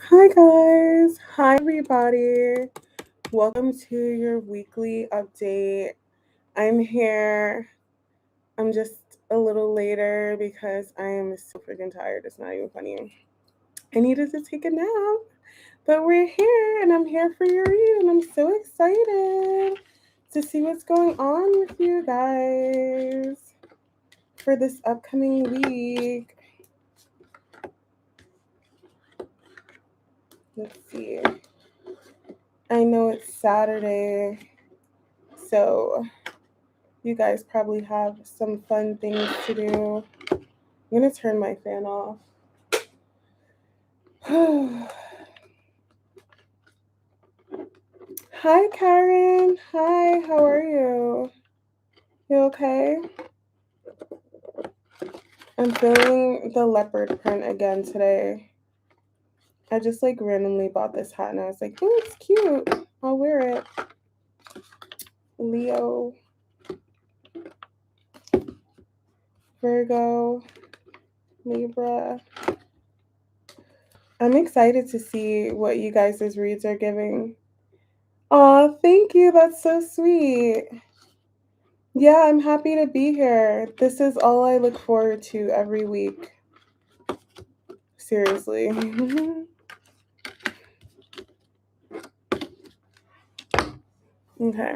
Hi guys, hi everybody. Welcome to your weekly update. I'm here. I'm just a little later because I am so freaking tired. It's not even funny. I needed to take a nap, but we're here and I'm here for your read and I'm so excited to see what's going on with you guys for this upcoming week. Let's see. I know it's Saturday, so you guys probably have some fun things to do. I'm gonna turn my fan off. Hi, Karen. Hi, how are you? You okay? I'm feeling the leopard print again today. I just like randomly bought this hat and I was like, oh, it's cute. I'll wear it. Leo, Virgo, Libra. I'm excited to see what you guys' reads are giving. Aw, thank you. That's so sweet. Yeah, I'm happy to be here. This is all I look forward to every week. Seriously. Okay.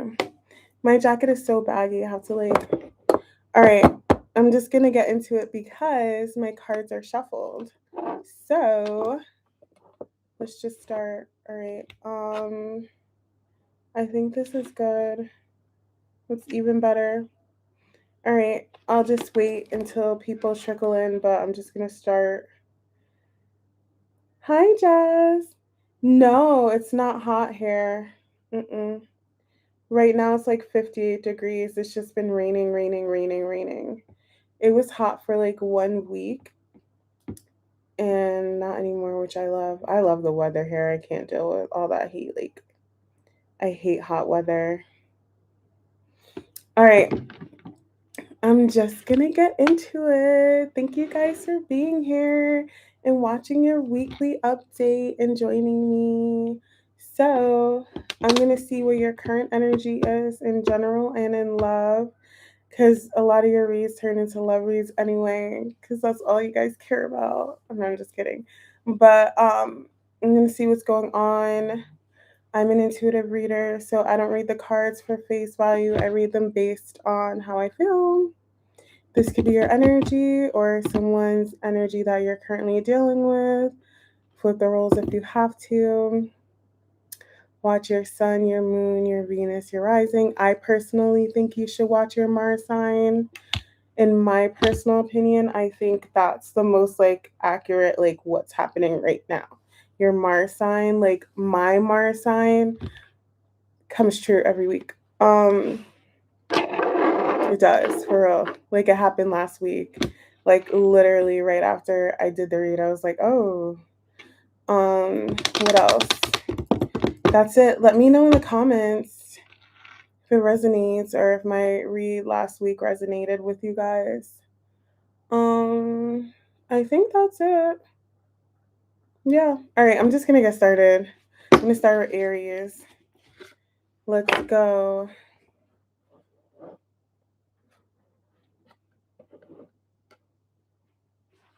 My jacket is so baggy. I have to like. All right. I'm just going to get into it because my cards are shuffled. So, let's just start. All right. I think this is good. It's even better. All right. I'll just wait until people trickle in, but I'm just going to start. Hi, Jazz. No, it's not hot here. Mm-mm. Right now it's like 58 degrees. It's just been raining, raining, raining, raining. It was hot for like 1 week and not anymore, which I love. I love the weather here. I can't deal with all that heat. Like, I hate hot weather. All right. I'm just gonna get into it. Thank you guys for being here and watching your weekly update and joining me. So, I'm gonna see where your current energy is in general and in love, because a lot of your reads turn into love reads anyway, because that's all you guys care about. I'm just kidding. But I'm gonna see what's going on. I'm an intuitive reader, so I don't read the cards for face value. I read them based on how I feel. This could be your energy or someone's energy that you're currently dealing with. Flip the roles if you have to. Watch your sun, your moon, your Venus, your rising. I personally think you should watch your Mars sign. In my personal opinion, I think that's the most like accurate, like what's happening right now. Your Mars sign, like my Mars sign, comes true every week. It does, for real. Like it happened last week. Like literally right after I did the read, I was like, oh, what else? That's it. Let me know in the comments if it resonates or if my read last week resonated with you guys. I think that's it. Yeah. All right, I'm just gonna get started. I'm gonna start with Aries. Let's go.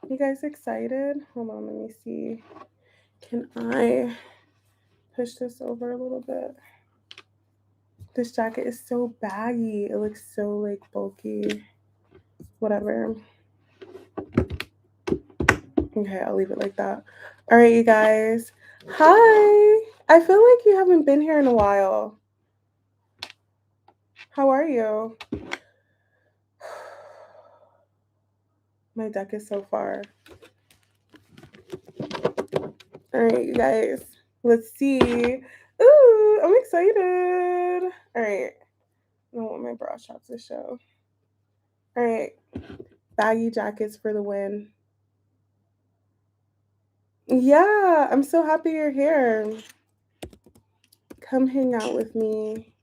You guys excited? Hold on, let me see. Can I push this over a little bit? This jacket is so baggy. It looks so like bulky. Whatever. Okay, I'll leave it like that. All right, you guys. Hi. I feel like you haven't been here in a while. How are you? My deck is so far. All right, you guys. Let's see. Ooh, I'm excited. All right. I don't want my bra straps to show. All right. Baggy jackets for the win. Yeah, I'm so happy you're here. Come hang out with me.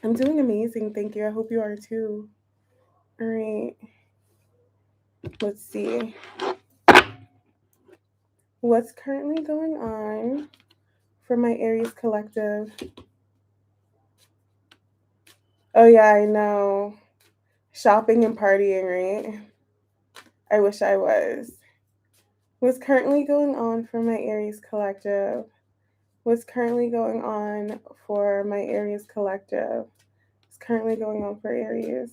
I'm doing amazing, thank you. I hope you are too. All right. Let's see. what's currently going on for my Aries collective? Oh, yeah, I know. Shopping and partying, right? I wish I was. What's currently going on for my Aries collective? What's currently going on for my Aries collective? What's currently going on for Aries?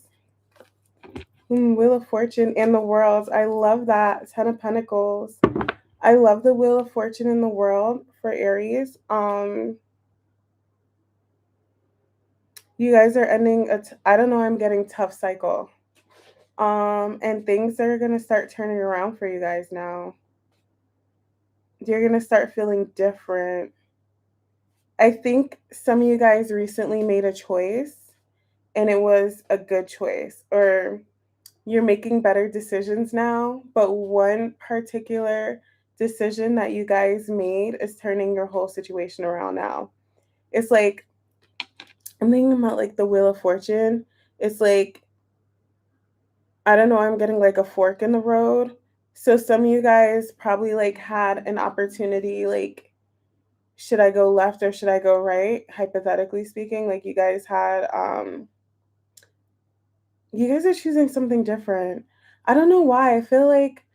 Wheel of Fortune and the World. I love that. Ten of Pentacles. I love the Wheel of Fortune in the World for Aries. You guys are ending I don't know, I'm getting tough cycle. And things are gonna start turning around for you guys now. You're gonna start feeling different. I think some of you guys recently made a choice and it was a good choice, or you're making better decisions now, but one particular decision that you guys made is turning your whole situation around now. It's like, I'm thinking about like the Wheel of Fortune. It's like, I don't know, I'm getting like a fork in the road. So some of you guys probably like had an opportunity, like, should I go left or should I go right? Hypothetically speaking, like you guys are choosing something different. I don't know why. I feel like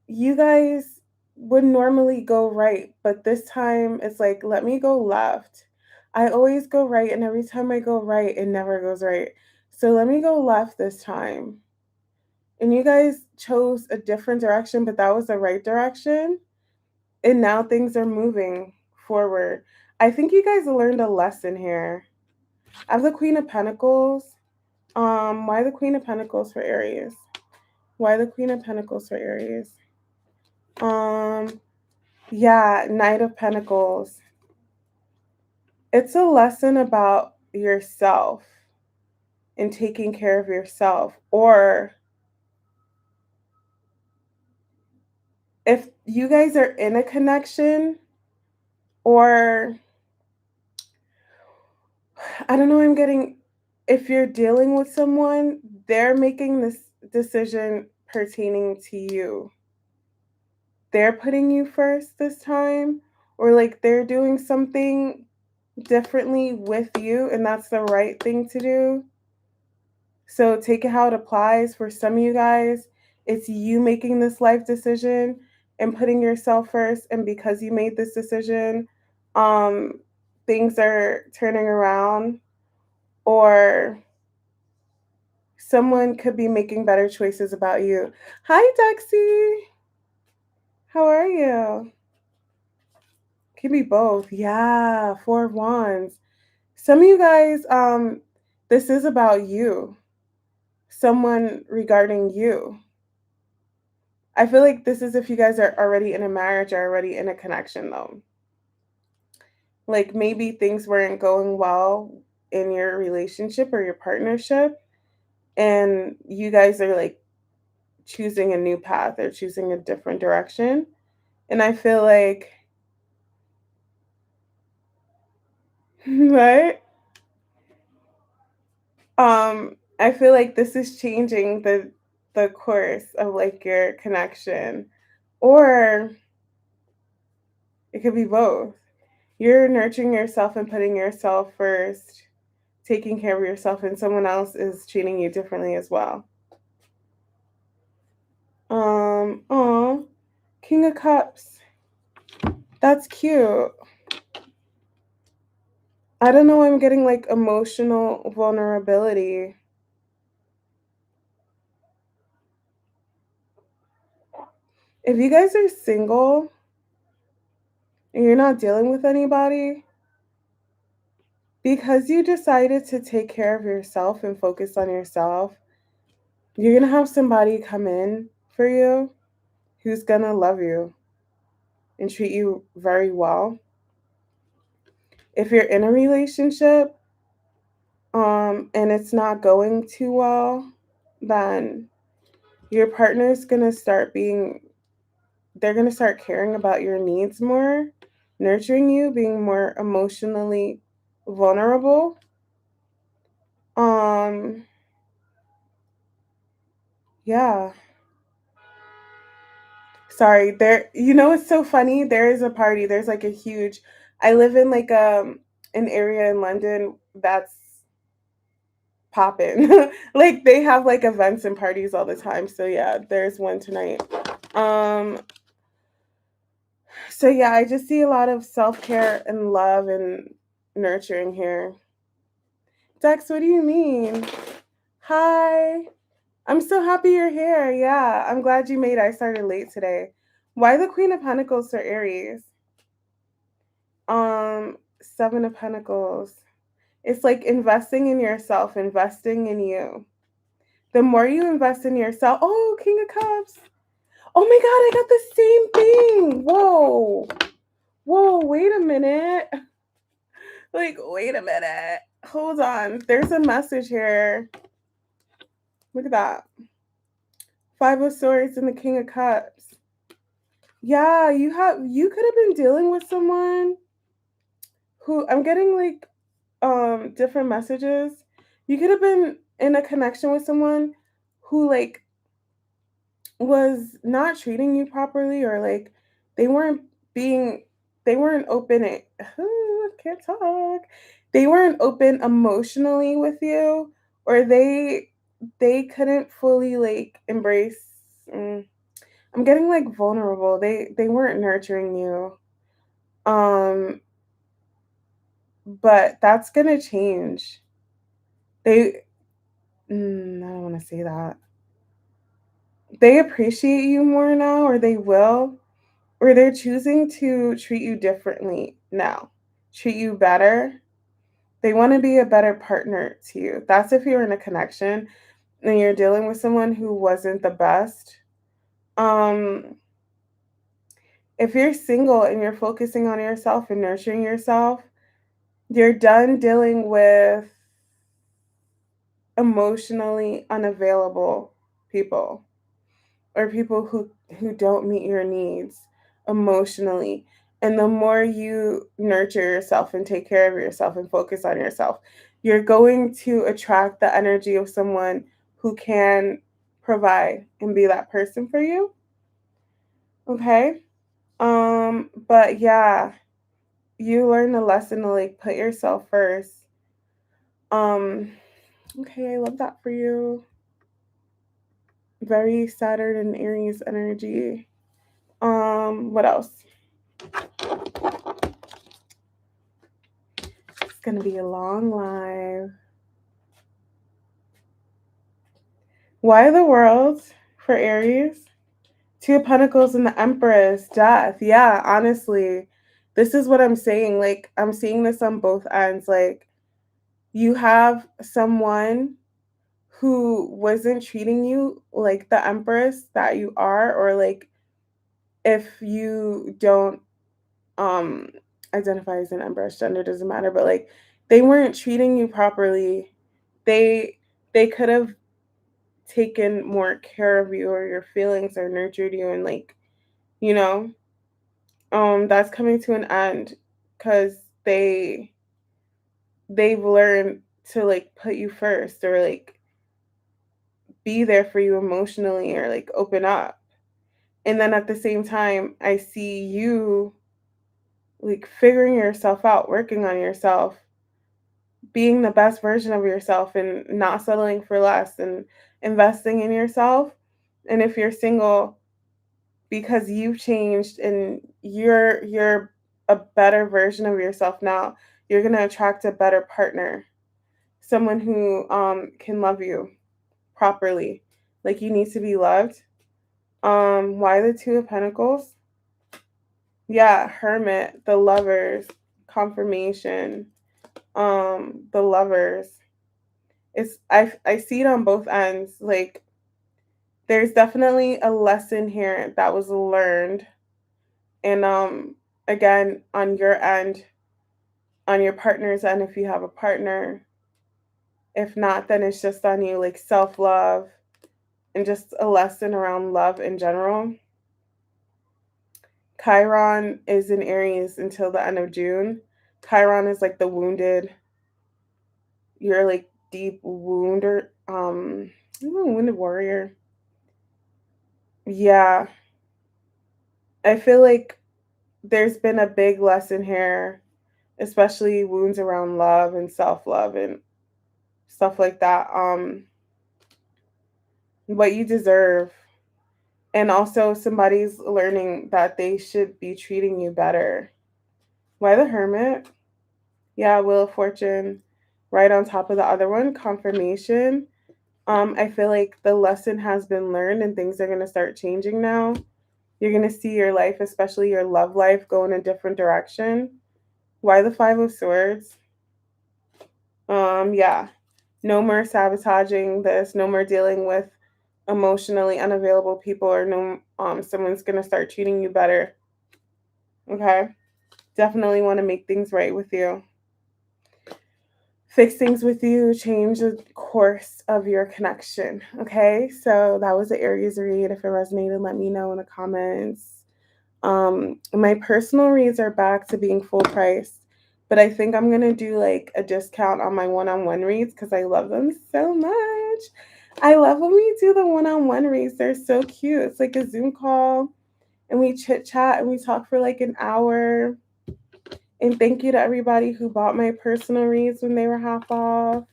you guys would normally go right, but this time it's like, let me go left. I always go right, and every time I go right, it never goes right. So let me go left this time. And you guys chose a different direction, but that was the right direction. And now things are moving forward. I think you guys learned a lesson here. I have the Queen of Pentacles. Why the Queen of Pentacles for Aries? Why the Queen of Pentacles for Aries? Yeah, Knight of Pentacles. It's a lesson about yourself and taking care of yourself. Or if you guys are in a connection, or I don't know, I'm getting, if you're dealing with someone, they're making this decision pertaining to you. They're putting you first this time, or like they're doing something differently with you, and that's the right thing to do. So take it how it applies. For some of you guys, it's you making this life decision and putting yourself first. And because you made this decision, um, things are turning around, or someone could be making better choices about you. Hi, Dexy. How are you? Can be both. Yeah, Four of Wands. Some of you guys, this is about you. Someone regarding you. I feel like this is if you guys are already in a marriage or already in a connection, though. Like maybe things weren't going well in your relationship or your partnership, and you guys are like choosing a new path or choosing a different direction. And I feel like, right? I feel like this is changing the course of like your connection, or it could be both. You're nurturing yourself and putting yourself first, taking care of yourself, and someone else is treating you differently as well. Oh, King of Cups. That's cute. I don't know, I'm getting like emotional vulnerability. If you guys are single and you're not dealing with anybody, because you decided to take care of yourself and focus on yourself, you're going to have somebody come in for you who's going to love you and treat you very well. If you're in a relationship and it's not going too well, then your partner's going to they're going to start caring about your needs more, nurturing you, being more emotionally vulnerable. Um yeah. Sorry, there, it's so funny. There is a party. There's like a huge, I live in like an area in London that's popping. Like they have like events and parties all the time. So yeah, there's one tonight. Um so yeah, I just see a lot of self-care and love and nurturing here. Dex, what do you mean? Hi. I'm so happy you're here. Yeah, I'm glad you made it. I started late today. Why the Queen of Pentacles for Aries? Seven of Pentacles. It's like investing in yourself, investing in you. The more you invest in yourself, oh, King of Cups. Oh my God, I got the same thing. Whoa. Whoa, wait a minute. Like, wait a minute. Hold on. There's a message here. Look at that. Five of Swords and the King of Cups. Yeah, you could have been dealing with someone who I'm getting like different messages. You could have been in a connection with someone who like was not treating you properly, or like they weren't being they weren't open it can't talk. They weren't open emotionally with you, or they couldn't fully like embrace. I'm getting like vulnerable. They weren't nurturing you. Um but that's going to change. They I don't want to say that. They appreciate you more now, or they will, or they're choosing to treat you differently now, treat you better. They want to be a better partner to you. That's if you're in a connection and you're dealing with someone who wasn't the best. Um, if you're single and you're focusing on yourself and nurturing yourself, you're done dealing with emotionally unavailable people, or people who don't meet your needs emotionally. And the more you nurture yourself and take care of yourself and focus on yourself, you're going to attract the energy of someone who can provide and be that person for you. Okay? But yeah, you learn a lesson to like put yourself first. um okay, I love that for you. Very Saturn and Aries energy. What else? It's gonna be a long live. Why the world for Aries? Two of Pentacles and the Empress, death. Yeah, honestly, this is what I'm saying. Like, I'm seeing this on both ends. Like, you have someone who wasn't treating you like the Empress that you are, or like if you don't um identify as an Empress, gender doesn't matter, but like they weren't treating you properly. They could have taken more care of you or your feelings, or nurtured you, and like, you know that's coming to an end, because they've learned to like put you first, or like be there for you emotionally, or like open up. And then at the same time, I see you like figuring yourself out, working on yourself, being the best version of yourself, and not settling for less, and investing in yourself. And if you're single, because you've changed and you're a better version of yourself now, you're going to attract a better partner, someone who can love you properly, like you need to be loved. Why the Two of Pentacles? Yeah, Hermit, the Lovers, confirmation. The Lovers, it's I see it on both ends. Like, there's definitely a lesson here that was learned. And again, on your end, on your partner's end, if you have a partner. If not, then it's just on you, like self-love, and just a lesson around love in general. Chiron is in Aries until the end of June. Chiron is like the wounded, you're like deep wounder, I'm a wounded warrior. Yeah. I feel like there's been a big lesson here, especially wounds around love and self-love and stuff like that. What you deserve. And also somebody's learning that they should be treating you better. Why the Hermit? Yeah, Wheel of Fortune right on top of the other one, confirmation. I feel like the lesson has been learned and things are gonna start changing now. You're gonna see your life, especially your love life, go in a different direction. Why the Five of Swords? Yeah. No more sabotaging this, no more dealing with emotionally unavailable people, or no someone's gonna start treating you better. Okay. Definitely want to make things right with you. Fix things with you, change the course of your connection. Okay. So that was the Aries read. If it resonated, let me know in the comments. My personal reads are back to being full price, but I think I'm gonna do like a discount on my one-on-one reads because I love them so much. I love when we do the one-on-one reads. They're so cute. It's like a Zoom call and we chit chat and we talk for like an hour. And thank you to everybody who bought my personal reads when they were half off.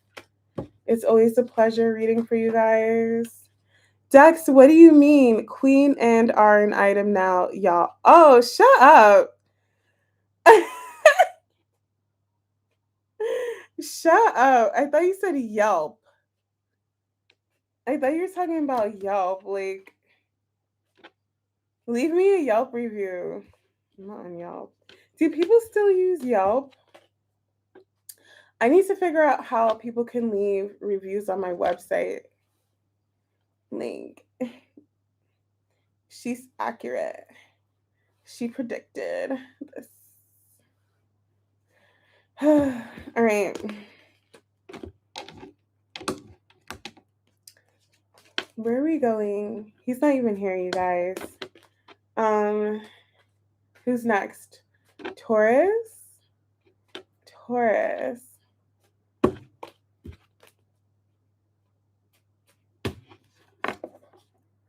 It's always a pleasure reading for you guys. Dex, what do you mean? Queen and are an item now, y'all. Oh, shut up. Shut up. I thought you said Yelp. I thought you were talking about Yelp. Like, leave me a Yelp review. I'm not on Yelp. Do people still use Yelp? I need to figure out how people can leave reviews on my website. Link. She's accurate. She predicted this. All right. Where are we going? He's not even here, you guys. Um, who's next? Taurus? Taurus.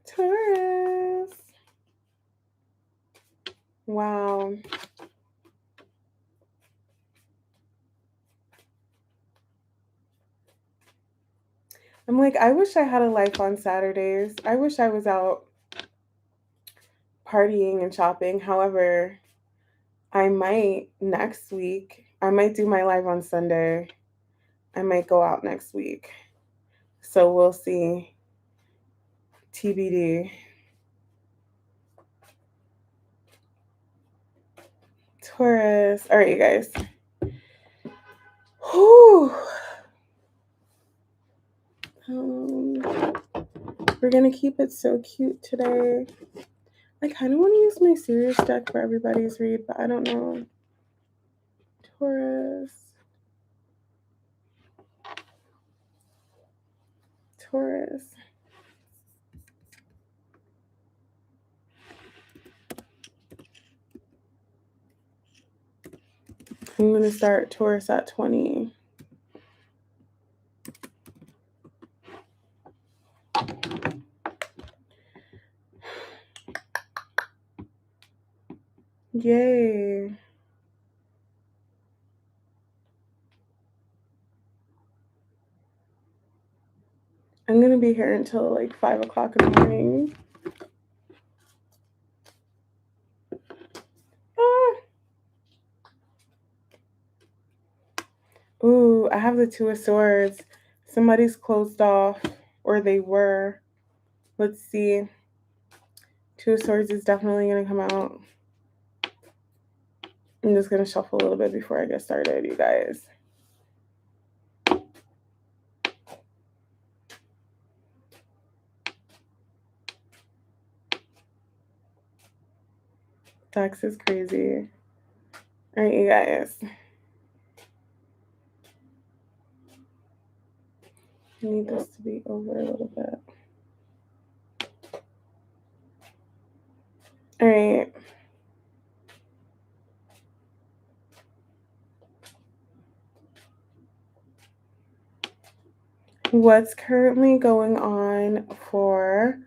Taurus. Wow. I'm like, I wish I had a life on Saturdays. I wish I was out partying and shopping. However, I might next week. I might do my live on Sunday. I might go out next week. So we'll see. TBD. Taurus. All right, you guys. Whew. We're going to keep it so cute today. I kind of want to use my serious deck for everybody's read, but I don't know. Taurus. Taurus. I'm going to start Taurus at 20. Yay. I'm going to be here until like 5 o'clock in the morning. Ah. Ooh, I have the Two of Swords. Somebody's closed off, or they were. Let's see. Two of Swords is definitely going to come out. I'm just going to shuffle a little bit before I get started, you guys. Dex is crazy. All right, you guys. I need this to be over a little bit. All right. What's currently going on for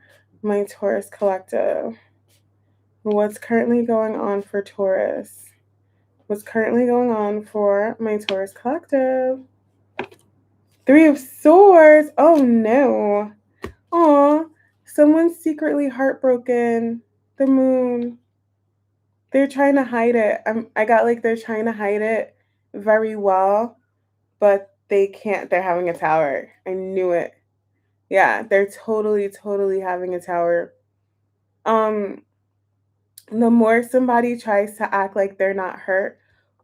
my Taurus collective? What's currently going on for Taurus? What's currently going on for my Taurus collective? Three of Swords. Oh no. Aw. Someone's secretly heartbroken. The moon. They're trying to hide it. I got like they're trying to hide it very well, but they can't. They're having a tower. I knew it. Yeah, they're totally having a tower. Um, the more somebody tries to act like they're not hurt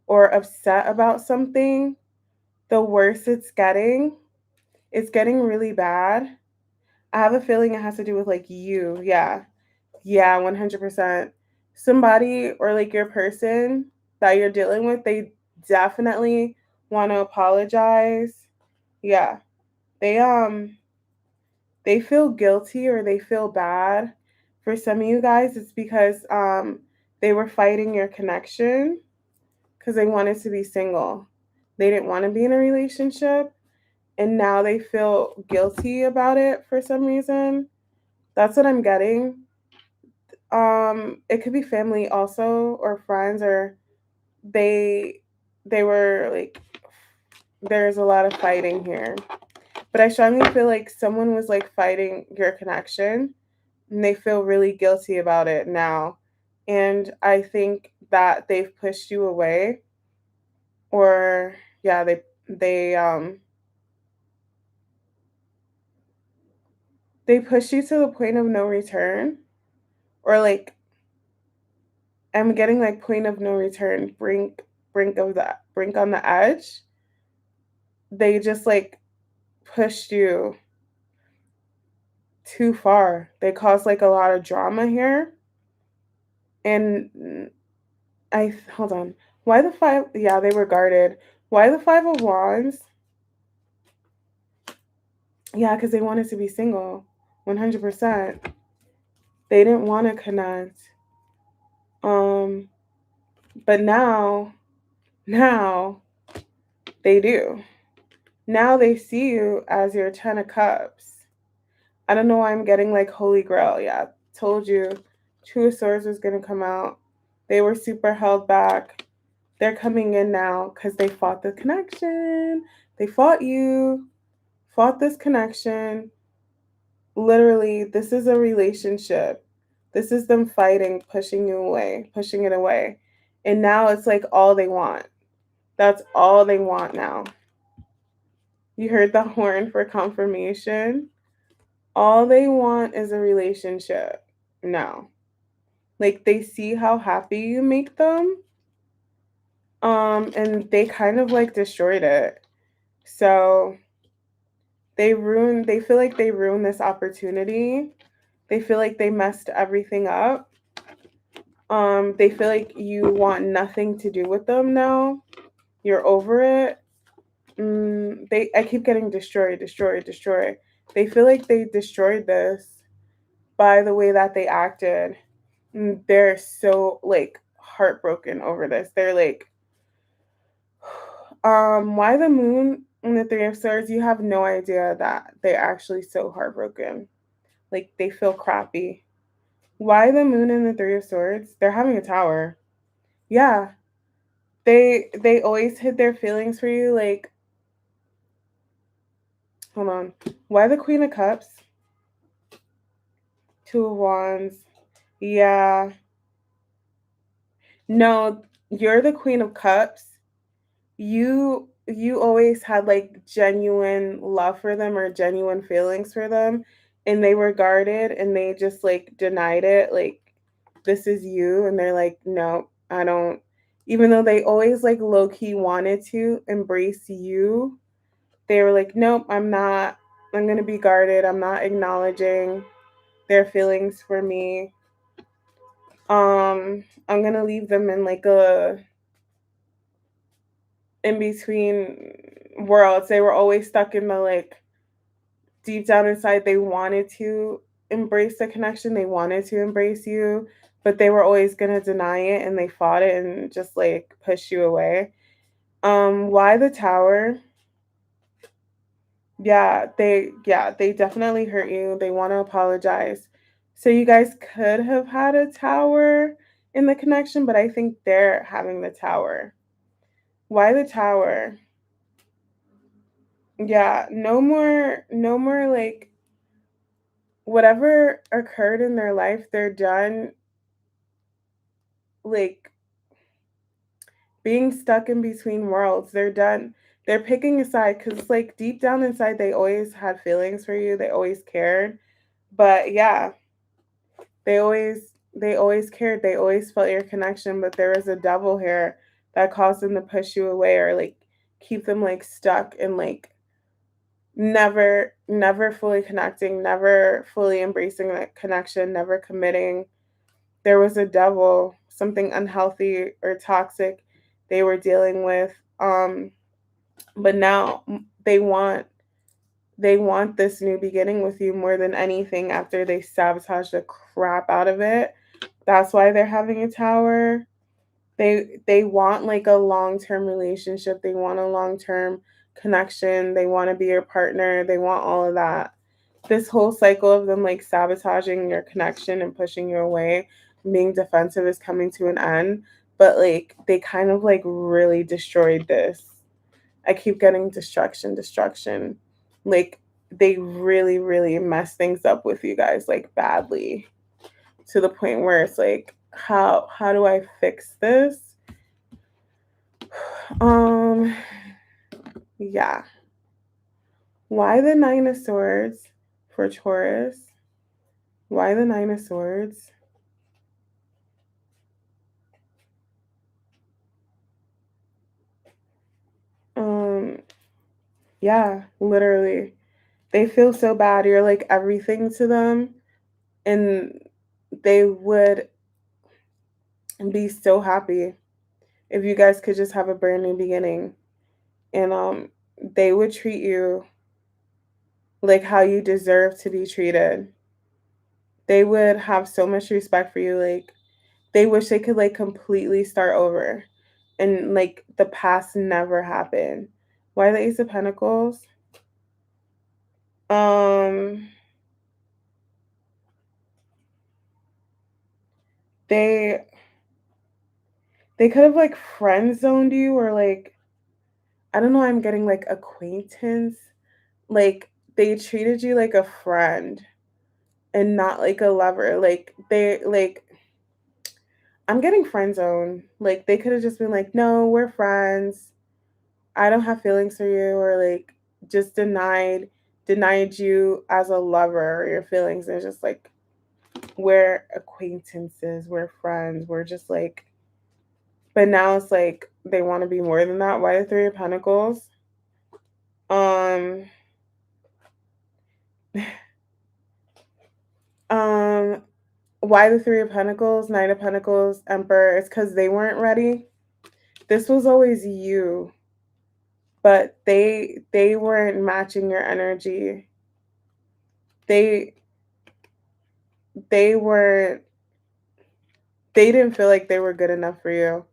or upset about something, the worse it's getting. It's getting really bad. I have a feeling it has to do with like you. Yeah. Yeah, 100%. Somebody or like your person that you're dealing with, they definitely want to apologize. Yeah. They they feel guilty or they feel bad. For some of you guys, it's because they were fighting your connection because they wanted to be single. They didn't want to be in a relationship and now they feel guilty about it for some reason. That's what I'm getting. It could be family also or friends or they they were like there's a lot of fighting here. But I strongly feel like someone was like fighting your connection and they feel really guilty about it now. And I think that they've pushed you away or yeah, they pushed you to the point of no return or like I'm getting like point of no return, brink on the edge. They just like pushed you too far. They caused like a lot of drama here. And I hold on. Why the five? Yeah, they were guarded. Why the Five of Wands? Yeah, because they wanted to be single, 100%. They didn't want to connect. Um, but now they do. Now they see you as your Ten of Cups. I don't know why I'm getting like Holy Grail. Yeah, told you, Two of Swords was gonna come out. They were super held back. They're coming in now because they fought the connection. They fought you, fought this connection. Literally, this is a relationship. This is them fighting, pushing you away, pushing it away. And now it's like all they want. That's all they want now. You heard the horn for confirmation. All they want is a relationship now. Like they see how happy you make them. And they kind of like destroyed it. So they feel like they ruined this opportunity. They feel like they messed everything up. They feel like you want nothing to do with them now. You're over it. I keep getting destroyed. They feel like they destroyed this by the way that they acted. They're so like heartbroken over this. They're like, why the moon and the Three of Swords? You have no idea that they're actually so heartbroken. Like they feel crappy. Why the moon and the Three of Swords? They're having a tower. Yeah, they always hid their feelings for you. Like, hold on. Why the Queen of Cups? Two of Wands. Yeah. No, you're the Queen of Cups. You always had like genuine love for them or genuine feelings for them and they were guarded and they just like denied it like this is you and they're like no I don't even though they always like low key wanted to embrace you they were like nope I'm not I'm going to be guarded I'm not acknowledging their feelings for me I'm going to leave them in like a in between worlds. They were always stuck in the like deep down inside they wanted to embrace the connection. They wanted to embrace you, but they were always gonna deny it and they fought it and just like push you away. Why the tower? Yeah, they definitely hurt you. They want to apologize. So you guys could have had a tower in the connection, but I think they're having the tower. Why the tower? Yeah, no more like whatever occurred in their life, they're done like being stuck in between worlds. They're done. They're picking a side because, like, deep down inside, they always had feelings for you. They always cared. But yeah, they always cared. They always felt your connection. But there was a devil here that caused them to push you away or like keep them like stuck and like never fully connecting, never fully embracing that connection, never committing. There was a devil, something unhealthy or toxic they were dealing with. But now they want this new beginning with you more than anything after they sabotage the crap out of it. That's why they're having a tower. They want like a long-term relationship. They want a long-term connection. They want to be your partner. They want all of that. This whole cycle of them like sabotaging your connection and pushing you away, being defensive is coming to an end. But like they kind of like really destroyed this. I keep getting destruction, destruction. Like they really mess things up with you guys like badly to the point where it's like how do I fix this? Um yeah. Why the 9 of swords for Taurus? Why the 9 of swords? Um yeah, literally. They feel so bad. You're like everything to them and they would be so happy if you guys could just have a brand new beginning. And they would treat you like how you deserve to be treated. They would have so much respect for you. Like they wish they could like completely start over and like the past never happened. Why the Ace of Pentacles? Um they they could have like friend zoned you or like I don't know, I'm getting like acquaintance. Like they treated you like a friend and not like a lover. Like they like I'm getting friend zone. Like they could have just been like, "No, we're friends. I don't have feelings for you," or like just denied you as a lover or your feelings. And it's just like we're acquaintances, we're friends, we're just like. But now it's like they want to be more than that. Why the 3 of Pentacles? Um, um, why the 3 of Pentacles, 9 of Pentacles, Emperor? It's because they weren't ready. This was always you, but they weren't matching your energy. They they weren't they didn't feel like they were good enough for you.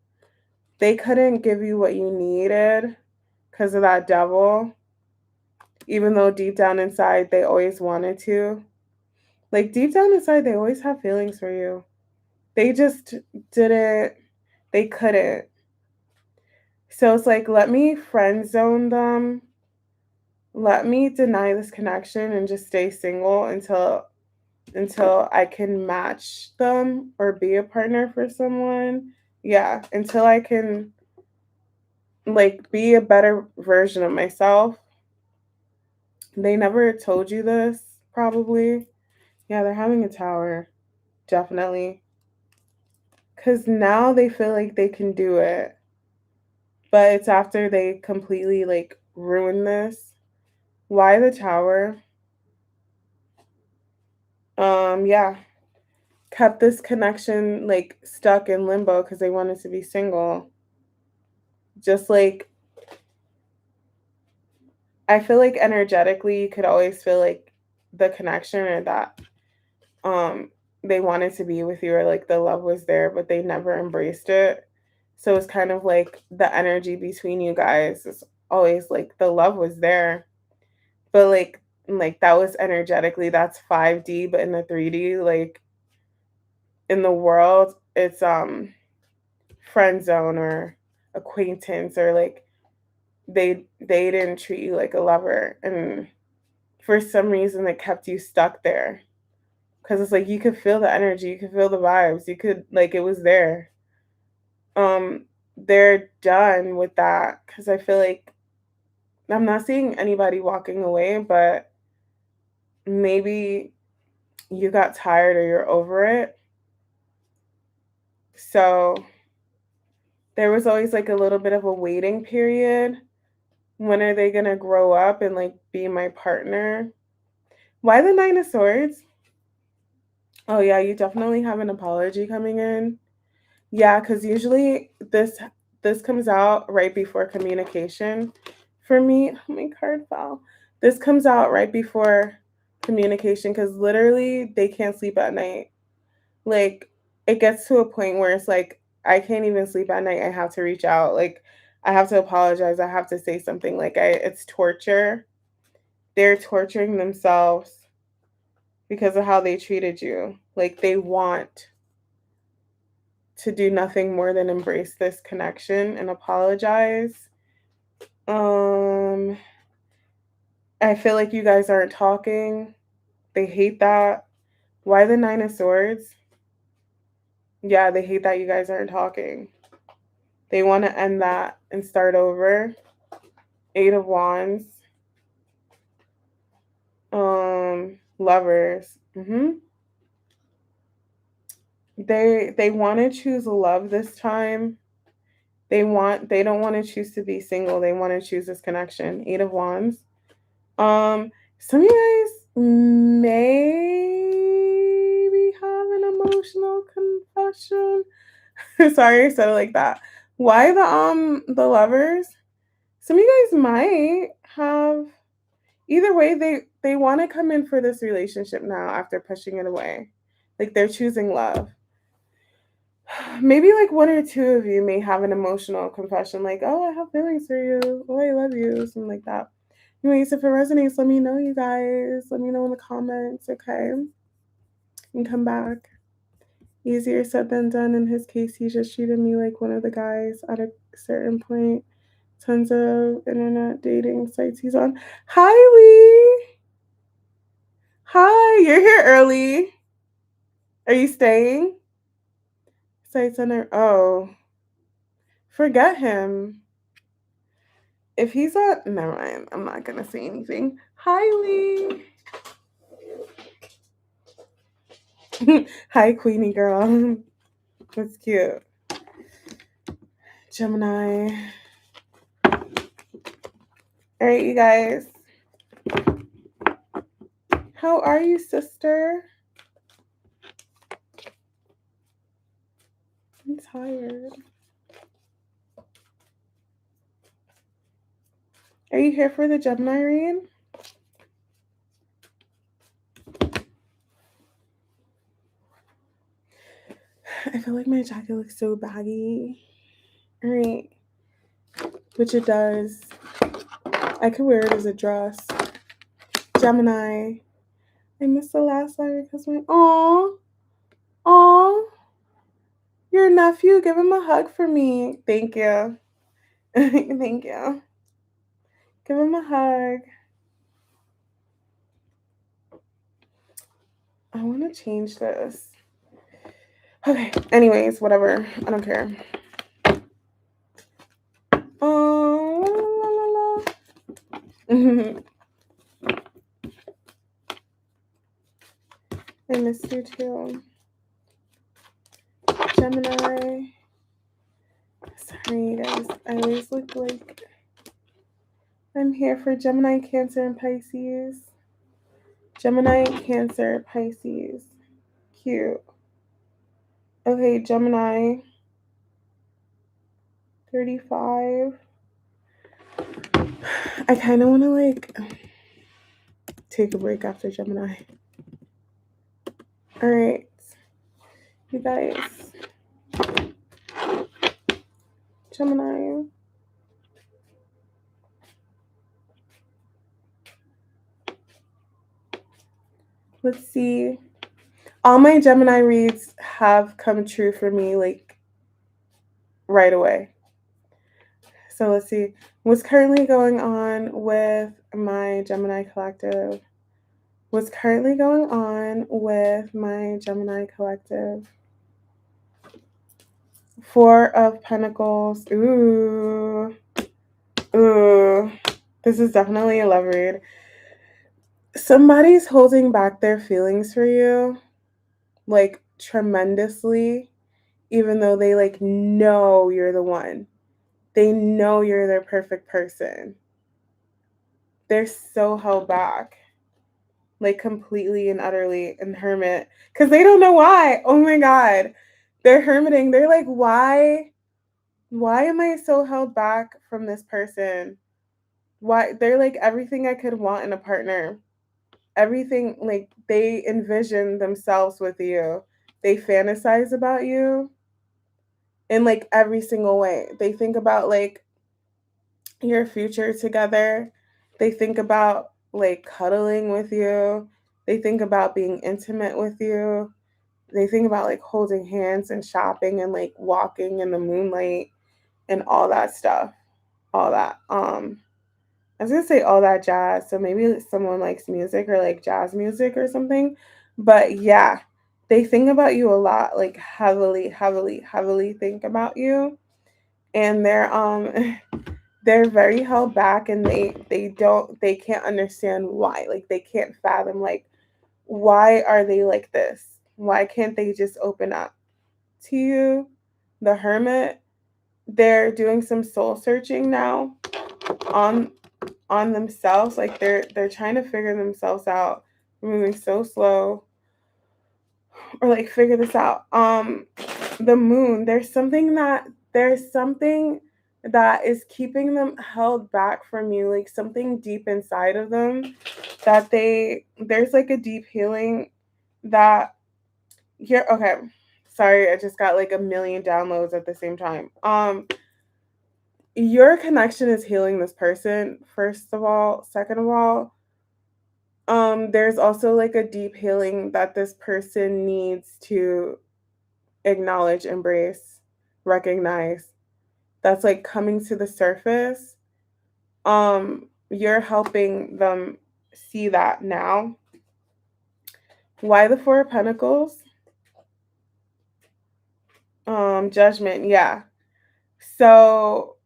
They couldn't give you what you needed because of that devil, even though deep down inside they always wanted to. Like deep down inside they always have feelings for you. They just didn't they couldn't. So it's like let me friend zone them. Let me deny this connection and just stay single until I can match them or be a partner for someone. Yeah, until I can like be a better version of myself. They never told you this, probably. Yeah, they're having a tower. Definitely. Cuz now they feel like they can do it. But it's after they completely like ruin this. Why the tower? Yeah. Kept this connection like stuck in limbo cuz they wanted to be single. Just like I feel like energetically you could always feel like the connection or that um they wanted to be with you or like the love was there but they never embraced it. So it's kind of like the energy between you guys is always like the love was there but like And like that was energetically, that's 5D, but in the 3D, like in the world, it's friend zone or acquaintance, or like they didn't treat you like a lover, and for some reason it kept you stuck there, because it's like you could feel the energy, you could feel the vibes, you could, like, it was there. um they're done with that, because I feel like I'm not seeing anybody walking away, but maybe you got tired or you're over it. So there was always like a little bit of a waiting period. When are they gonna grow up and like be my partner? Why the Nine of Swords? Oh yeah, you definitely have an apology coming in. Yeah, because usually this comes out right before communication. For me, oh, my card fell. This comes out right before communication, because literally they can't sleep at night. Like, it gets to a point where it's like I can't even sleep at night. I have to reach out. Like, I have to apologize. I have to say something. Like, it's torture. They're torturing themselves because of how they treated you. Like, they want to do nothing more than embrace this connection and apologize. Um, I feel like you guys aren't talking. They hate that. Why the Nine of Swords? Yeah, they hate that you guys aren't talking. They want to end that and start over. Eight of Wands. Lovers. They want to choose love this time. They don't want to choose to be single. They want to choose this connection. Eight of Wands. Some of you guys maybe have an emotional confession. Sorry I said it like that. Why the lovers? Some of you guys might have, either way, they want to come in for this relationship now after pushing it away. Like, they're choosing love. Maybe like one or two of you may have an emotional confession, like, oh, I have feelings for you. Oh, I love you. Something like that. Anyways, if it resonates, let me know, you guys. Let me know in the comments, okay? And come back. Easier said than done. In his case, he just treated me like one of the guys at a certain point. Tons of internet dating sites he's on. Hi, Lee. Hi, you're here early. Are you staying? Sites on her. Oh, forget him. If he's on, never mind. I'm not gonna say anything. Hi, Lee. Hi, Queenie girl. That's cute. Gemini. All right, you guys. How are you, sister? I'm tired. Are you here for the Gemini read? I feel like my jacket looks so baggy. All right. Which it does. I could wear it as a dress. Gemini. I missed the last line because my aw, your nephew, give him a hug for me. Thank you. Thank you. Give him a hug. I want to change this. Okay. Anyways, whatever. I don't care. Oh, la, la, la. I missed you too. Gemini. Sorry, guys. I always look like I'm here for Gemini, Cancer, and Pisces. Gemini, Cancer, Pisces. Cute. Okay, Gemini. 35. I kind of want to like take a break after Gemini. All right, you guys. Gemini. Let's see. All my Gemini reads have come true for me like right away. So let's see. What's currently going on with my Gemini collective? What's currently going on with my Gemini collective? Four of Pentacles. Ooh. Ooh. This is definitely a love read. Somebody's holding back their feelings for you, like tremendously, even though they like know you're the one. They know you're their perfect person. They're so held back, like completely and utterly in hermit, because they don't know why. Oh my God. They're hermiting. They're like, why am I so held back from this person? Why? They're like everything I could want in a partner. Everything, like they envision themselves with you. They fantasize about you in like every single way. They think about like your future together. They think about like cuddling with you. They think about being intimate with you. They think about like holding hands and shopping and like walking in the moonlight and all that stuff. All that. I was gonna say all that jazz. So maybe someone likes music or like jazz music or something. But yeah, they think about you a lot, like heavily, heavily, heavily think about you. And they're very held back and they can't understand why. Like they can't fathom like why are they like this? Why can't they just open up to you? The hermit, they're doing some soul searching now on on themselves. Like they're trying to figure themselves out. They're moving so slow or like figure this out. The moon, there's something that is keeping them held back from you, like something deep inside of them that there's like a deep healing that you're okay. Sorry, I just got like a million downloads at the same time. Your connection is healing this person, first of all. Second of all, there's also like a deep healing that this person needs to acknowledge, embrace, recognize. That's like coming to the surface. You're helping them see that now. Why the Four of Pentacles? Judgment, yeah. So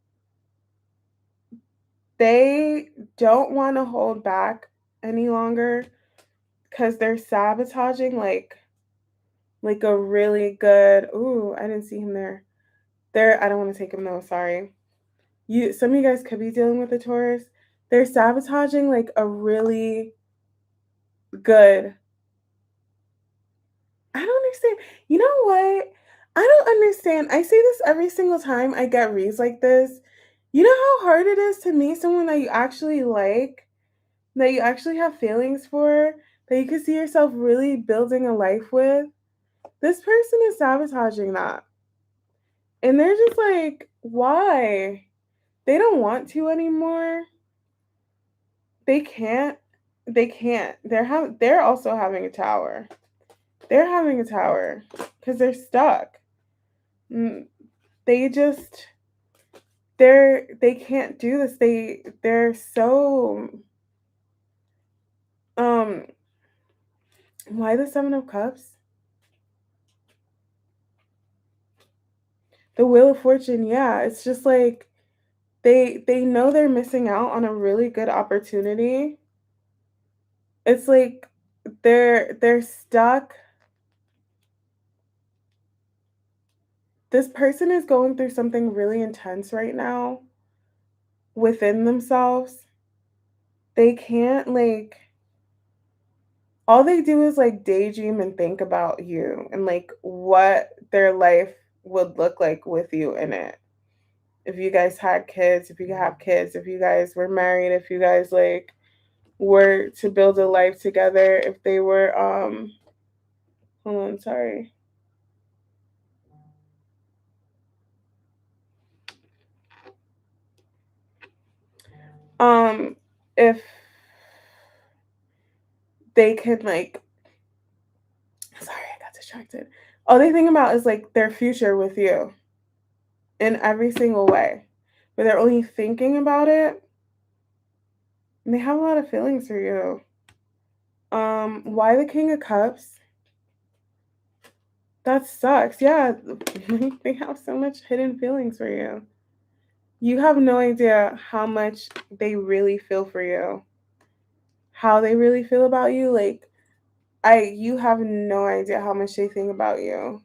they don't want to hold back any longer because they're sabotaging like a really good. Ooh, I didn't see him there. I don't want to take him though, sorry. Some of you guys could be dealing with a Taurus. They're sabotaging like a really good. I don't understand. You know what? I don't understand. I say this every single time I get reads like this. You know how hard it is to meet someone that you actually like, that you actually have feelings for, that you can see yourself really building a life with? This person is sabotaging that. And they're just like, why? They don't want to anymore. They can't. They can't. They're also having a tower. They're having a tower because they're stuck. They just they can't do this. They're so um why the Seven of Cups? The Wheel of Fortune, yeah. It's just like they know they're missing out on a really good opportunity. It's like they're stuck. This person is going through something really intense right now within themselves. They can't like all they do is like daydream and think about you and like what their life would look like with you in it. If you guys had kids, if you have kids, if you guys were married, if you guys like were to build a life together, if they were hold on, sorry. Um if they could like distracted. All they think about is like their future with you in every single way. But they're only thinking about it. And they have a lot of feelings for you. Why the King of Cups? That sucks. Yeah, they have so much hidden feelings for you. You have no idea how much they really feel for you. How they really feel about you. Like, you have no idea how much they think about you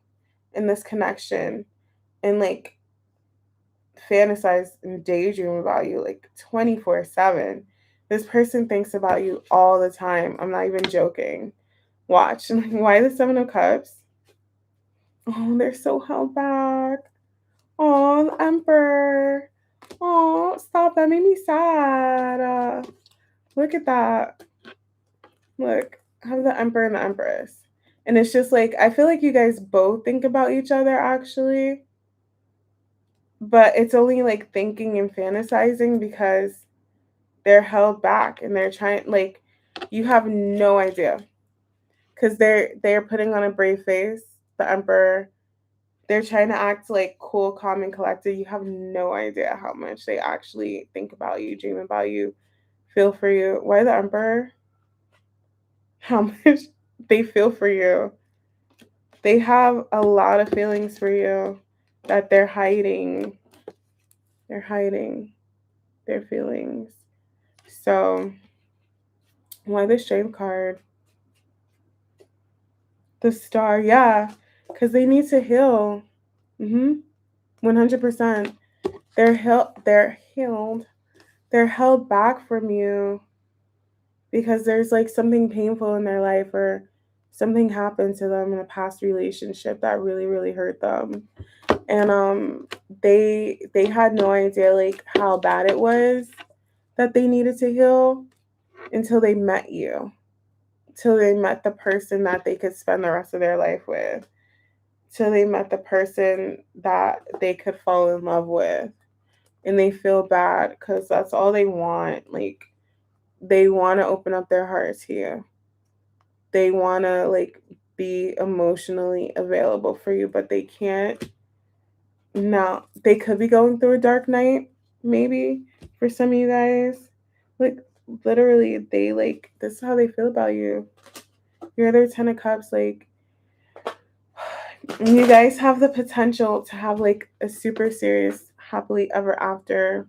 in this connection and like fantasize and daydream about you like 24/7. This person thinks about you all the time. I'm not even joking. Watch. Why the Seven of Cups? Oh, they're so held back. Oh, the Emperor. Oh, stop. That made me sad. Look at that. Look, I have the Emperor and the Empress. And it's just like, I feel like you guys both think about each other actually, but it's only like thinking and fantasizing because they're held back and they're trying, like, you have no idea because they're putting on a brave face, the Emperor. They're trying to act like cool, calm, and collected. You have no idea how much they actually think about you, dream about you, feel for you. Why the Emperor? How much they feel for you. They have a lot of feelings for you that they're hiding. They're hiding their feelings. So, why the Strength card? The Star, yeah, because they need to heal. 100%. They're healed. They're held back from you because there's like something painful in their life or something happened to them in a past relationship that really really hurt them. And they had no idea like how bad it was that they needed to heal until they met you. Till they met the person that they could spend the rest of their life with. Till they met the person that they could fall in love with. And they feel bad because that's all they want. Like, they want to open up their heart to you. They want to like be emotionally available for you, but they can't. Now, they could be going through a dark night, maybe, for some of you guys. Like, literally, they like, this is how they feel about you. You're their 10 of Cups. Like, you guys have the potential to have like a super serious happily ever after,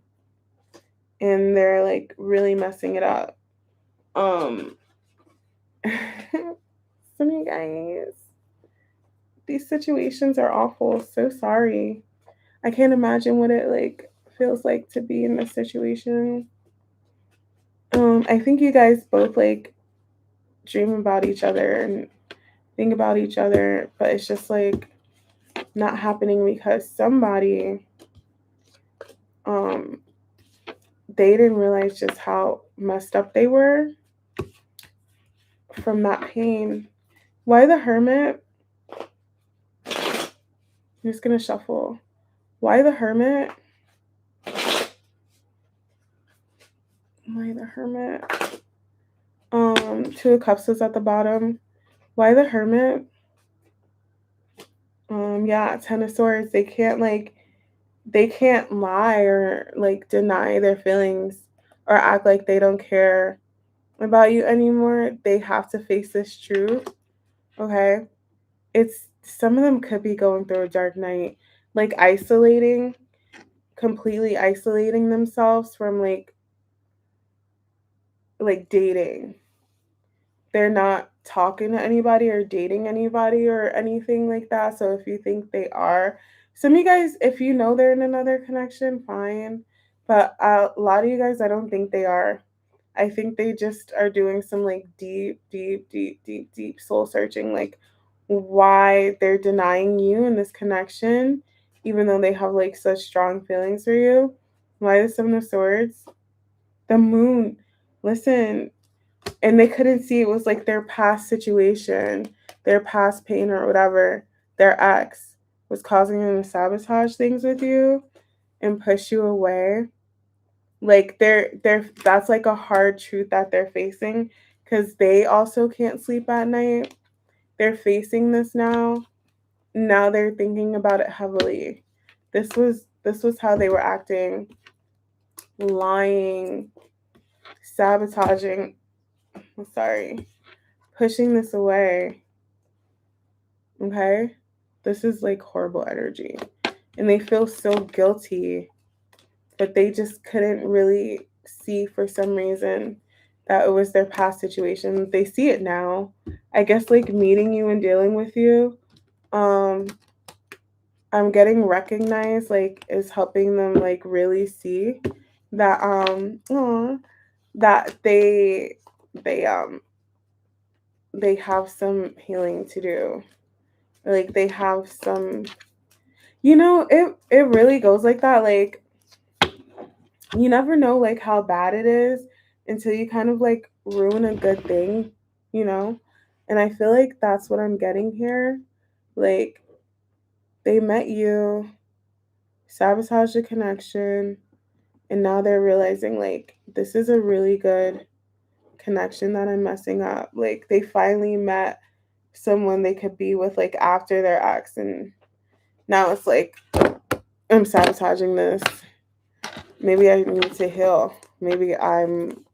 and they're like really messing it up. Some of you guys, these situations are awful. So sorry. I can't imagine what it like feels like to be in this situation. I think you guys both like dream about each other and think about each other, but it's just like not happening because somebody um they didn't realize just how messed up they were from that pain. Why the Hermit? I'm just gonna shuffle. Why the Hermit? Why the Hermit? Two of Cups is at the bottom. Why the Hermit? Yeah, Ten of Swords. They can't lie or like deny their feelings or act like they don't care about you anymore. They have to face this truth. Okay. It's some of them could be going through a dark night, like completely isolating themselves from like dating. They're not talking to anybody or dating anybody or anything like that. So if you think they are, some of you guys, if you know they're in another connection, fine. But a lot of you guys, I don't think they are. I think they just are doing some like deep, deep, deep, deep, deep soul searching, like why they're denying you in this connection, even though they have like such strong feelings for you. Why the Seven of Swords? The Moon. Listen, and they couldn't see it was like their past situation, their past pain or whatever, their ex was causing them to sabotage things with you and push you away. Like they're that's like a hard truth that they're facing because they also can't sleep at night they're facing this now. Now they're thinking about it heavily. This was how they were acting, lying, sabotaging, sorry, pushing this away. Okay? This is like horrible energy. And they feel so guilty, but they just couldn't really see for some reason that it was their past situation. They see it now. I guess like meeting you and dealing with you, um, I'm getting recognized like is helping them like really see that that they they have some healing to do. Like they have some, it really goes like that. Like you never know like how bad it is until you kind of like ruin a good thing, you know? And I feel like that's what I'm getting here. Like they met you, sabotaged the connection, and now they're realizing like this is a really good connection that I'm messing up. Like they finally met someone they could be with like after their ex, and now it's like I'm sabotaging this. Maybe I need to heal. Maybe I'm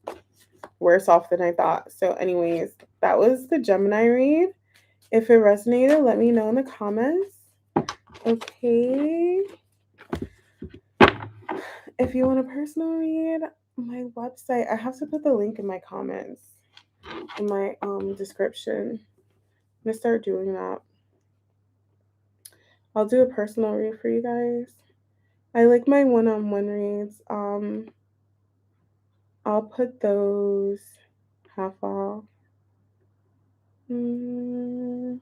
worse off than I thought. So, anyways, that was the Gemini read. If it resonated, let me know in the comments. Okay. If you want a personal read, my website, I have to put the link in my comments, in my description. I'm gonna start doing that. I'll do a personal read for you guys. I like my one-on-one reads. I'll put those half off. Mm.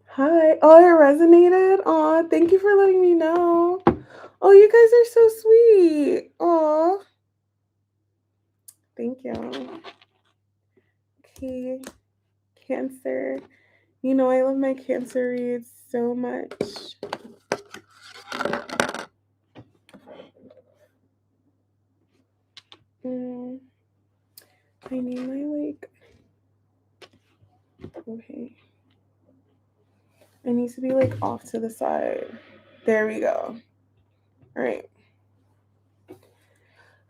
Hi. Oh, it resonated. Aw, thank you for letting me know. Oh, you guys are so sweet. Aw. Thank you. Okay. Cancer. You know, I love my Cancer reads so much. I need my, like, okay. I need to be, like, off to the side. There we go. All right.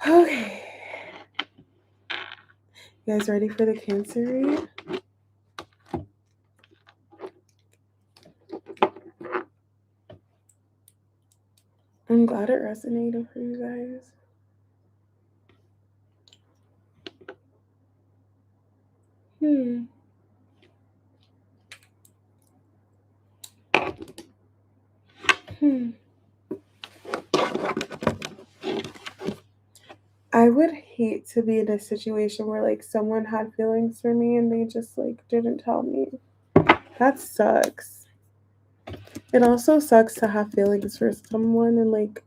Okay. You guys ready for the Cancer read? I'm glad it resonated for you guys. I would hate to be in a situation where like someone had feelings for me and they just like didn't tell me. That sucks. It also sucks to have feelings for someone and like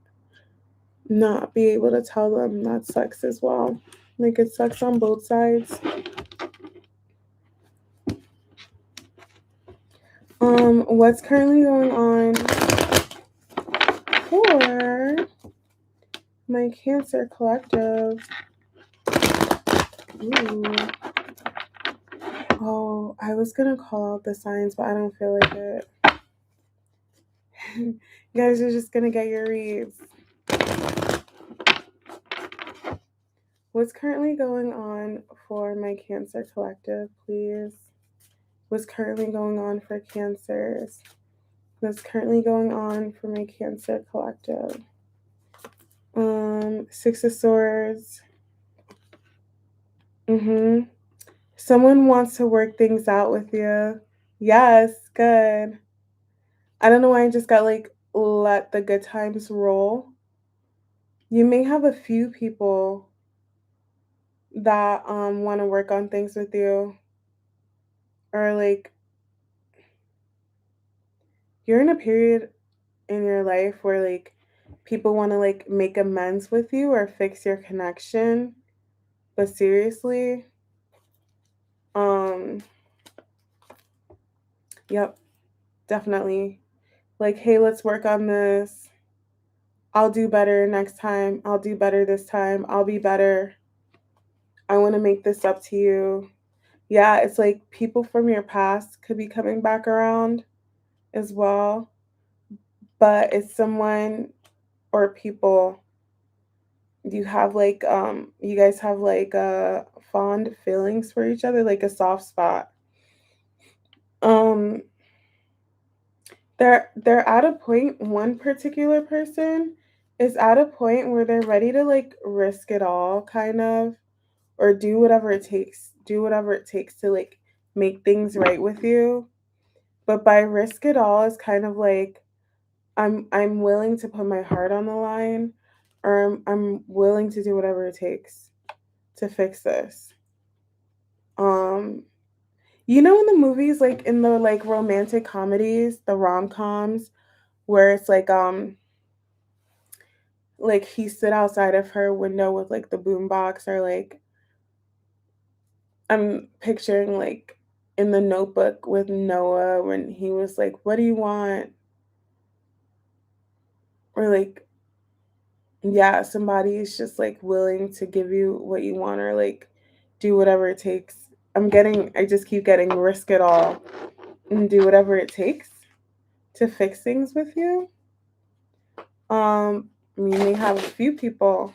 not be able to tell them. That sucks as well. Like it sucks on both sides. What's currently going on for my Cancer collective? Ooh. Oh, I was gonna call out the signs, but I don't feel like it. You guys are just gonna get your reads. What's currently going on for my Cancer collective, please? What's currently going on for Cancers? What's currently going on for my Cancer collective? Six of Swords. Someone wants to work things out with you. Yes, good. I don't know why I just got like let the good times roll. You may have a few people that want to work on things with you, or like you're in a period in your life where like people want to like make amends with you or fix your connection, but seriously, um yep, definitely, like, hey, let's work on this. I'll do better next time. I'll do better this time. I'll be better. I want to make this up to you. Yeah, it's like people from your past could be coming back around as well, but it's someone or people you have like you guys have like fond feelings for each other, like a soft spot. Um they're at a point, one particular person is at a point where they're ready to like risk it all kind of, or do whatever it takes to like make things right with you. But by risk it all is kind of like I'm willing to put my heart on the line, or I'm willing to do whatever it takes to fix this. Um you know, in the movies, like in the like romantic comedies, the rom-coms, where it's like he stood outside of her window with like the boombox, or like I'm picturing like in the Notebook with Noah when he was like, "What do you want?" Or like, yeah, somebody is just like willing to give you what you want, or like do whatever it takes. I just keep getting risk it all and do whatever it takes to fix things with you. You may have a few people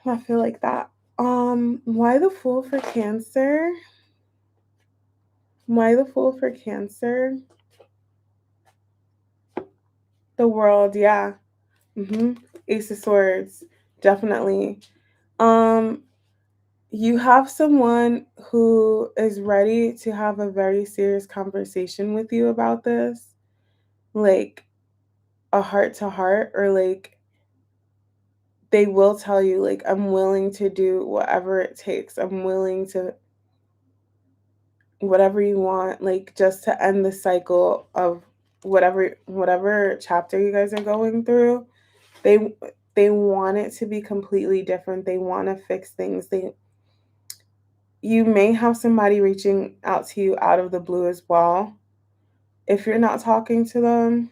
that feel like that. Why the Fool for Cancer? Why the Fool for Cancer? The World, yeah. Ace of Swords, definitely. Um, you have someone who is ready to have a very serious conversation with you about this, like a heart to heart, or like they will tell you, like, I'm willing to do whatever it takes. I'm willing to whatever you want, like just to end the cycle of whatever chapter you guys are going through. They they want it to be completely different. They want to fix things. They You may have somebody reaching out to you out of the blue as well. If you're not talking to them,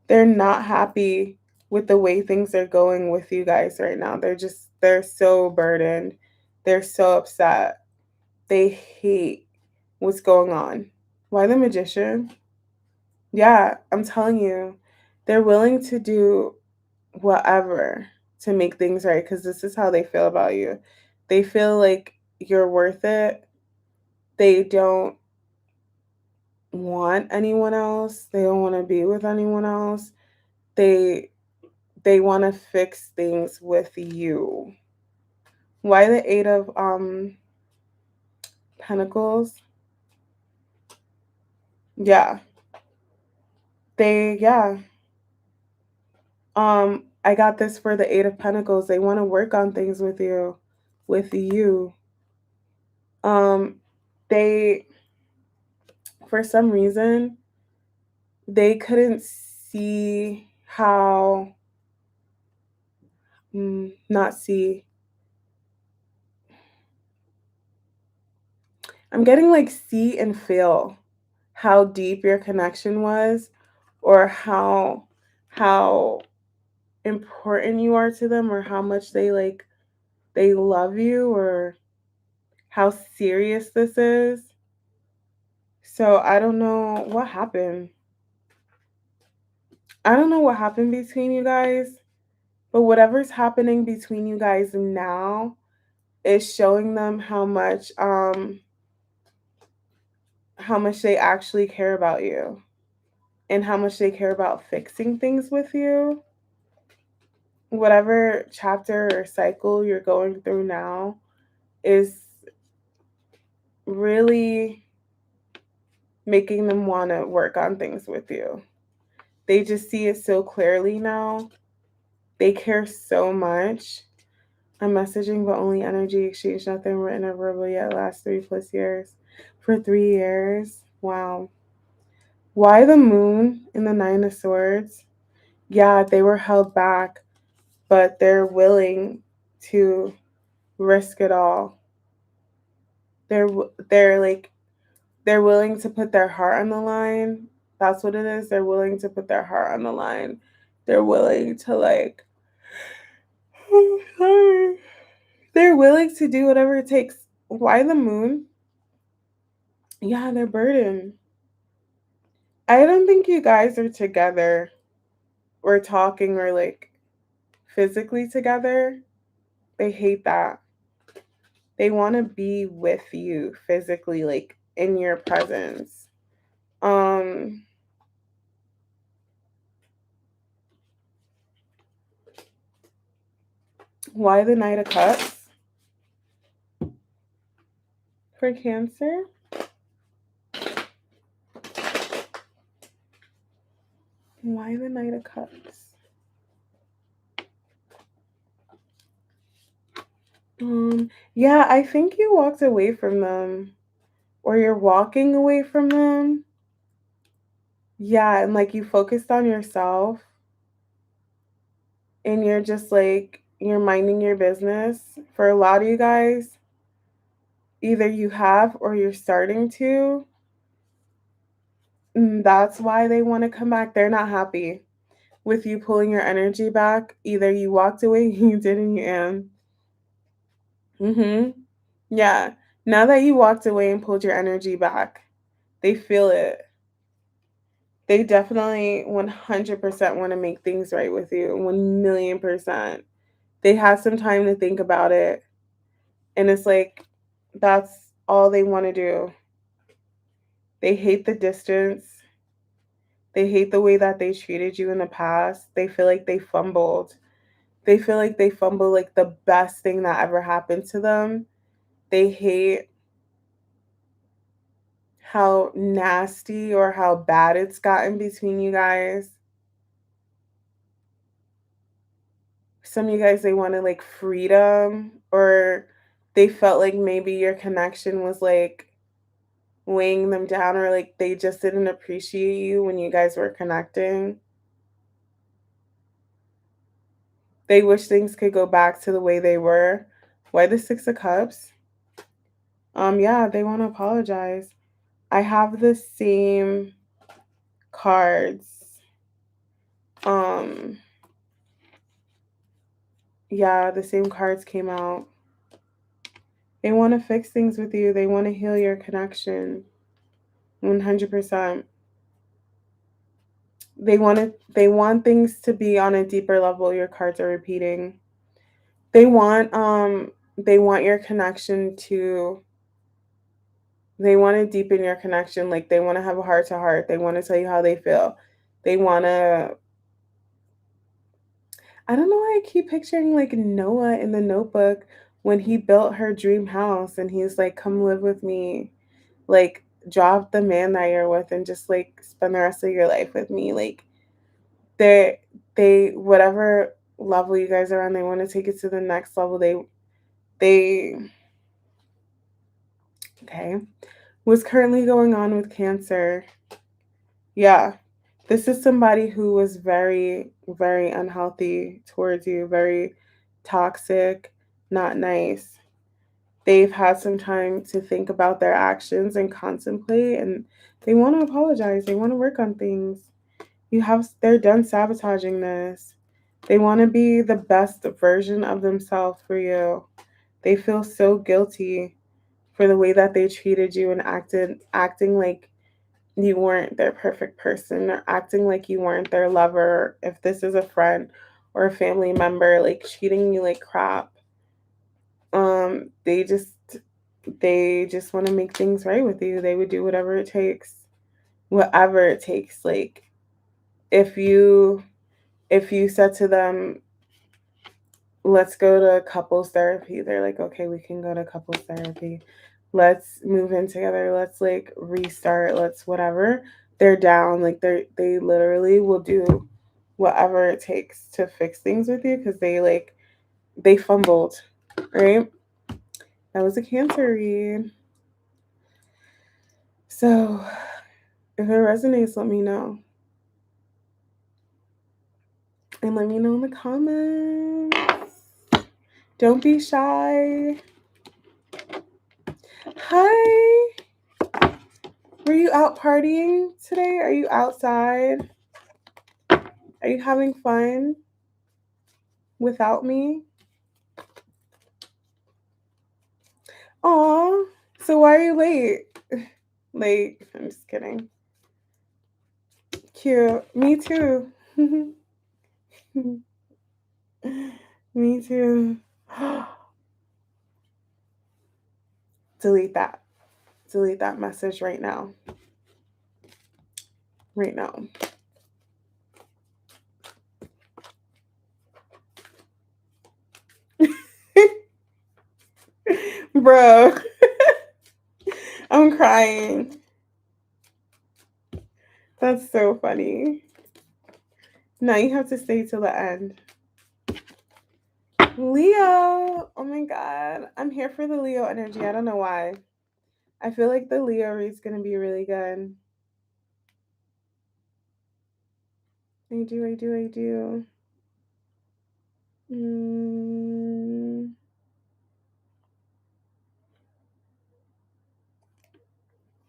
they're not happy with the way things are going with you guys right now. They're so burdened. They're so upset. They hate what's going on. Why the Magician? Yeah, I'm telling you, they're willing to do whatever to make things right, because this is how they feel about you. They feel like you're worth it. They don't want anyone else. They don't want to be with anyone else. They they want to fix things with you. Why the 8 of Pentacles? Yeah. Yeah. I got this for the 8 of Pentacles. They want to work on things with you, with you. Um they for some reason they couldn't see how not see. I'm getting like see and feel how deep your connection was, or how important you are to them, or how much they love you, or how serious this is. So I don't know what happened. I don't know what happened between you guys, but whatever's happening between you guys now is showing them how much they actually care about you, and how much they care about fixing things with you. Whatever chapter or cycle you're going through now is really making them want to work on things with you. They just see it so clearly now. They care so much. I'm messaging, but only energy exchange, nothing written or verbal yet. Last 3+ years. For 3 years. Wow. Why the Moon in the 9 of Swords? Yeah, they were held back, but they're willing to risk it all. They're they're like they're willing to put their heart on the line. That's what it is. They're willing to put their heart on the line They're willing to like, sorry. They're willing to do whatever it takes. Why the moon? Yeah, they're burdened. I don't think you guys are together or talking or like physically together. They hate that. They want to be with you physically, like in your presence. Um, why the Knight of Cups for Cancer? Why the Knight of Cups? Yeah, I think you walked away from them, or you're walking away from them. Yeah, and like you focused on yourself, and you're just like you're minding your business. For a lot of you guys, either you have or you're starting to. That's why they want to come back. They're not happy with you pulling your energy back. Either you walked away, you didn't, and yeah. Now that you walked away and pulled your energy back, they feel it. They definitely 100% want to make things right with you. 1,000,000%. They had some time to think about it. And it's like, that's all they want to do. They hate the distance. They hate the way that they treated you in the past. They feel like they fumbled. They feel like they fumbled like the best thing that ever happened to them. They hate how nasty or how bad it's gotten between you guys. Some of you guys, they wanted like freedom, or they felt like maybe your connection was like weighing them down, or like they just didn't appreciate you when you guys were connecting. They wish things could go back to the way they were. Why the Six of Cups? Yeah, they want to apologize. I have the same cards. Um, yeah, the same cards came out. They want to fix things with you. They want to heal your connection. 100%. They want things to be on a deeper level. Your cards are repeating. They want your connection to they want to deepen your connection. Like they want to have a heart to heart. They want to tell you how they feel. They want to I don't know why I keep picturing like Noah in the Notebook when he built her dream house and he's like, "Come live with me." Like drop the man that you're with and just like spend the rest of your life with me. Like they whatever level you guys are on, they want to take it to the next level. They okay. What's currently going on with Cancer? Yeah. This is somebody who was very, very unhealthy towards you, very toxic, not nice. They've had some time to think about their actions and contemplate, and they want to apologize. They want to work on things. They're done sabotaging this. They want to be the best version of themselves for you. They feel so guilty for the way that they treated you and acting like you weren't their perfect person, or acting like you weren't their lover. If this is a friend or a family member, like treating you like crap. Um, they just they just want to make things right with you. They would do whatever it takes. Whatever it takes. Like if you said to them, let's go to couples therapy, they're like, okay, we can go to couples therapy. Let's move in together. Let's like restart. Let's whatever. They're down. Like they literally will do whatever it takes to fix things with you because they fumbled, right? That was a Cancer read. So if it resonates, let me know. And let me know in the comments. Don't be shy. Hi. Were you out partying today? Are you outside? Are you having fun without me? Aw, so why are you late? Late. I'm just kidding. Cute. Me too. Me too. Delete that. Delete that message right now. Right now. Bro, I'm crying. That's so funny. Now you have to stay till the end. Leo. Oh my god. I'm here for the Leo energy. I don't know why. I feel like the Leo read's gonna be really good. I do. Mm.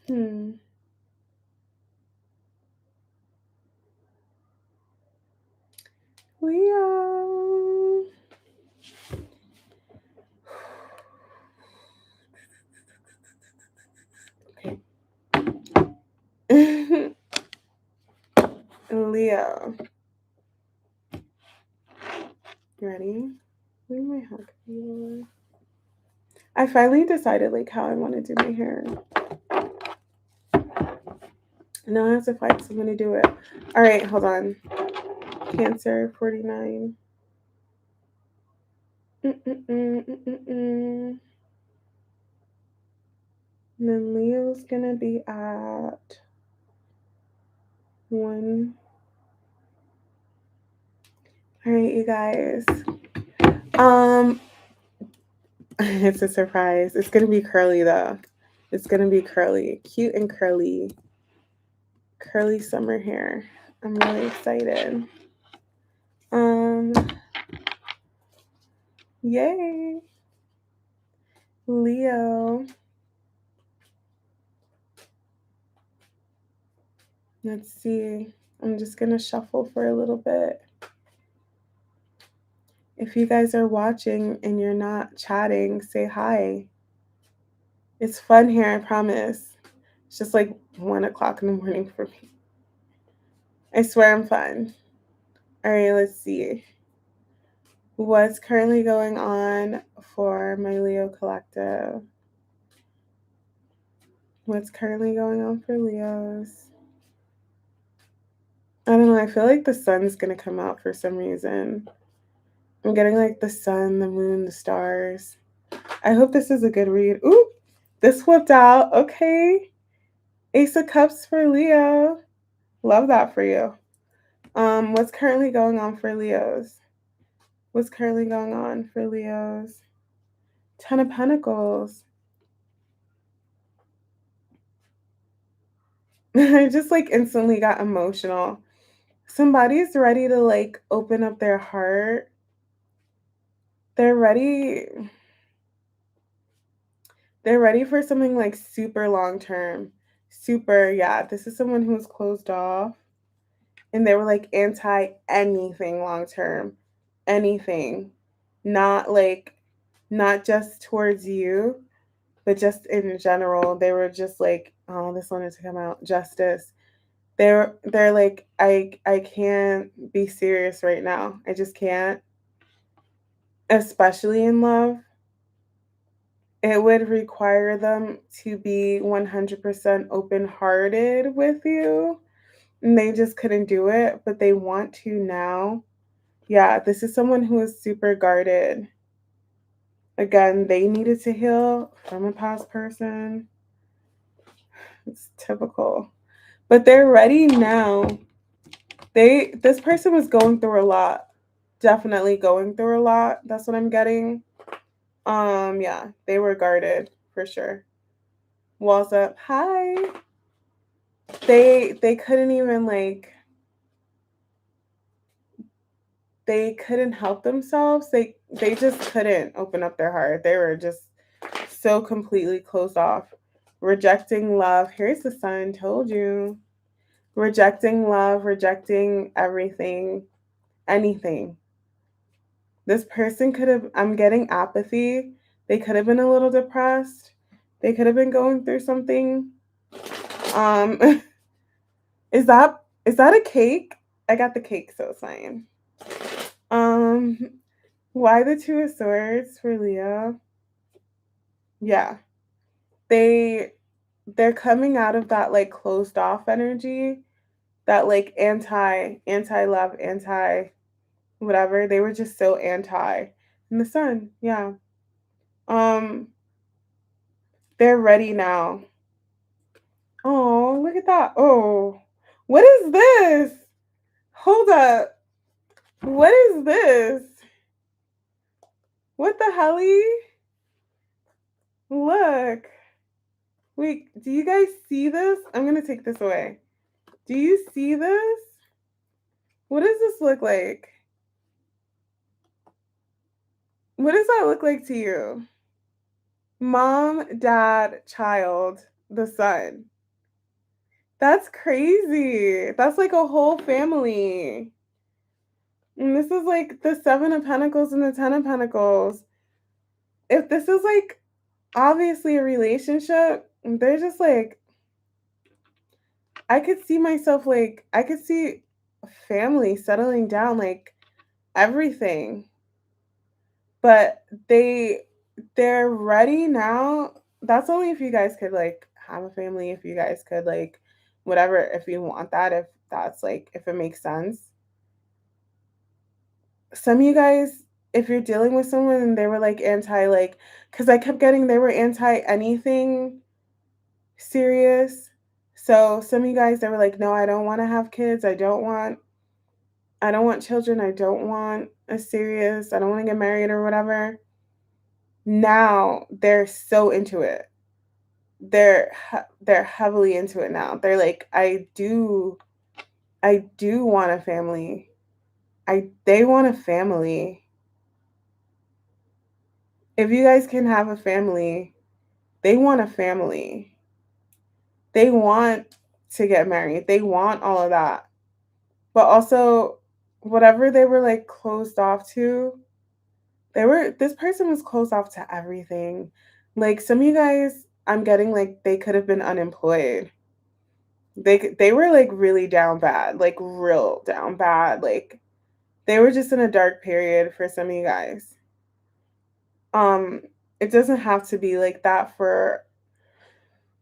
Hmm. Leo. Okay. Leo. Ready? Where my hug? I finally decided like how I want to do my hair. Now I have to find someone to do it. All right, hold on. Cancer 49. And then Leo's gonna be at 1. All right, you guys. It's a surprise. It's gonna be curly though. It's gonna be curly, cute and curly, curly summer hair. I'm really excited. Yay, Leo. Let's see. I'm just gonna shuffle for a little bit. If you guys are watching and you're not chatting, say hi. It's fun here, I promise. It's just like 1 o'clock in the morning for me. I swear I'm fun. All right, let's see. What's currently going on for my Leo collective? What's currently going on for Leos? I don't know. I feel like the sun's going to come out for some reason. I'm getting like the sun, the moon, the stars. I hope this is a good read. Ooh, this flipped out. Okay. Ace of Cups for Leo. Love that for you. What's currently going on for Leos? What's currently going on for Leos? 10 of Pentacles. I just like instantly got emotional. Somebody's ready to like open up their heart. They're ready. They're ready for something like super long term. Super, yeah. This is someone who was closed off and they were like anti anything long term. Anything. Not like, not just towards you, but just in general. They were just like, oh, this wanted to come out. Justice. They're like, I can't be serious right now. I just can't. Especially in love. It would require them to be 100% open hearted with you. And they just couldn't do it, but they want to now. Yeah, this is someone who is super guarded. Again, they needed to heal from a past person. It's typical. But they're ready now. This person was going through a lot. Definitely going through a lot. That's what I'm getting. Yeah, they were guarded for sure. Walls up. Hi. They couldn't even like they couldn't help themselves. They just couldn't open up their heart. They were just so completely closed off. Rejecting love. Here's the sun, told you. rejecting love, rejecting everything, anything. This person could have, I'm getting apathy. They could have been a little depressed. They could have been going through something. Um, is that a cake? I got the cake, so it's fine. Um, why the Two of Swords for Leo? Yeah, they they're coming out of that like closed off energy, that like anti love, anti whatever. They were just so anti. And the Sun, yeah. Um, they're ready now. Oh, look at that. Oh, what is this? Hold up. What is this? What the helly? Look. Wait, do you guys see this? I'm going to take this away. Do you see this? What does this look like? What does that look like to you? Mom, dad, child, the Sun. That's crazy. That's like a whole family. And this is like the Seven of Pentacles and the Ten of Pentacles. If this is like obviously a relationship, they're just like, I could see myself like, I could see a family settling down, like everything. But they're ready now. That's only if you guys could like have a family, if you guys could like whatever, if you want that, if that's like, if it makes sense. Some of you guys, if you're dealing with someone and they were like anti, like, because I kept getting they were anti anything serious. So some of you guys, they were like, no, I don't want to have kids. I don't want children. I don't want a serious, I don't want to get married or whatever. Now they're so into it. They're heavily into it now. They're like, I do want a family. They want a family. If you guys can have a family, they want a family. They want to get married. They want all of that. But also whatever they were like closed off to, this person was closed off to everything. Like some of you guys, I'm getting like they could have been unemployed. They were like really down bad, like real down bad. Like they were just in a dark period for some of you guys. Um, it doesn't have to be like that for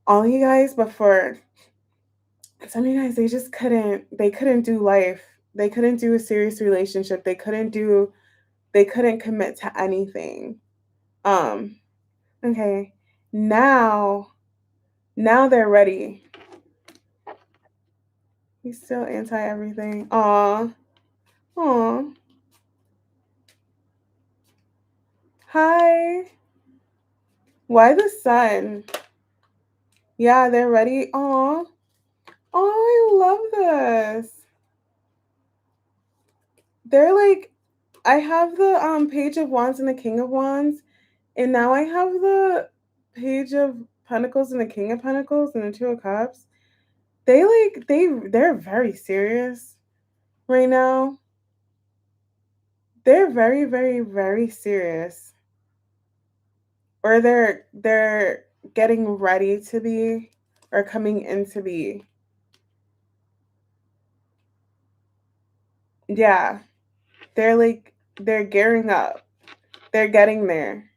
all you guys, but for some of you guys, they couldn't do life. They couldn't do a serious relationship. They couldn't commit to anything. Um, okay. Now they're ready. He's still anti everything. Aw. Aw. Hi. Why the Sun? Yeah, they're ready. Aw. Oh, I love this. They're like, I have the Page of Wands and the King of Wands, and now I have the Page of Pentacles and the King of Pentacles and the Two of Cups. They're very serious right now. They're very, very, very serious. Or they're getting ready to be, or coming in to be. Yeah. They're gearing up. They're getting there.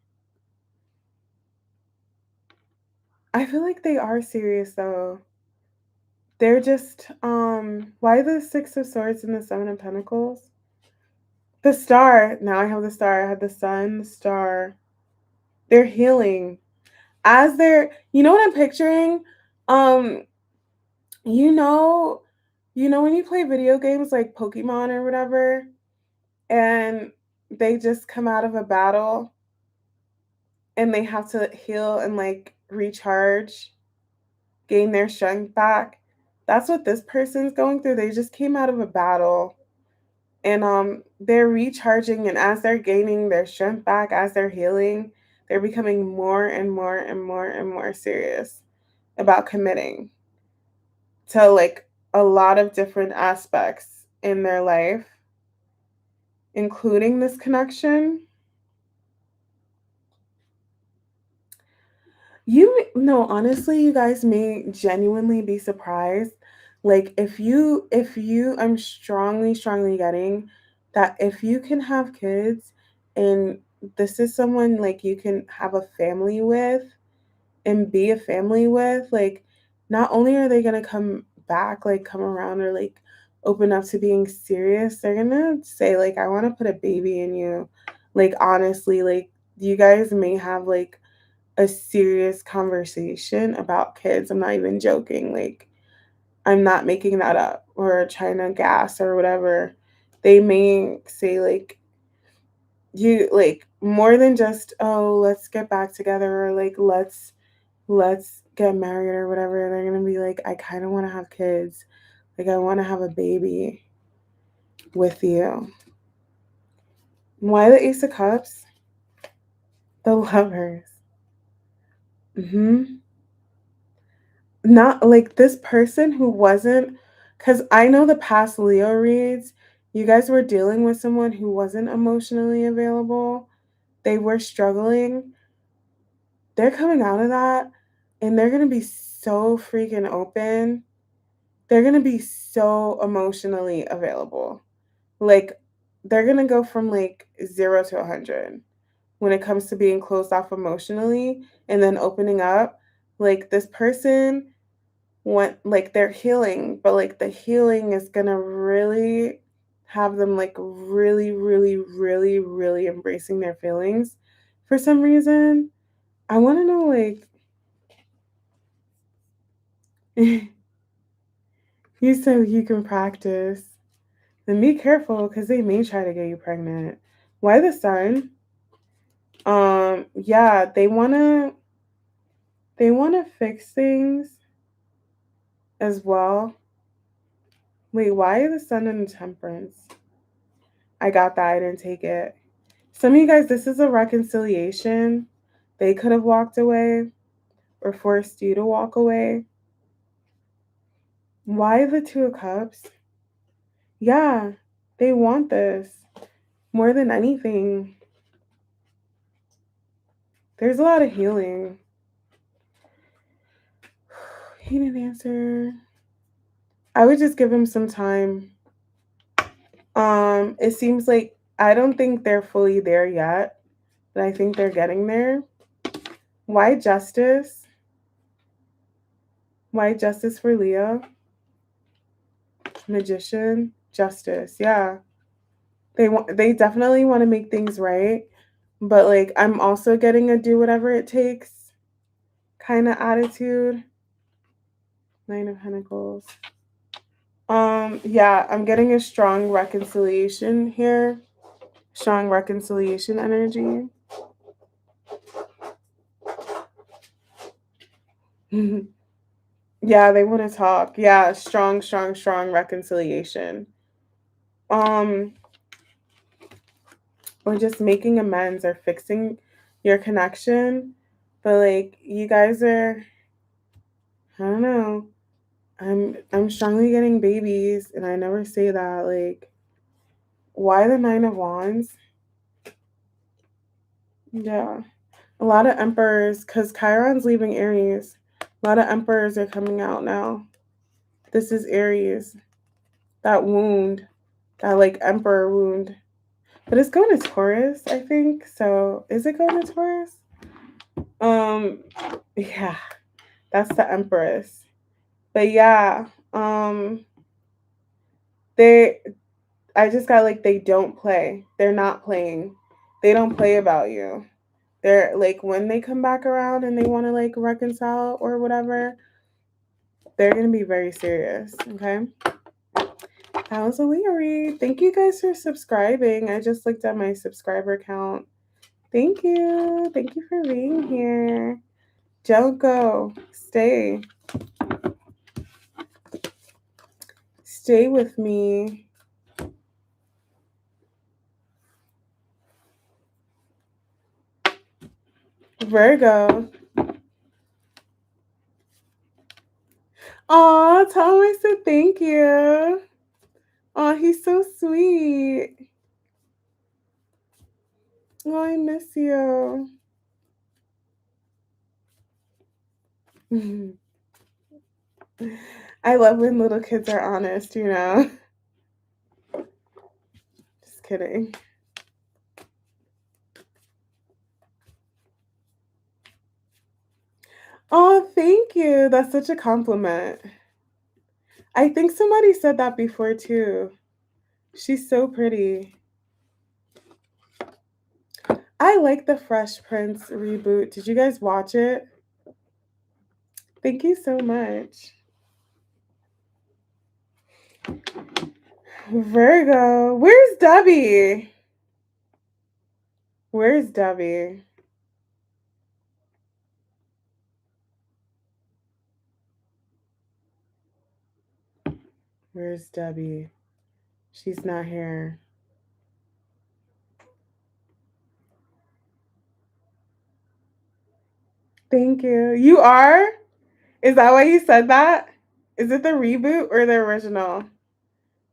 I feel like they are serious though. They're just why the Six of Swords and the Seven of Pentacles? The Star. Now I have the Star. I had the Sun, the Star. They're healing. As they're, you know what I'm picturing? Um, you know, when you play video games like Pokemon or whatever, and they just come out of a battle and they have to heal and like recharge, gain their strength back. That's what this person's going through. They just came out of a battle and they're recharging, and as they're gaining their strength back, as they're healing, they're becoming more and more and more and more serious about committing to like a lot of different aspects in their life, including this connection. No, honestly, you guys may genuinely be surprised. Like I'm strongly getting that if you can have kids and this is someone like you can have a family with and be a family with, like not only are they gonna come back, like come around or like open up to being serious, they're gonna say like I want to put a baby in you. Like honestly, like you guys may have like a serious conversation about kids. I'm not even joking. Like, I'm not making that up or trying to gas or whatever. They may say, like, you like more than just, oh, let's get back together or like let's get married or whatever. They're gonna be like, I kinda wanna have kids. Like I wanna have a baby with you. Why the Ace of Cups? The lovers. Hmm. Not like this person who wasn't, because I know the past Leo reads, you guys were dealing with someone who wasn't emotionally available. They were struggling. They're coming out of that and they're going to be so freaking open. They're going to be so emotionally available. Like, they're going to go from like 0 to 100 when it comes to being closed off emotionally and then opening up. Like, this person want like they're healing, but like the healing is gonna really have them like really embracing their feelings for some reason. I want to know like you said you can practice. Then be careful because they may try to get you pregnant. Why the sun? Yeah, they wanna fix things as well. Wait, why the sun and temperance? I got that. I didn't take it. Some of you guys, this is a reconciliation. They could have walked away or forced you to walk away. Why the Two of Cups? Yeah, they want this more than anything. There's a lot of healing. He didn't answer. I would just give him some time. It seems like I don't think they're fully there yet, but I think they're getting there. Why justice? Why justice for Leo? Magician, justice. Yeah. They definitely want to make things right, but like I'm also getting a do whatever it takes kind of attitude. Nine of Pentacles. Yeah, I'm getting a strong reconciliation here. Strong reconciliation energy. Yeah, they want to talk. Yeah, strong reconciliation. Um or just making amends or fixing your connection. But like you guys are, I don't know. I'm strongly getting babies and I never say that. Like why the Nine of Wands? Yeah. A lot of emperors cuz Chiron's leaving Aries. A lot of emperors are coming out now. This is Aries. That wound, that like emperor wound. But it's going to Taurus, I think. So, is it going to Taurus? Um yeah, that's the Empress. But yeah, they I just got like they don't play. They're not playing. They don't play about you. They're like when they come back around and they want to like reconcile or whatever, they're gonna be very serious. Okay. That was a Leo read. Thank you guys for subscribing. I just looked at my subscriber count. Thank you. Thank you for being here. Don't go. Stay. Stay with me. Virgo. Aw, tell him I said thank you. Aw, he's so sweet. Oh, I miss you. I love when little kids are honest, you know? Just kidding. Oh, thank you. That's such a compliment. I think somebody said that before too. She's so pretty. I like the Fresh Prince reboot. Did you guys watch it? Thank you so much. Virgo. Where's Debbie? Where's Debbie? Where's Debbie? She's not here. Thank you. You are? Is that why you said that? Is it the reboot or the original?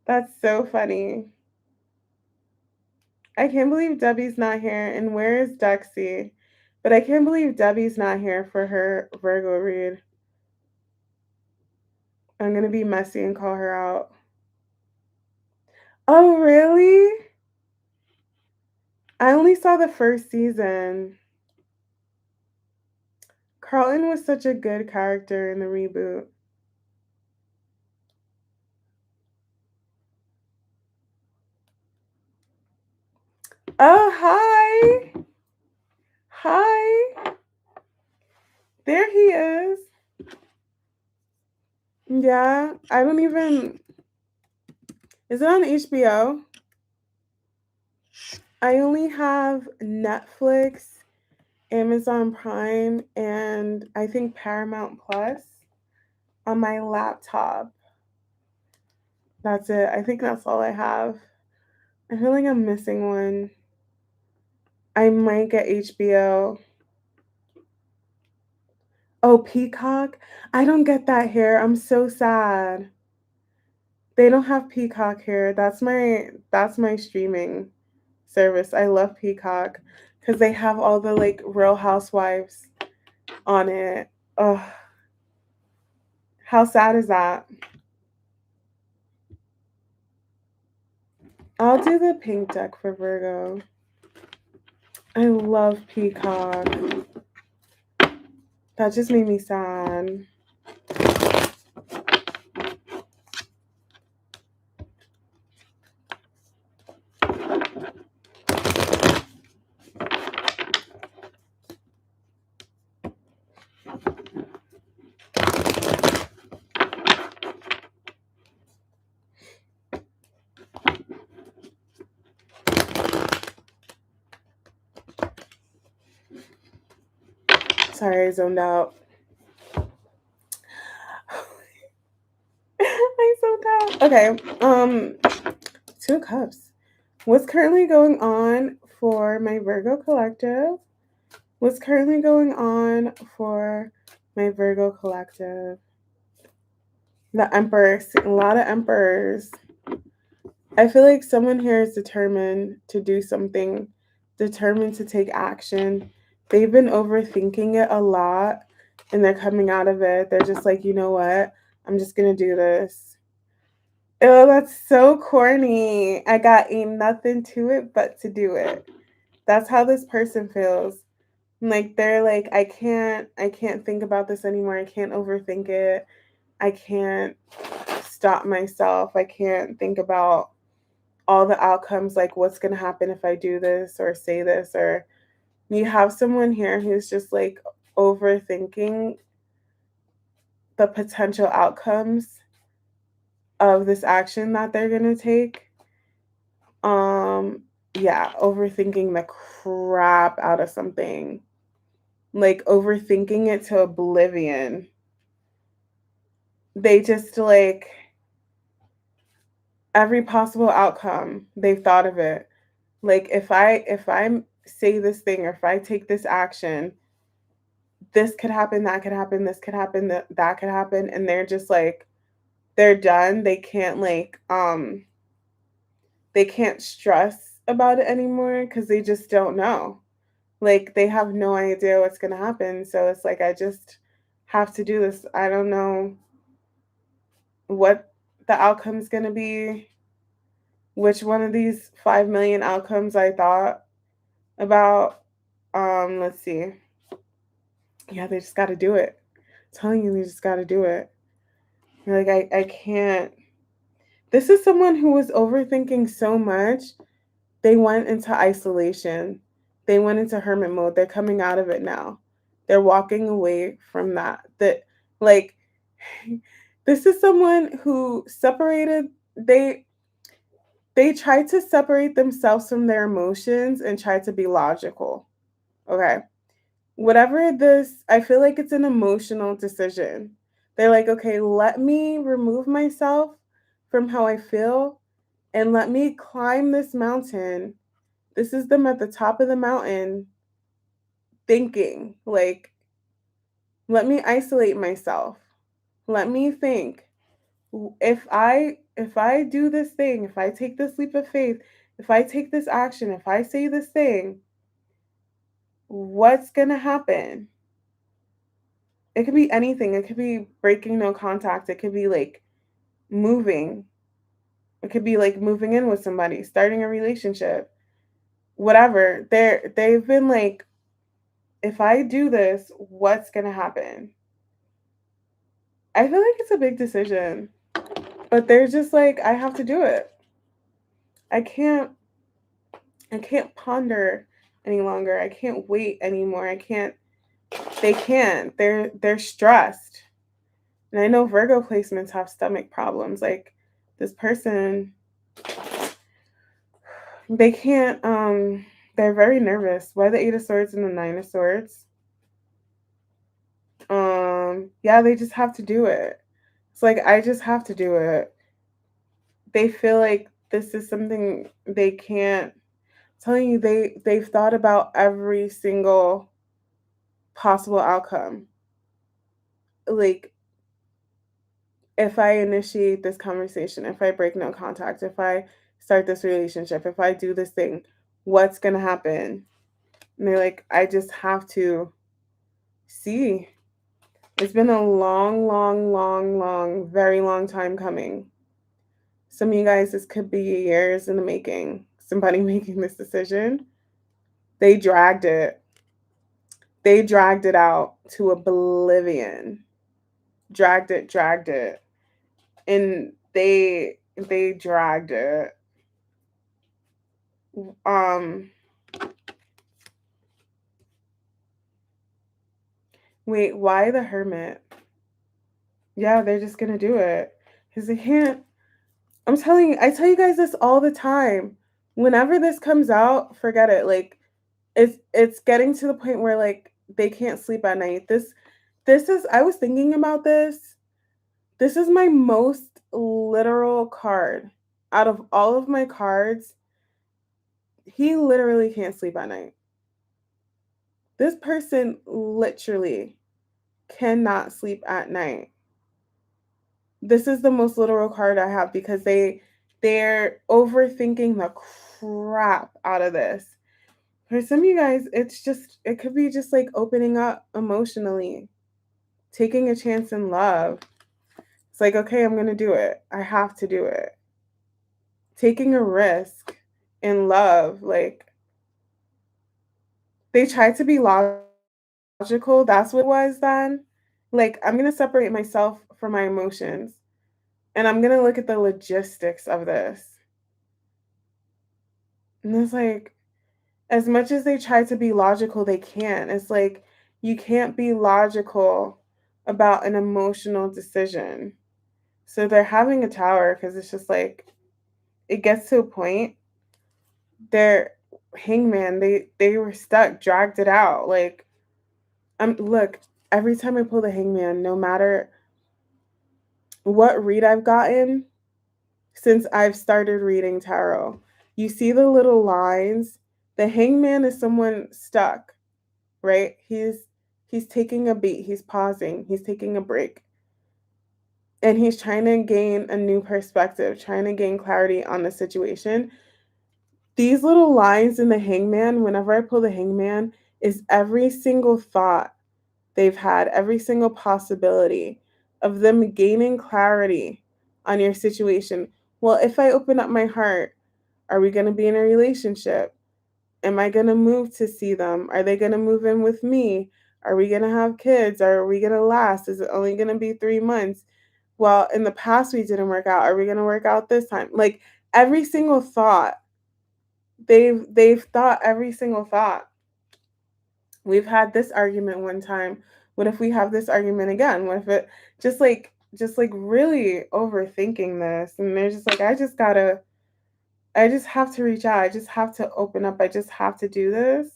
That's so funny. I can't believe Debbie's not here. And where is Dexy? But I can't believe Debbie's not here for her Virgo read. I'm going to be messy and call her out. Oh, really? I only saw the first season. Carlton was such a good character in the reboot. Oh, hi. Hi. There he is. Yeah, I don't even. Is it on HBO? I only have Netflix, Amazon Prime, and I think Paramount Plus on my laptop. That's it. I think that's all I have. I feel like I'm missing one. I might get HBO. Oh, Peacock? I don't get that here. I'm so sad. They don't have Peacock here. That's my streaming service. I love Peacock because they have all the like Real Housewives on it. Oh, how sad is that? I'll do the pink deck for Virgo. I love Peacock. That just made me sad. Sorry, I zoned out. I zoned out. Okay. Two of Cups. What's currently going on for my Virgo collective? What's currently going on for my Virgo collective? The Emperor. A lot of Emperors. I feel like someone here is determined to do something, determined to take action. They've been overthinking it a lot and they're coming out of it. They're just like, you know what? I'm just going to do this. Oh, that's so corny. I got ain't nothing to it but to do it. That's how this person feels. Like they're like, I can't think about this anymore. I can't overthink it. I can't stop myself. I can't think about all the outcomes, like what's going to happen if I do this or say this. Or you have someone here who's just like overthinking the potential outcomes of this action that they're going to take. Yeah, overthinking the crap out of something, like overthinking it to oblivion. They just like every possible outcome, they've thought of it. Like if I say this thing or if I take this action, this could happen, that could happen, this could happen, that could happen, and they're just like they're done. They can't stress about it anymore because they just don't know. Like they have no idea what's gonna happen. So it's like I just have to do this. I don't know what the outcome's gonna be, which one of these 5 million outcomes I thought about. Let's see. Yeah, they just gotta do it. I'm telling you, they just gotta do it. Like I can't. This is someone who was overthinking so much. They went into isolation. They went into hermit mode. They're coming out of it now. They're walking away from that. Like this is someone who separated they tried to separate themselves from their emotions and tried to be logical. Okay. Whatever this, I feel like it's an emotional decision. They're like, okay, let me remove myself from how I feel and let me climb this mountain. This is them at the top of the mountain thinking, like, let me isolate myself. Let me think. If I do this thing, if I take this leap of faith, if I take this action, if I say this thing, what's going to happen? It could be anything. It could be breaking no contact. It could be like moving. It could be like moving in with somebody, starting a relationship, whatever. They've been like, if I do this, what's going to happen? I feel like it's a big decision, but they're just like, I have to do it. I can't I can't ponder any longer. I can't wait anymore. I can't they can't. They're stressed. And I know Virgo placements have stomach problems. Like this person, they can't they're very nervous. Why the 8 of Swords and the 9 of Swords? Yeah, they just have to do it. It's like I just have to do it. They feel like this is something they can't. I'm telling you, they've thought about every single possible outcome. Like if I initiate this conversation, if I break no contact, if I start this relationship, if I do this thing, what's gonna happen? And they're like, I just have to see. It's been a long, long, long, long, very long time coming. Some of you guys, this could be years in the making. Somebody making this decision. They dragged it. They dragged it out to oblivion. Dragged it. And they dragged it. Um Wait, why the hermit? Yeah, they're just gonna do it. Because they can't. I'm telling you, I tell you guys this all the time. Whenever this comes out, forget it. Like it's getting to the point where like they can't sleep at night. This is I was thinking about this. This is my most literal card. Out of all of my cards, he literally can't sleep at night. This person literally cannot sleep at night. This is the most literal card I have because they're overthinking the crap out of this. For some of you guys, it could be just like opening up emotionally, taking a chance in love. It's like, okay, I'm gonna do it. I have to do it. Taking a risk in love, like they tried to be logical. That's what it was then. Like, I'm gonna separate myself from my emotions and I'm gonna look at the logistics of this. And it's like, as much as they try to be logical, they can't. It's like you can't be logical about an emotional decision. So they're having a tower because it's just like it gets to a point. They're hangman. They were stuck, dragged it out. Like look, every time I pull the hangman, no matter what read I've gotten since I've started reading tarot, you see the little lines. The hangman is someone stuck, right? He's taking a beat, he's pausing, he's taking a break. And he's trying to gain a new perspective, trying to gain clarity on the situation. These little lines in the hangman, whenever I pull the hangman, is every single thought they've had, every single possibility of them gaining clarity on your situation. Well, if I open up my heart, are we going to be in a relationship? Am I going to move to see them? Are they going to move in with me? Are we going to have kids? Are we going to last? Is it only going to be 3 months? Well, in the past we didn't work out. Are we going to work out this time? Like every single thought, they've thought every single thought. We've had this argument one time. What if we have this argument again? What if it just like really overthinking this, and they're just like, I just have to reach out. I just have to open up. I just have to do this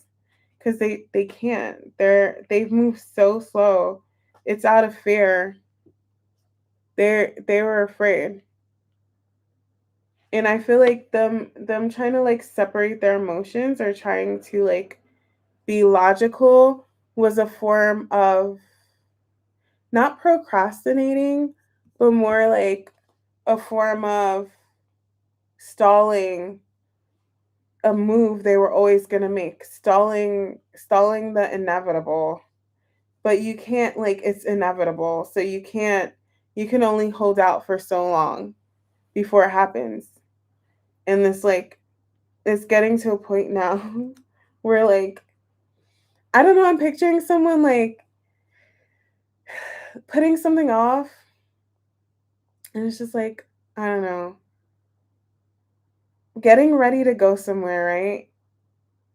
because they can't. They've moved so slow. It's out of fear. They were afraid. And I feel like them trying to like separate their emotions or trying to like be logical was a form of not procrastinating, but more like a form of stalling a move they were always going to make, stalling the inevitable. But you can't, like, it's inevitable, so you can only hold out for so long before it happens. And this like it's getting to a point now where like I don't know, I'm picturing someone like putting something off, and it's just like, I don't know, getting ready to go somewhere, right?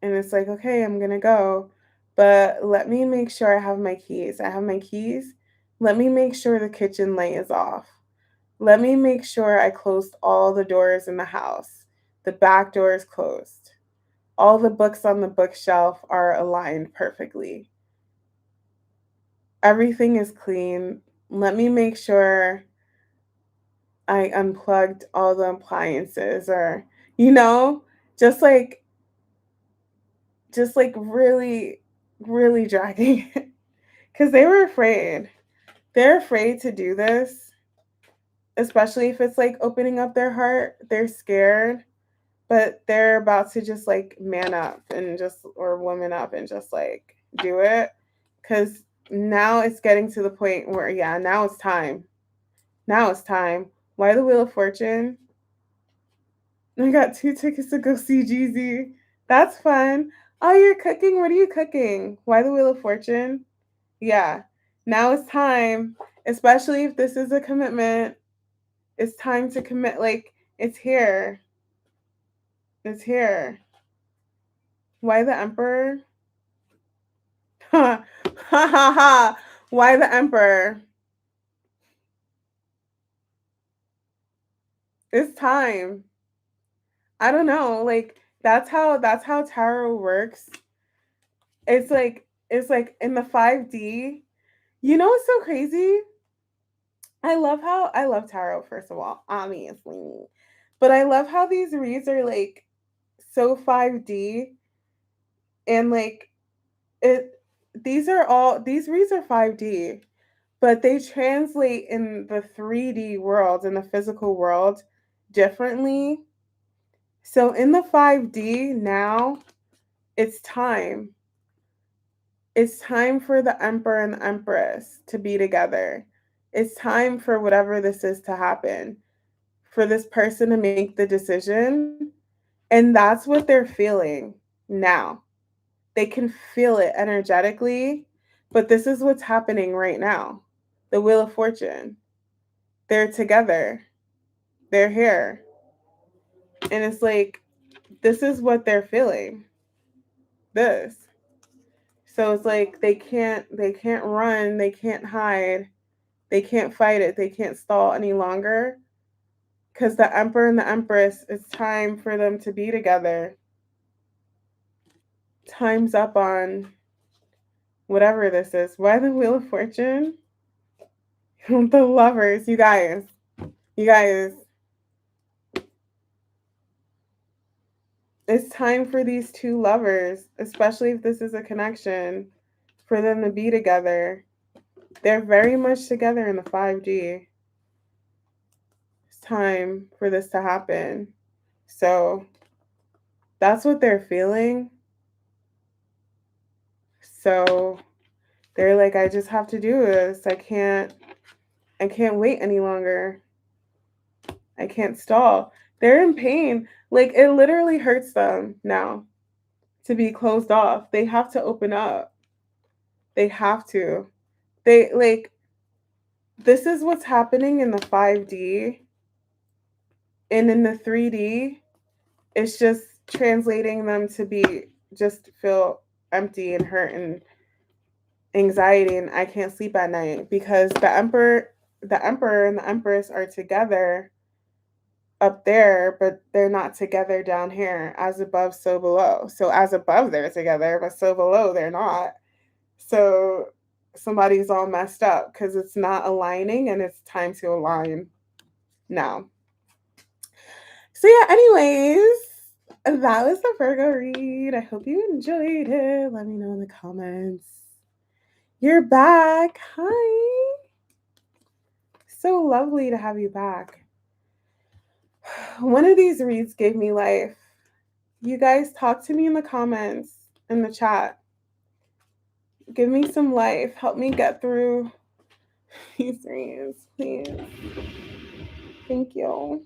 And it's like, okay, I'm gonna go, but let me make sure I have my keys. I have my keys. Let me make sure the kitchen light is off. Let me make sure I closed all the doors in the house. The back door is closed. All the books on the bookshelf are aligned perfectly. Everything is clean. Let me make sure I unplugged all the appliances, or, you know, just like just like really, really dragging it. Because they were afraid. They're afraid to do this, especially if it's like opening up their heart. They're scared, but they're about to just like man up and just, or woman up and just like do it. Because now it's getting to the point where, yeah, now it's time. Now it's time. Why the Wheel of Fortune? I got 2 tickets to go see Jeezy. That's fun. Oh, you're cooking? What are you cooking? Why the Wheel of Fortune? Yeah. Now it's time, especially if this is a commitment. It's time to commit. Like, it's here. It's here. Why the Emperor? Ha ha ha ha. Why the Emperor? It's time. I don't know. Like, that's how tarot works. It's like in the 5D. You know what's so crazy? I love tarot, first of all, obviously. But I love how these reads are like so 5D, and like it these reads are 5D, but they translate in the 3D world, in the physical world, differently. So in the 5D now, it's time. It's time for the Emperor and the Empress to be together. It's time for whatever this is to happen, for this person to make the decision. And that's what they're feeling now. They can feel it energetically, but this is what's happening right now. The Wheel of Fortune. They're together. They're here. And it's like, this is what they're feeling. This. So it's like they can't run, they can't hide, they can't fight it, they can't stall any longer. Because the Emperor and the Empress, it's time for them to be together. Time's up on whatever this is. Why the Wheel of Fortune? The lovers, you guys. You guys, it's time for these two lovers, especially if this is a connection, for them to be together. They're very much together in the 5D. It's time for this to happen. So that's what they're feeling. So they're like, I just have to do this. I can't wait any longer. I can't stall. They're in pain. Like, it literally hurts them now to be closed off. They have to open up. They have to. They like, this is what's happening in the 5D, and in the 3D, it's just translating them to be just feel empty and hurt and anxiety, and I can't sleep at night because the emperor and the empress are together up there, but they're not together down here. As above, so below. So as above, they're together, but so below, they're not. So somebody's all messed up because it's not aligning, and it's time to align now. So yeah, anyways, that was the Virgo read. I hope you enjoyed it. Let me know in the comments. You're back. Hi. So lovely to have you back. One of these reads gave me life. You guys talk to me in the comments, in the chat. Give me some life. Help me get through these reads, please. Thank you.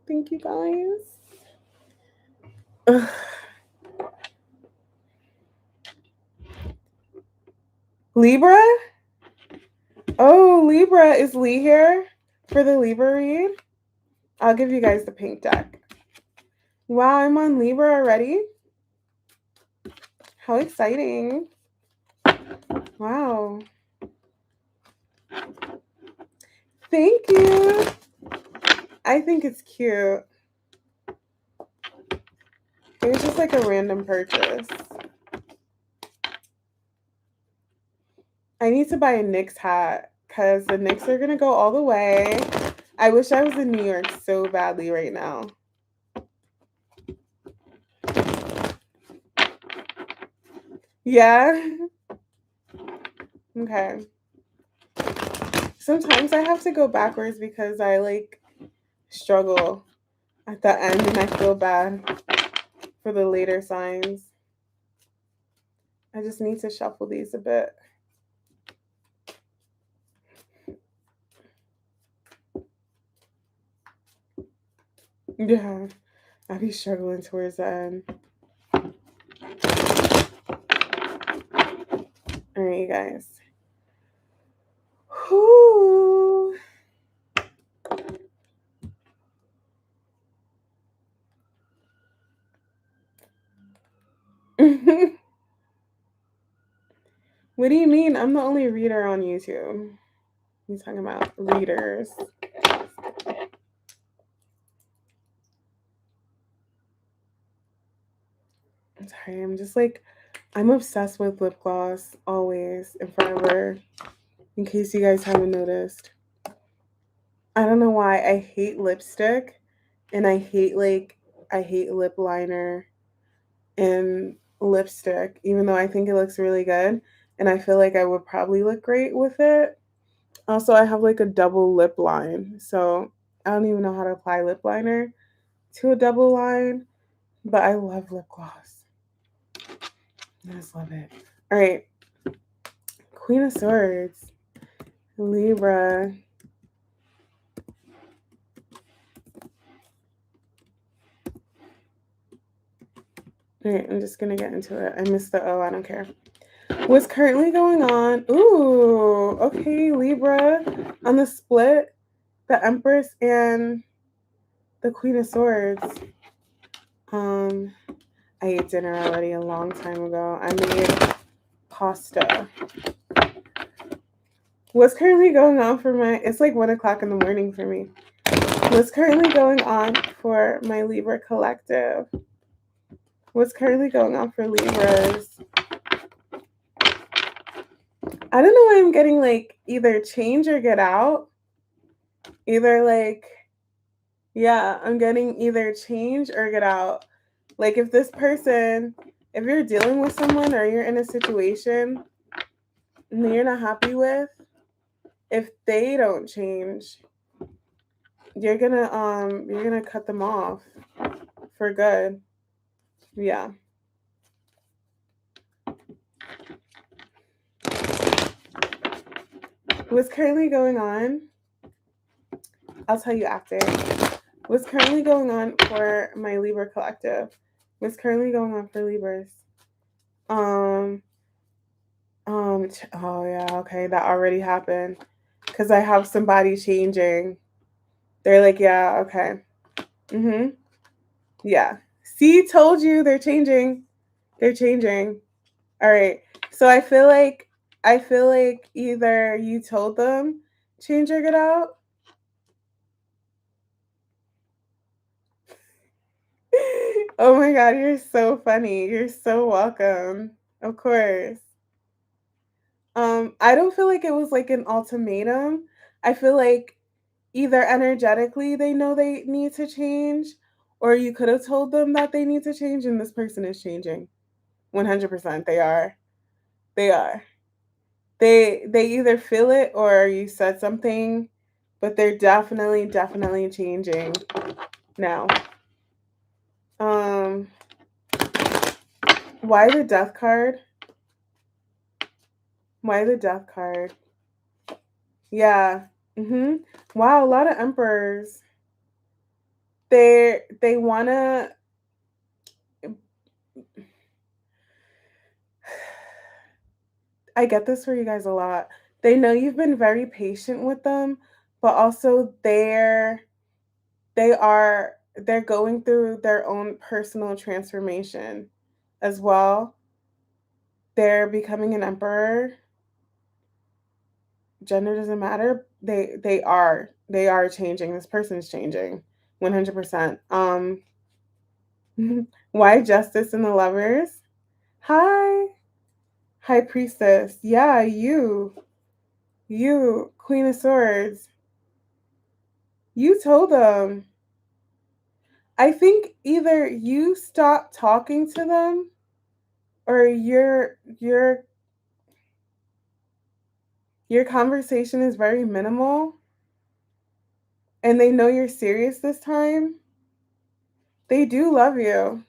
Thank you, guys. Ugh. Libra? Oh, Libra. Is Lee here for the Libra read? I'll give you guys the pink deck. Wow, I'm on Libra already? How exciting. Wow. Thank you. I think it's cute. It was just like a random purchase. I need to buy a Knicks hat because the Knicks are going to go all the way. I wish I was in New York so badly right now. Yeah? Okay. Sometimes I have to go backwards because I like struggle at the end and I feel bad for the later signs. I just need to shuffle these a bit. Yeah, I'll be struggling towards the end. All right, you guys. Whoo. What do you mean? I'm the only reader on YouTube. You're talking about readers. I'm sorry, I'm just like, I'm obsessed with lip gloss always and forever, in case you guys haven't noticed. I don't know why. I hate lipstick and I hate lip liner and lipstick, even though I think it looks really good and I feel like I would probably look great with it. Also, I have like a double lip line, so I don't even know how to apply lip liner to a double line, but I love lip gloss. I just love it. All right. Queen of Swords. Libra. All right, I'm just going to get into it. I missed the O. I don't care. What's currently going on? Ooh, okay, Libra. On the split, the Empress and the Queen of Swords. I ate dinner already a long time ago. I made pasta. What's currently going on for it's like 1 o'clock in the morning for me. What's currently going on for my Libra collective? What's currently going on for Libras? I don't know why I'm getting like either change or get out. Either like, yeah, I'm getting either change or get out. Like if this person if you're dealing with someone or you're in a situation that you're not happy with, if they don't change, you're gonna cut them off for good. Yeah. What's currently going on? I'll tell you after. What's currently going on for my Libra collective? What's currently going on for Libras? Um, oh yeah, okay, that already happened. Because I have somebody changing. They're like, yeah, okay. Yeah. See, told you they're changing. They're changing. All right. So I feel like either you told them change or get out. Oh my god, you're so funny. You're so welcome. Of course. I don't feel like it was like an ultimatum. I feel like either energetically they know they need to change, or you could have told them that they need to change and this person is changing. 100% they are. They are. They either feel it or you said something, but they're definitely changing now. Um why the death card? Why the death card? Yeah. Wow, a lot of emperors. They wanna I get this for you guys a lot. They know you've been very patient with them, but also they're going through their own personal transformation as well. They're becoming an emperor. Gender doesn't matter. They are changing. This person's changing 100%. Why justice in the lovers? Hi, high priestess. Yeah, you queen of swords. You told them. I think either you stop talking to them or your conversation is very minimal and they know you're serious this time. They do love you.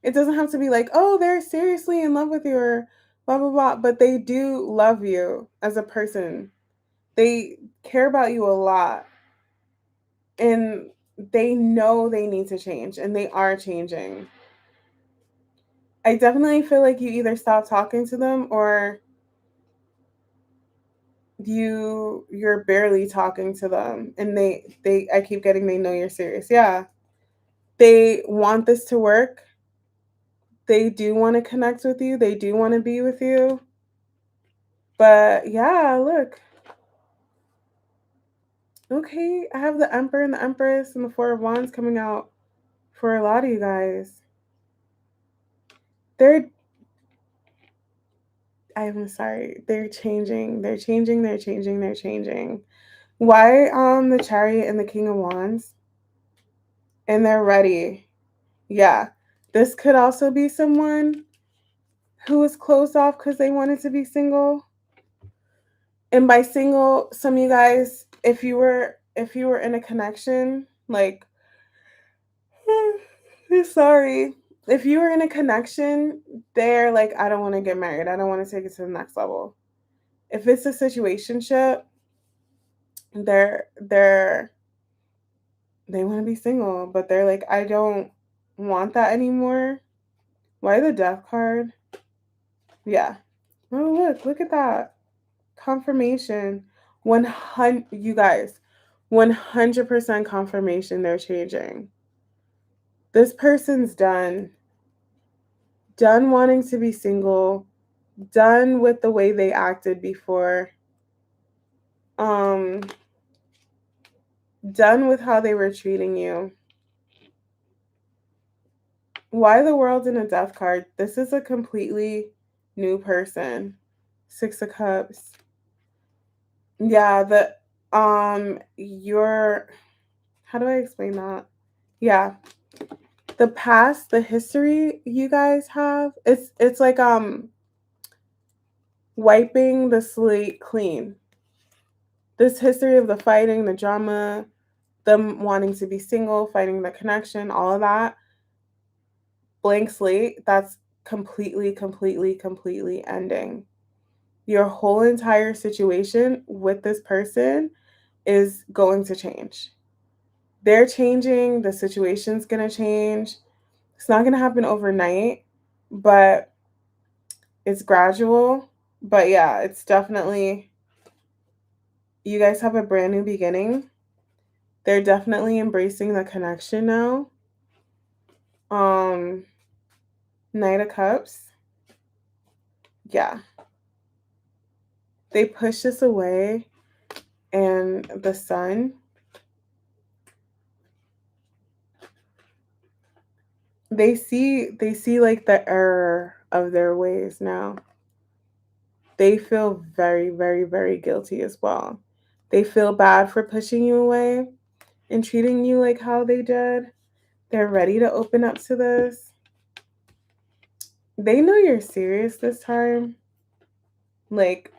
It doesn't have to be like, oh, they're seriously in love with you or blah blah blah, but they do love you as a person. They care about you a lot and they know they need to change and they are changing. I definitely feel like you either stop talking to them or you're barely talking to them and they I keep getting they know you're serious. Yeah. They want this to work. They do want to connect with you. They do want to be with you. But yeah, look. Okay, I have the Emperor and the Empress and the Four of Wands coming out for a lot of you guys. They're I'm sorry. They're changing. They're changing. They're changing. They're changing. Why the Chariot and the King of Wands? And they're ready. Yeah. This could also be someone who was closed off because they wanted to be single. And by single, some of you guys, if you were in a connection, like sorry. If you were in a connection, they're like, I don't want to get married. I don't want to take it to the next level. If it's a situationship, they're they want to be single, but they're like, I don't want that anymore. Why the death card? Yeah. Oh look at that. Confirmation. 100 you guys. 100% confirmation they're changing. This person's done. Done wanting to be single, done with the way they acted before. Um done with how they were treating you. Why the world in a death card? This is a completely new person. 6 of Cups. Yeah, you're how do I explain that? Yeah. the past, the history you guys have, it's like wiping the slate clean. This history of the fighting, the drama, them wanting to be single, fighting the connection, all of that, blank slate, that's completely ending. Your whole entire situation with this person is going to change. They're changing, the situation's going to change. It's not going to happen overnight, but it's gradual. But yeah, it's definitely, you guys have a brand new beginning. They're definitely embracing the connection now. Um, Knight of Cups. Yeah. They push this away, and the Sun. They see like the error of their ways now. They feel very guilty as well. They feel bad for pushing you away and treating you like how they did. They're ready to open up to this. They know you're serious this time. Like,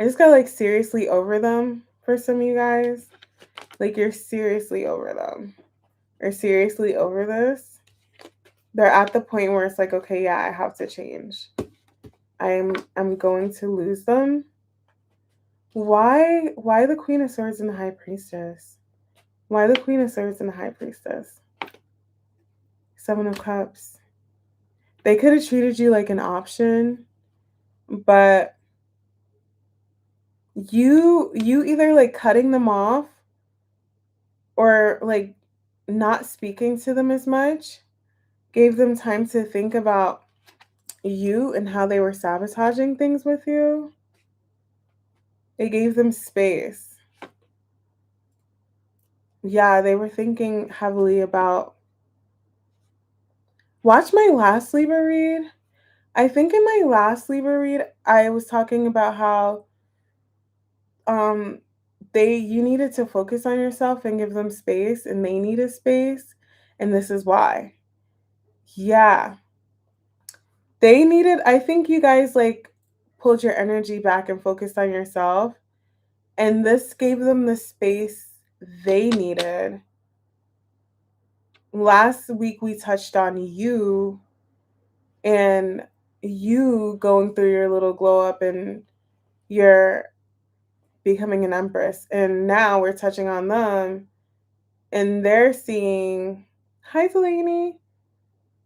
I just got like seriously over them for some of you guys. Like, you're seriously over them or seriously over this. They're at the point where it's like, okay, yeah, I have to change. I'm going to lose them. Why the Queen of Swords and the High Priestess? Why the Queen of Swords and the High Priestess? Seven of Cups. They could have treated you like an option, but you either like cutting them off or like not speaking to them as much gave them time to think about you and how they were sabotaging things with you. It gave them space. Yeah, they were thinking heavily about. Watch my last Libra read. I think in my last Libra read, I was talking about how um you needed to focus on yourself and give them space, and they needed space, and this is why. Yeah. They needed, I think you guys like pulled your energy back and focused on yourself, and this gave them the space they needed. Last week we touched on you and you going through your little glow up and you're becoming an empress. And now we're touching on them and they're seeing, hi Delaney,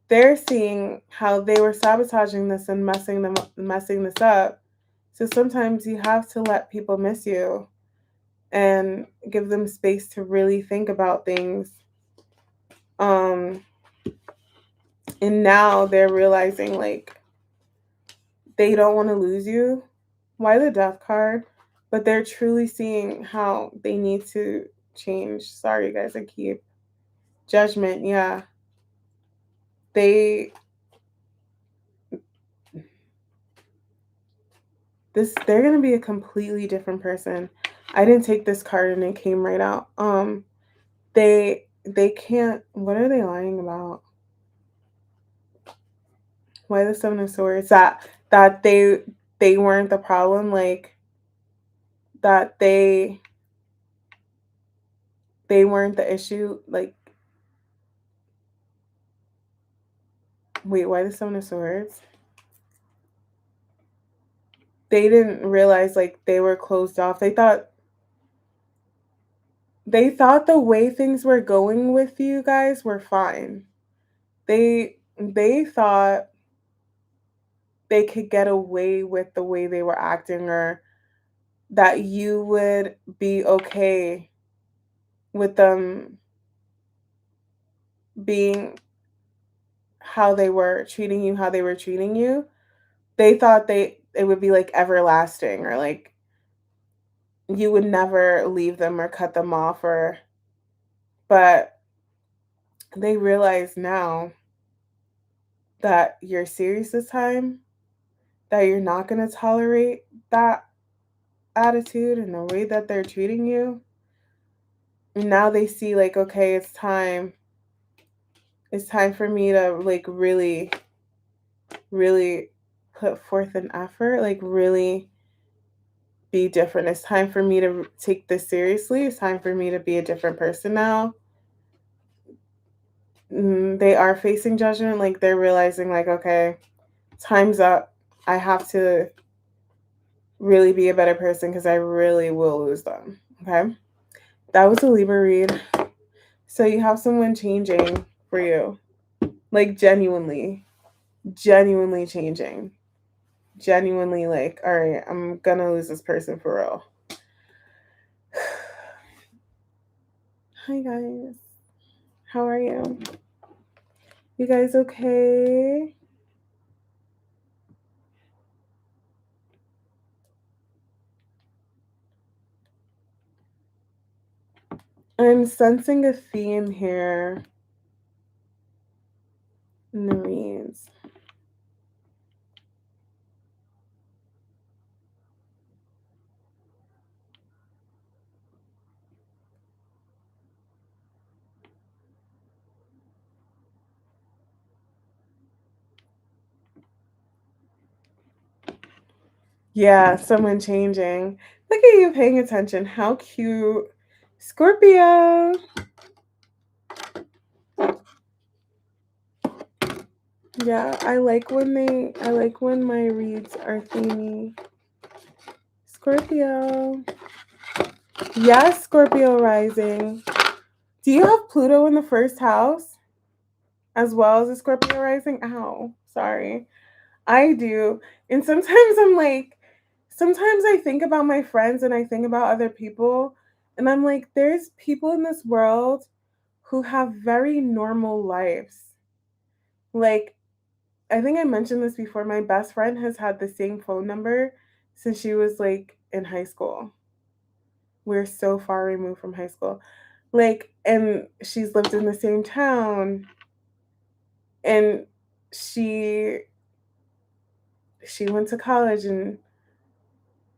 they're seeing how they were sabotaging this and messing this up. So sometimes you have to let people miss you and give them space to really think about things. And now they're realizing like they don't want to lose you. Why the Death card? But they're truly seeing how they need to change. Sorry guys, I keep Judgment, yeah. They're gonna be a completely different person. I didn't take this card and it came right out. They can't, what are they lying about? Why the Seven of Swords? That they weren't the problem, like that they weren't the issue. Like, wait, why the Seven of Swords? They didn't realize like they were closed off. They thought the way things were going with you guys were fine. They thought they could get away with the way they were acting, or that you would be okay with them being how they were treating you, how they were treating you. They thought it would be like everlasting, or like you would never leave them or cut them off, or but they realize now that you're serious this time, that you're not going to tolerate that attitude and the way that they're treating you. And now they see like, okay, it's time. It's time for me to like really, really put forth an effort, like really be different. It's time for me to take this seriously. It's time for me to be a different person now. They are facing judgment. Like they're realizing, like, okay, time's up. I have to really be a better person because I really will lose them. Okay. That was a Libra read. So you have someone changing for you. Like genuinely changing. Genuinely like, all right, I'm gonna lose this person for real. Hi guys. How are you? You guys okay? I'm sensing a theme here in the reads. Yeah, someone changing. Look at you paying attention. How cute. Scorpio. Yeah, I like when my reads are themey. Scorpio. Yes, Scorpio rising. Do you have Pluto in the first house as well as a Scorpio rising? Ow, sorry. I do. And sometimes I'm like, sometimes I think about my friends and I think about other people, and I'm like, there's people in this world who have very normal lives. Like, I think I mentioned this before. My best friend has had the same phone number since she was like in high school. We're so far removed from high school. Like, and she's lived in the same town, and she she went to college, and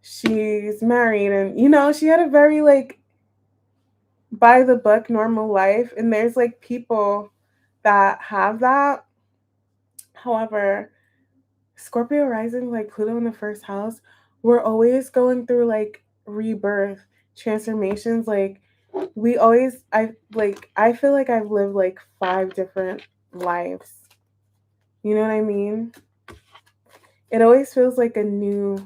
she's married, and she had a very like by the book normal life, and there's like people that have that. However, Scorpio rising, like Pluto in the first house, we're always going through like rebirth, transformations. Like I feel like I've lived like 5 different lives. You know what I mean? It always feels like a new.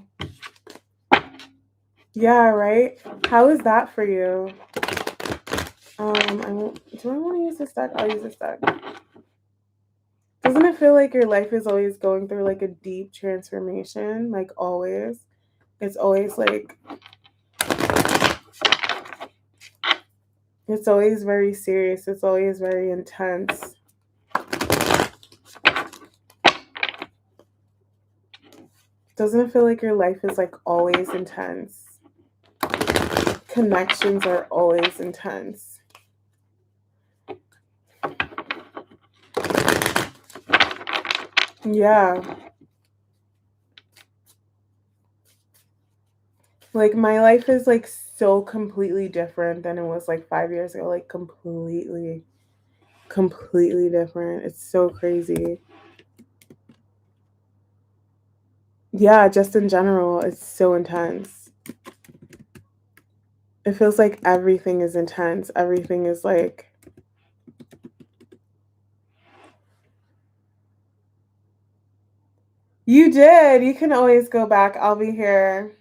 Yeah, right? How is that for you? Do I want to use this deck? I'll use this deck. Doesn't it feel like your life is always going through like a deep transformation? Like always. It's always like it's always very serious. It's always very intense. Doesn't it feel like your life is like always intense? Connections are always intense. Yeah. Like my life is like so completely different than it was like 5 years ago. Like completely different. It's so crazy. Yeah, just in general, it's so intense. It feels like everything is intense. Everything is like you did. You can always go back. I'll be here.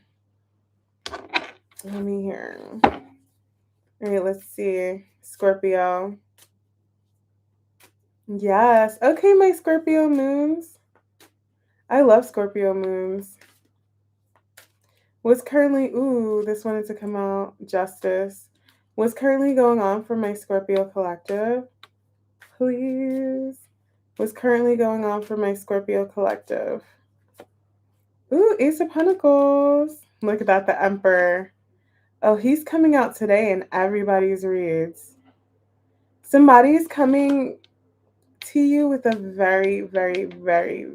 Let me hear. All right, let's see. Scorpio. Yes. Okay, my Scorpio moons. I love Scorpio moons. What's currently, ooh, this wanted to come out. Justice. What's currently going on for my Scorpio collective? Please. What's currently going on for my Scorpio collective? Ooh, Ace of Pentacles. Look at that, the Emperor. Oh, he's coming out today in everybody's reads. Somebody's coming to you with a very, very, very,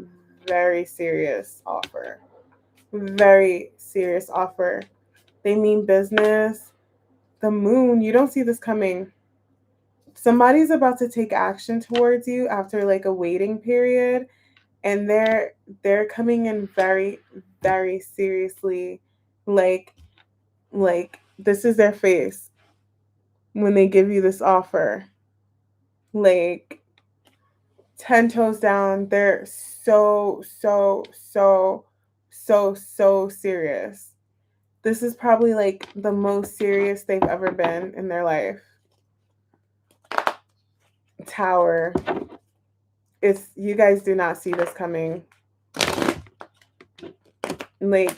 very serious offer. Very serious offer. They mean business. The moon, you don't see this coming. somebody's about to take action towards you after like a waiting period, and they're coming in very, very seriously. like like this is their face when they give you this offer. Like 10 toes down, they're so serious. This is probably like the most serious they've ever been in their life. Tower. It's, you guys do not see this coming. Like,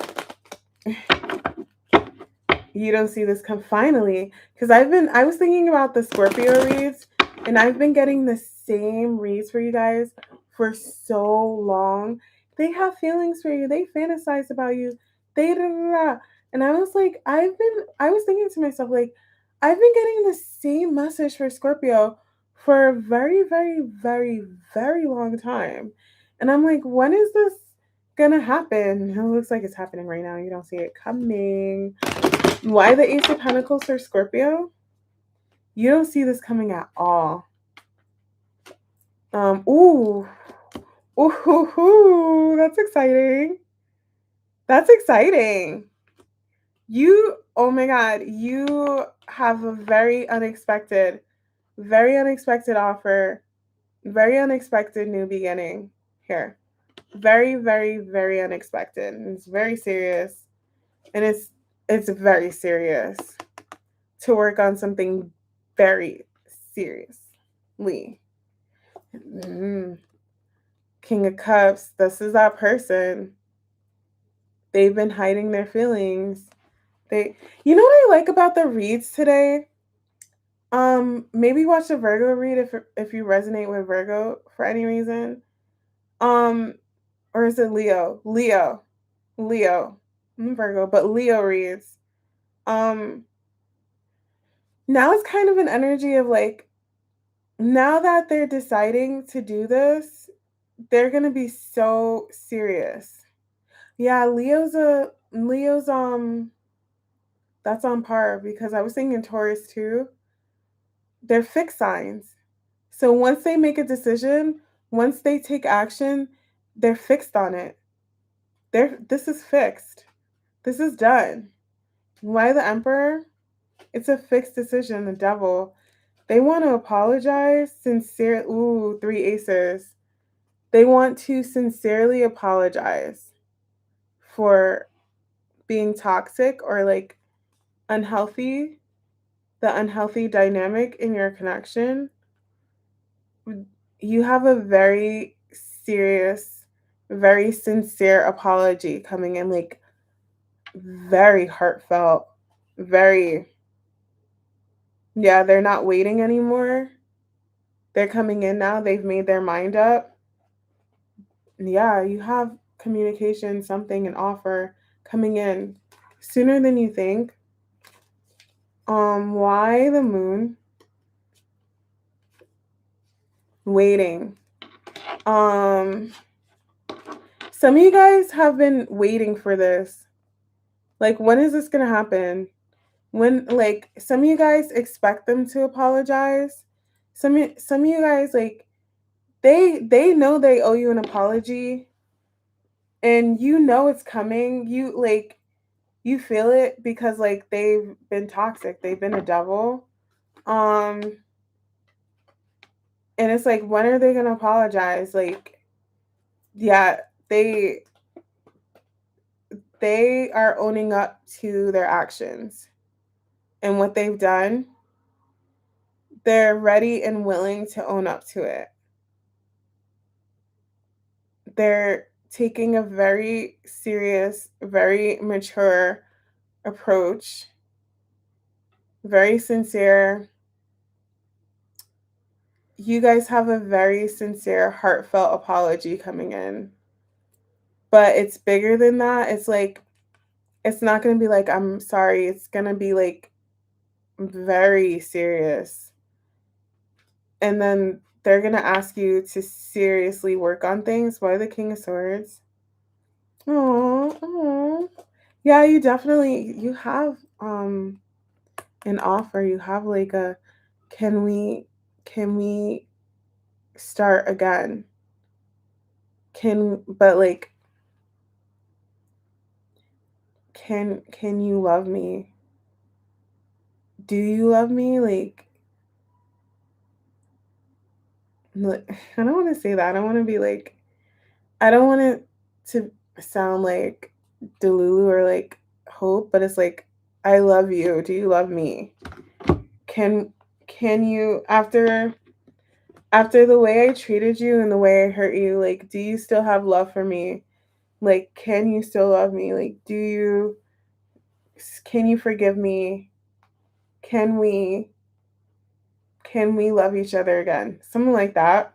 you don't see this come finally. Because I was thinking about the Scorpio reads, and I've been getting the same reads for you guys for so long. They have feelings for you. They fantasize about you. They da, da, da. And I was like, I was thinking to myself, like, I've been getting the same message for Scorpio for a very, very, very, very long time. And I'm like, when is this gonna happen? It looks like it's happening right now. You don't see it coming. Why the Ace of Pentacles for Scorpio? You don't see this coming at all. Ooh. Ooh, that's exciting. That's exciting. Oh my God, you have a very unexpected offer, very unexpected new beginning here. Very, very, very unexpected. It's very serious. And it's very serious to work on something very seriously. King of Cups, this is that person. They've been hiding their feelings. You know what I like about the reads today? Maybe watch a Virgo read if you resonate with Virgo for any reason. Or is it Leo? Leo. I'm Virgo, but Leo reads. Now it's kind of an energy of like, now that they're deciding to do this, they're gonna be so serious. Yeah, Leo's that's on par, because I was thinking Taurus too. They're fixed signs. So once they make a decision, once they take action, they're fixed on it. This is fixed. This is done. Why the Emperor? It's a fixed decision, the Devil. They want to apologize sincerely. Ooh, 3 aces. They want to sincerely apologize for being toxic or like unhealthy, the unhealthy dynamic in your connection. You have a very serious, very sincere apology coming in, like very heartfelt, very, yeah, they're not waiting anymore. They're coming in now. They've made their mind up. Yeah, you have communication, something, an offer coming in sooner than you think. Why the Moon? Waiting. Some of you guys have been waiting for this. Like, when is this gonna happen? When, like, some of you guys expect them to apologize. Some of you guys, like, they know they owe you an apology, and you know it's coming. You feel it, because like they've been toxic. They've been a devil. And it's like, when are they gonna apologize? Like, yeah, they are owning up to their actions and what they've done. They're ready and willing to own up to it. They're taking a very serious, very mature approach, very sincere. You guys have a very sincere, heartfelt apology coming in. But it's bigger than that. It's like, it's not going to be like, I'm sorry. It's going to be like very serious. And then they're going to ask you to seriously work on things. Why the King of Swords? Oh, yeah, you have an offer. You have like a, can we can we start again? But like, can you love me? Do you love me? Like, I don't want to say that. I don't want to be like, I don't want it to sound like Delulu or like hope, but it's like, I love you. Do you love me? Can can you, after the way I treated you and the way I hurt you, like, do you still have love for me? Like, can you still love me? Like, can you forgive me? Can we love each other again? Something like that.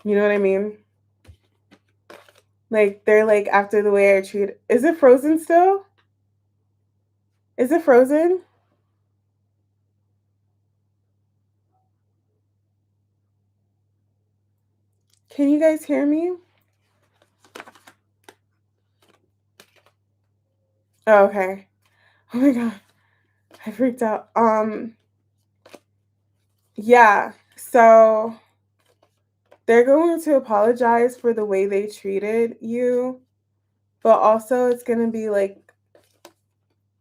You know what I mean? Like, they're like, after the way I treat, is it frozen still? Is it frozen? Can you guys hear me? Oh, okay. Oh my god. I freaked out. Yeah. So they're going to apologize for the way they treated you, but also it's going to be like,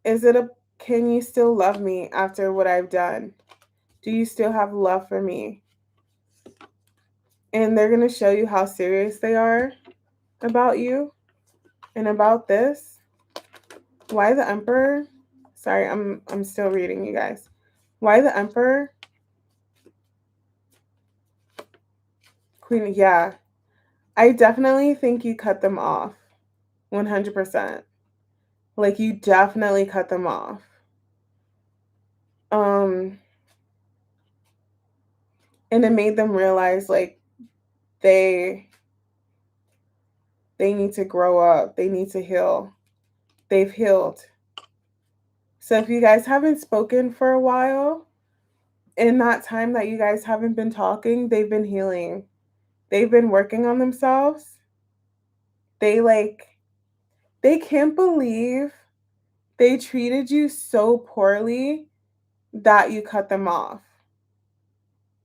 is it a can you still love me after what I've done? Do you still have love for me? And they're going to show you how serious they are about you and about this. Why the Emperor? Sorry, I'm still reading, you guys. Why the Emperor? Queen, yeah. I definitely think you cut them off. 100%. Like, you definitely cut them off. Um and it made them realize like they they need to grow up. They need to heal. They've healed. So if you guys haven't spoken for a while, in that time that you guys haven't been talking, they've been healing. They've been working on themselves. They like they can't believe they treated you so poorly that you cut them off.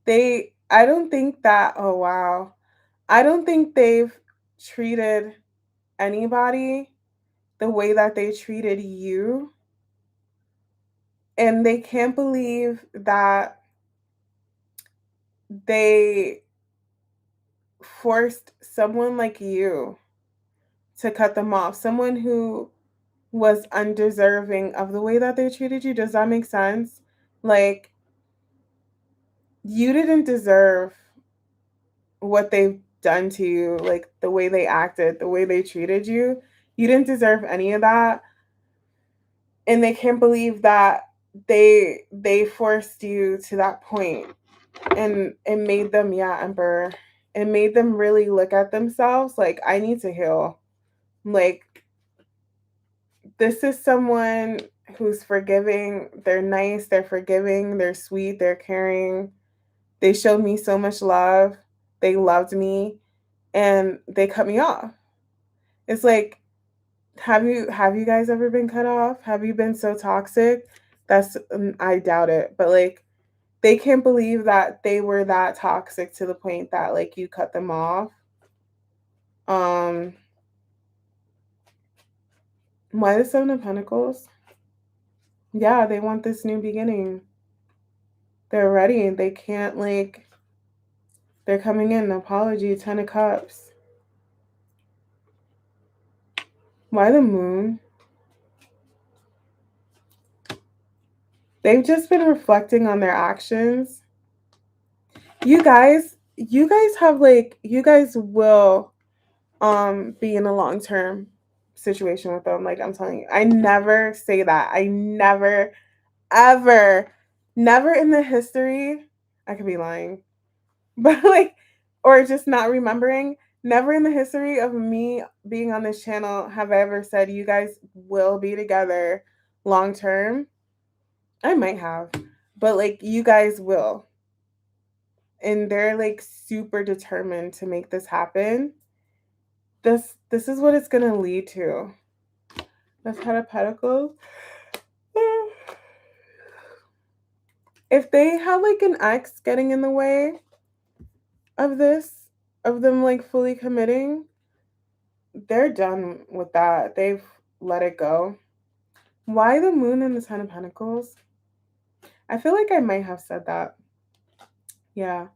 I don't think that, oh wow. I don't think they've treated anybody the way that they treated you. And they can't believe that they forced someone like you to cut them off. Someone who was undeserving of the way that they treated you. Does that make sense? Like, you didn't deserve what they've done to you, like the way they acted, the way they treated you. You didn't deserve any of that. And they can't believe that they forced you to that point. And it made them, yeah, Emperor. It made them really look at themselves like, I need to heal. Like, this is someone who's forgiving. They're nice, they're forgiving, they're sweet, they're caring. They showed me so much love. They loved me and they cut me off. It's like, have you guys ever been cut off? Have you been so toxic? That's I doubt it. But like, they can't believe that they were that toxic to the point that like you cut them off. Um why the Seven of Pentacles? Yeah, they want this new beginning. They're ready. They can't like they're coming in. Apology, 10 of Cups. Why the Moon? They've just been reflecting on their actions. You guys have like you guys will be in a long-term situation with them. Like, I'm telling you, I never say that. I never ever, never in the history, I could be lying, but like, or just not remembering, never in the history of me being on this channel have I ever said you guys will be together long term. I might have, but like, you guys will. And they're like super determined to make this happen. This is what it's gonna lead to. The 10 of Pentacles. If they have like an ex getting in the way of this, of them like fully committing, they're done with that. They've let it go. Why the moon and the Ten of Pentacles? I feel like I might have said that. Yeah.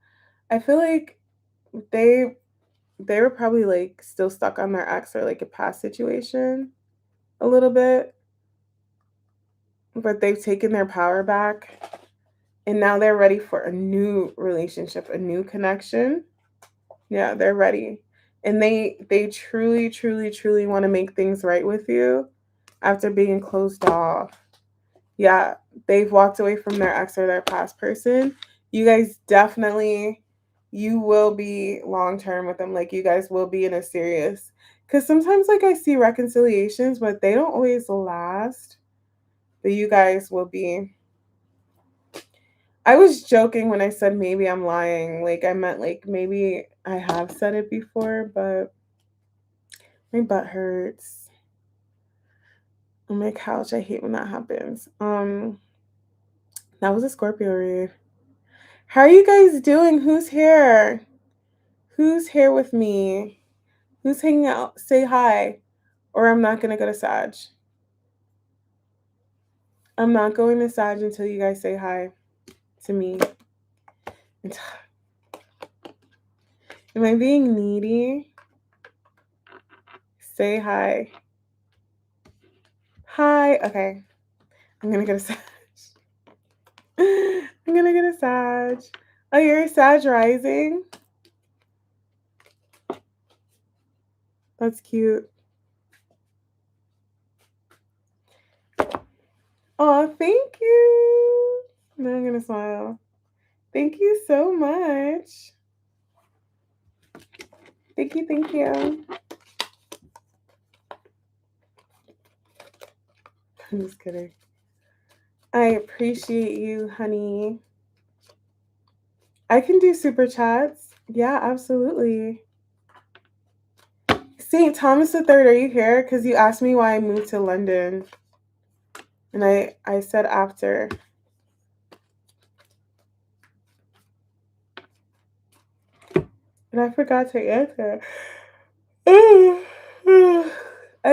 I feel like they they were probably like still stuck on their ex or like a past situation a little bit, but they've taken their power back and now they're ready for a new relationship, a new connection. Yeah, they're ready. And they truly truly truly want to make things right with you after being closed off. Yeah, they've walked away from their ex or their past person. You guys definitely, you will be long term with them. Like you guys will be in a serious, because sometimes like I see reconciliations, but they don't always last. But you guys will be. I was joking when I said maybe I'm lying. Like I meant like maybe I have said it before, but my butt hurts on my couch. I hate when that happens. That was a Scorpio read. How are you guys doing? Who's here? Who's here with me? Who's hanging out? Say hi, or I'm not gonna go to Sag. I'm not going to Sag until you guys say hi to me. Am I being needy? Say hi. Hi. Okay. I'm gonna go to Sag. I'm gonna go to Sag. Oh, you're a Sag rising? That's cute. Oh, thank you. Now I'm gonna smile. Thank you so much. Thank you, thank you. I'm just kidding. I appreciate you, honey. I can do super chats. Yeah, absolutely. St. Thomas the Third, are you here? Because you asked me why I moved to London. And I said after. And I forgot to answer. I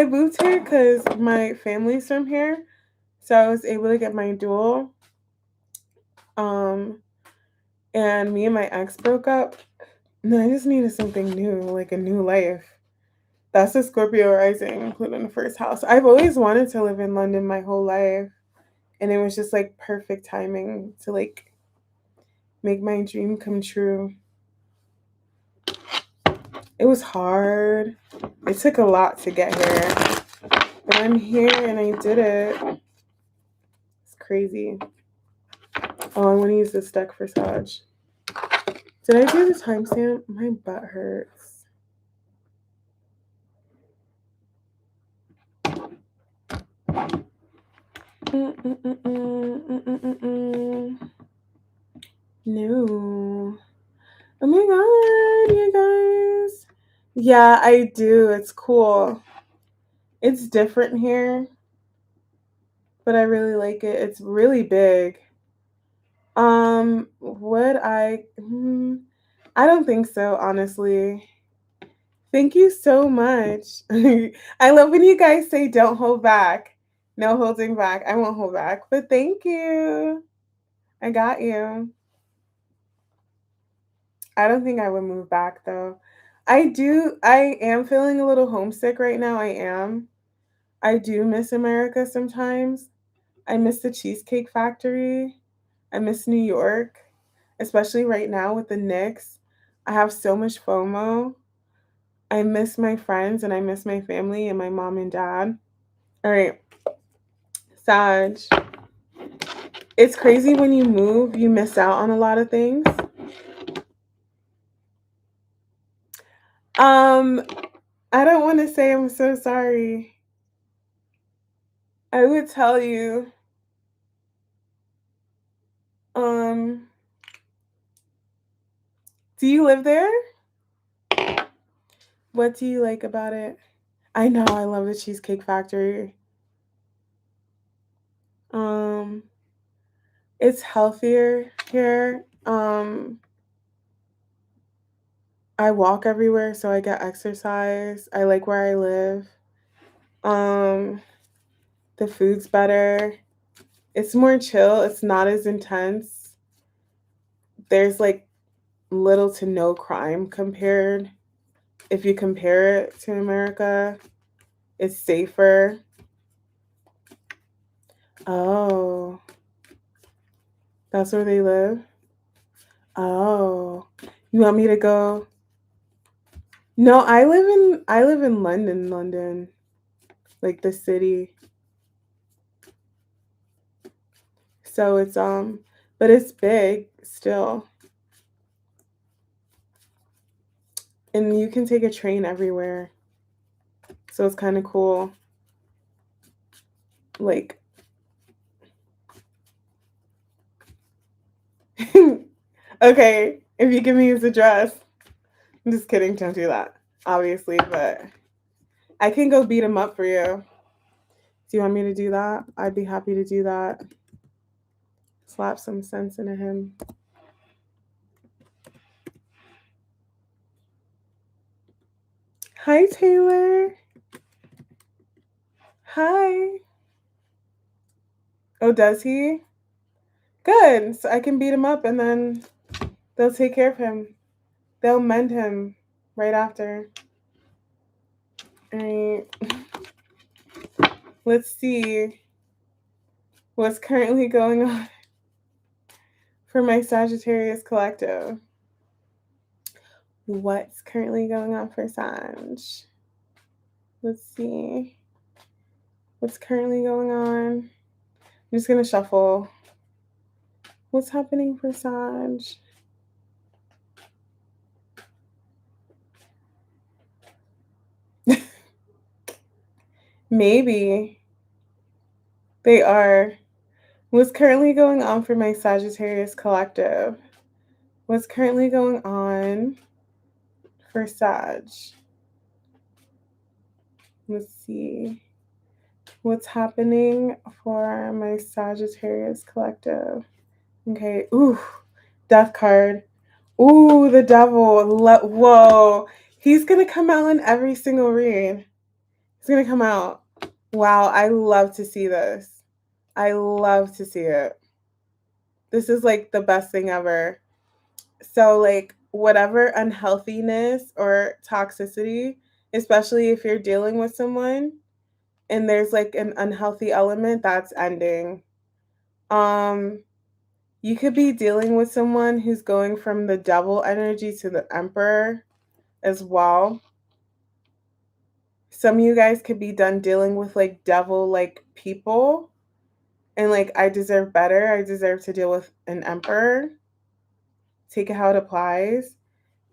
moved here because my family's from here. So I was able to get my dual. And me and my ex broke up. And then I just needed something new, like a new life. That's a Scorpio rising, including the first house. I've always wanted to live in London my whole life. And it was just like perfect timing to like make my dream come true. It was hard. It took a lot to get here. But I'm here and I did it. It's crazy. Oh, I want to use this deck for Sag. Did I do the timestamp? My butt hurts. No. Oh my god, you guys. Yeah, I do. It's cool. It's different here, but I really like it. It's really big. Would I? I don't think so, honestly. Thank you so much. I love when you guys say don't hold back. No holding back. I won't hold back, but thank you. I got you. I don't think I would move back though. I am feeling a little homesick right now. I am. I do miss America sometimes. I miss the Cheesecake Factory. I miss New York, especially right now with the Knicks. I have so much FOMO. I miss my friends and I miss my family and my mom and dad. All right, Sag. It's crazy when you move, you miss out on a lot of things. I don't want to say I'm so sorry. I would tell you, um, do you live there? What do you like about it? I know I love the Cheesecake Factory. Um, It's healthier here. I walk everywhere, so I get exercise. I like where I live. Um, the food's better. It's more chill. It's not as intense. There's like little to no crime compared. If you compare it to America, it's safer. Oh, that's where they live? Oh. You want me to go? No, I live in London, like the city. So it's but it's big still. And you can take a train everywhere. So it's kind of cool. Like okay, if you give me his address. I'm just kidding, don't do that. Obviously, but I can go beat him up for you. Do you want me to do that? I'd be happy to do that. Slap some sense into him. Hi, Taylor. Hi. Oh, does he? Good. So I can beat him up and then they'll take care of him. They'll mend him right after. All right. Let's see what's currently going on for my Sagittarius collective. What's currently going on for Sag? Let's see. What's currently going on? I'm just going to shuffle. What's happening for Sag? Maybe they are. What's currently going on for my Sagittarius collective? What's currently going on for Sag? Let's see. What's happening for my Sagittarius collective? Okay. Ooh, death card. Ooh, the devil. Whoa. He's going to come out in every single read. He's going to come out. Wow, I love to see this. I love to see it. This is like the best thing ever. So, like, whatever unhealthiness or toxicity, especially if you're dealing with someone and there's like an unhealthy element, that's ending. Um, you could be dealing with someone who's going from the devil energy to the emperor as well. Some of you guys could be done dealing with like devil like people and like I deserve better. I deserve to deal with an emperor. Take it how it applies.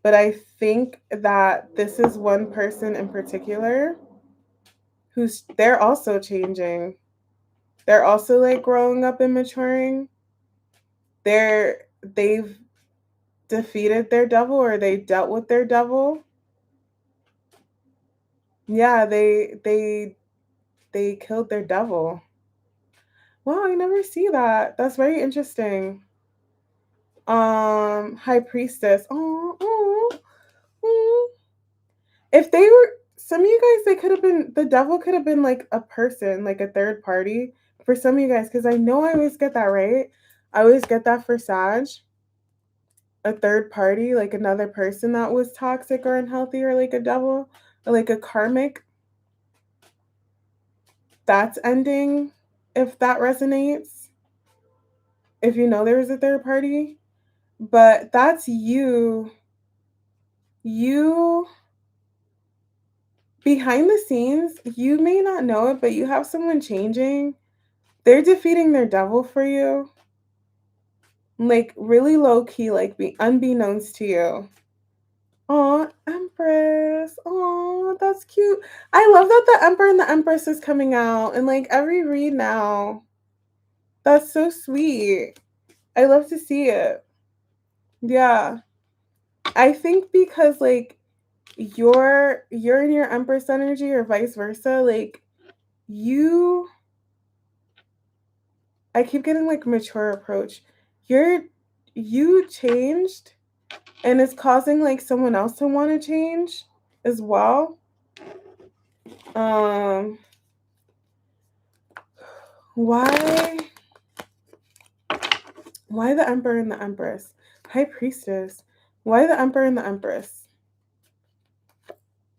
But I think that this is one person in particular who's they're also changing. They're also like growing up and maturing. They've defeated their devil or they dealt with their devil. Yeah, they killed their devil. Wow, I never see that. That's very interesting. High priestess. Oh. If they were some of you guys, they could have been the devil could have been like a person, like a third party for some of you guys, because I know I always get that right. I always get that for Sag. A third party, like another person that was toxic or unhealthy, or like a devil, or like a karmic. That's ending. If that resonates, if you know there was a third party, but that's you. You behind the scenes, you may not know it, but you have someone changing. They're defeating their devil for you. Like really low key, like be unbeknownst to you. Aw, Empress. Aw, that's cute. I love that the Emperor and the Empress is coming out and like every read now. That's so sweet. I love to see it. Yeah. I think because like you're in your Empress energy or vice versa, like you I keep getting like mature approach. You're you changed and it's causing like someone else to want to change as well. Um why why the Emperor and the Empress? High Priestess. Why the Emperor and the Empress?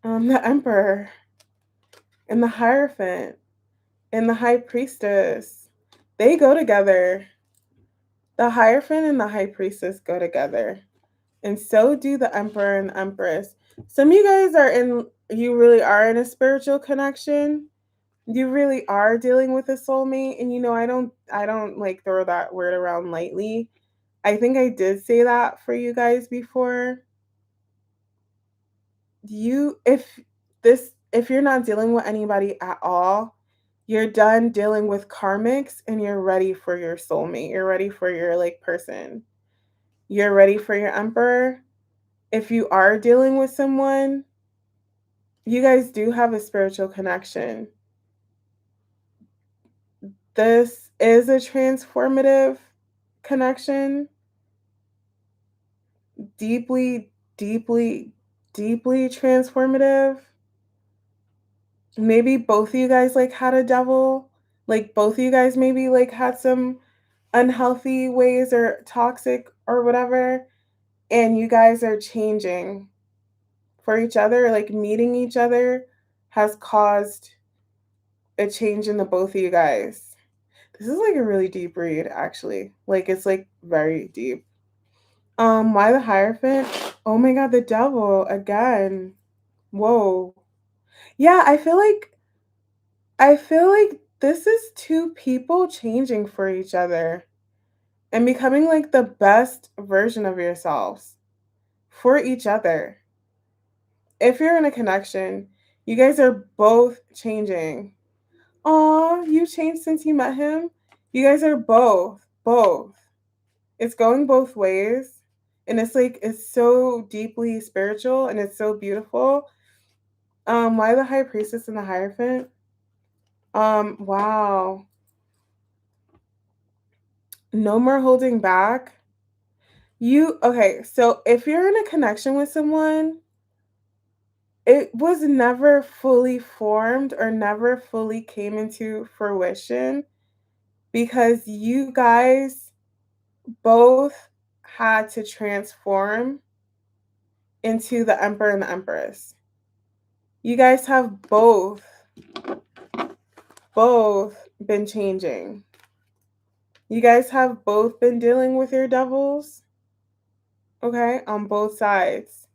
The Emperor and the Hierophant and the High Priestess. They go together. The Hierophant and the High Priestess go together. And so do the Emperor and the Empress. Some of you guys you really are in a spiritual connection. You really are dealing with a soulmate. And I don't like throw that word around lightly. I think I did say that for you guys before. You if you're not dealing with anybody at all, you're done dealing with karmics and you're ready for your soulmate. You're ready for your like person. You're ready for your emperor. If you are dealing with someone, you guys do have a spiritual connection. This is a transformative connection, deeply, deeply, deeply transformative. Maybe both of you guys like had a devil, like both of you guys maybe like had some unhealthy ways or toxic or whatever, and you guys are changing for each other, like meeting each other has caused a change in the both of you guys. This is like a really deep read, actually. Like it's like very deep. Why the Hierophant? Oh my god, the devil again. Whoa. Yeah, I feel like this is two people changing for each other and becoming like the best version of yourselves for each other. If you're in a connection, you guys are both changing. Aw, you changed since you met him? You guys are both. It's going both ways. And it's like it's so deeply spiritual and it's so beautiful. Why the High Priestess and the Hierophant? Wow. No more holding back. Okay, so if you're in a connection with someone, it was never fully formed or never fully came into fruition because you guys both had to transform into the Emperor and the Empress. You guys have both been changing. You guys have both been dealing with your devils, okay, on both sides.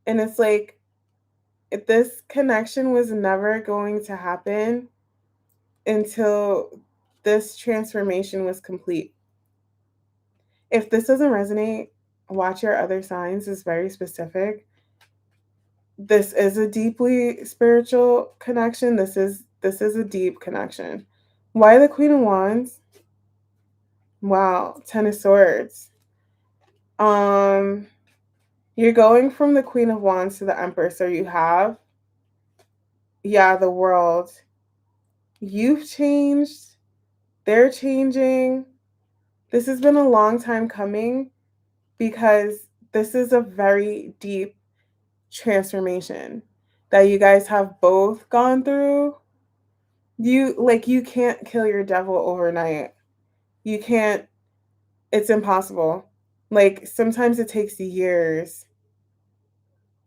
And it's like if this connection was never going to happen until this transformation was complete. If this doesn't resonate, watch your other signs is very specific. This is a deeply spiritual connection. This is a deep connection. Why the Queen of Wands? Wow, Ten of Swords. Um you're going from the Queen of Wands to the Empress. So you have the world. You've changed. They're changing. This has been a long time coming because this is a very deep transformation that you guys have both gone through. You can't kill your devil overnight. You can't, it's impossible. Like sometimes it takes years.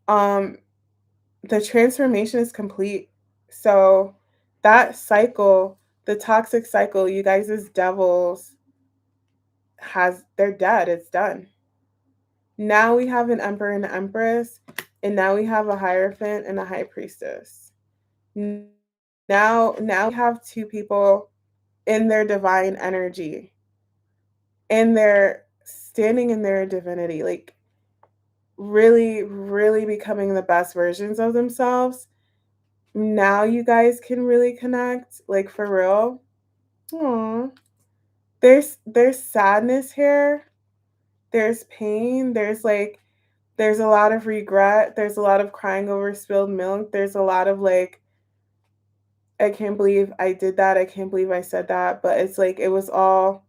Um the transformation is complete. So that cycle, the toxic cycle, you guys as devils they're dead. It's done. Now we have an emperor and an empress, and now we have a hierophant and a high priestess. Now we have two people in their divine energy, in their standing in their divinity, like really, really becoming the best versions of themselves. Now you guys can really connect, like for real. Aw. There's sadness here. There's pain. There's a lot of regret. There's a lot of crying over spilled milk. There's a lot of like I can't believe I did that. I can't believe I said that. But it's like it was all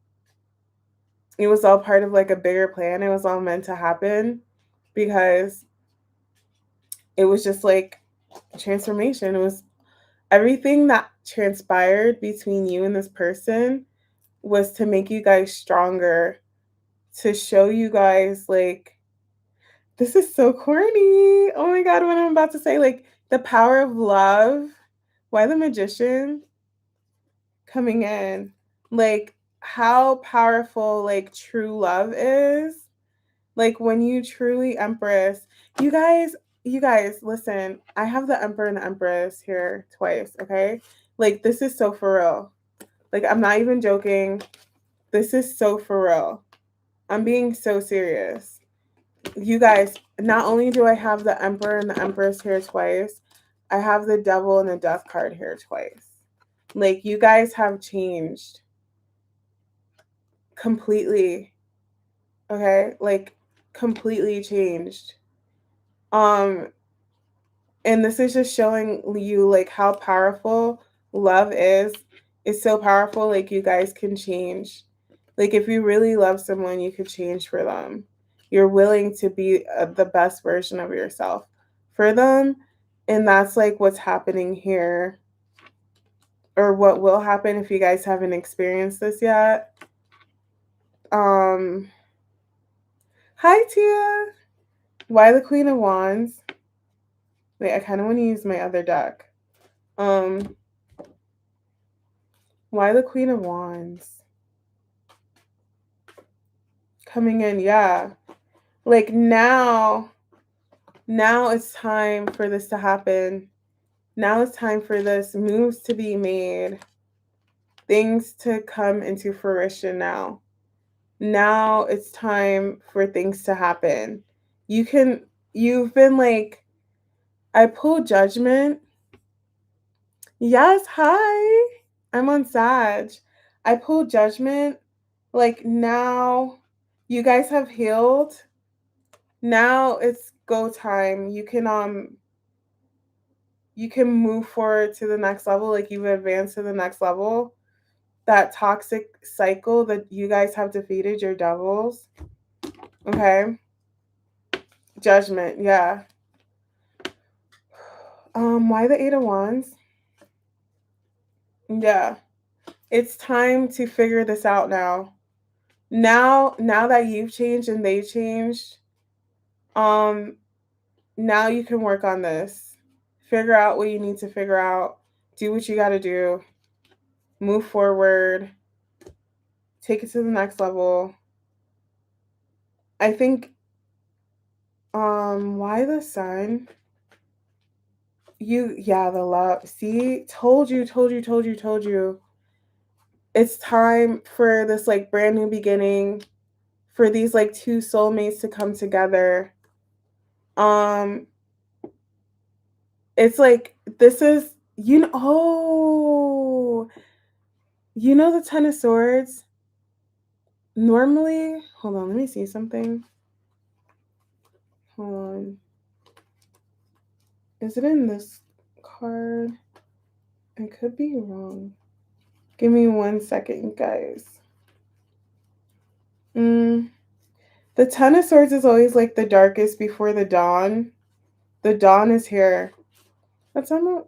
part of like a bigger plan. It was all meant to happen because it was just like transformation. It was everything that transpired between you and this person was to make you guys stronger, to show you guys like this is so corny. Oh my god, what I'm about to say, like the power of love. Why the magician coming in? Like how powerful like true love is. Like when you truly empress, you guys, you guys, listen, I have the Emperor and the Empress here twice, okay? Like this is so for real. Like I'm not even joking. This is so for real. I'm being so serious. You guys, not only do I have the Emperor and the Empress here twice, I have the Devil and the Death card here twice. Like you guys have changed completely. Okay? Like completely changed. Um and this is just showing you like how powerful love is. It's so powerful, like you guys can change. Like if you really love someone, you could change for them. You're willing to be the best version of yourself for them, and that's like what's happening here, or what will happen if you guys haven't experienced this yet. um Hi Tia. Why the Queen of Wands? Wait, I kind of want to use my other deck. um why the Queen of Wands coming in? Yeah, like now it's time for this to happen. Now it's time for this moves to be made, things to come into fruition now. Now it's time for things to happen. You've been like, I pull Judgment. Yes, hi. I'm on Sag. I pull Judgment. Like now you guys have healed. Now it's go time. You can move forward to the next level, like you've advanced to the next level. That toxic cycle that you guys have defeated your devils. Okay. Judgment, yeah. Why the Eight of Wands? Yeah. It's time to figure this out now. Now that you've changed and they changed, um, now you can work on this. Figure out what you need to figure out. Do what you gotta do. Move forward. Take it to the next level. I think why the Sun? Yeah, the love. See, told you. It's time for this like brand new beginning, for these like two soulmates to come together. Um, it's like this is the Ten of Swords. Normally, hold on, let me see something. Hold on. Is it in this card? I could be wrong. Give me 1 second, guys. The Ten of Swords is always like the darkest before the dawn. The dawn is here. That's not.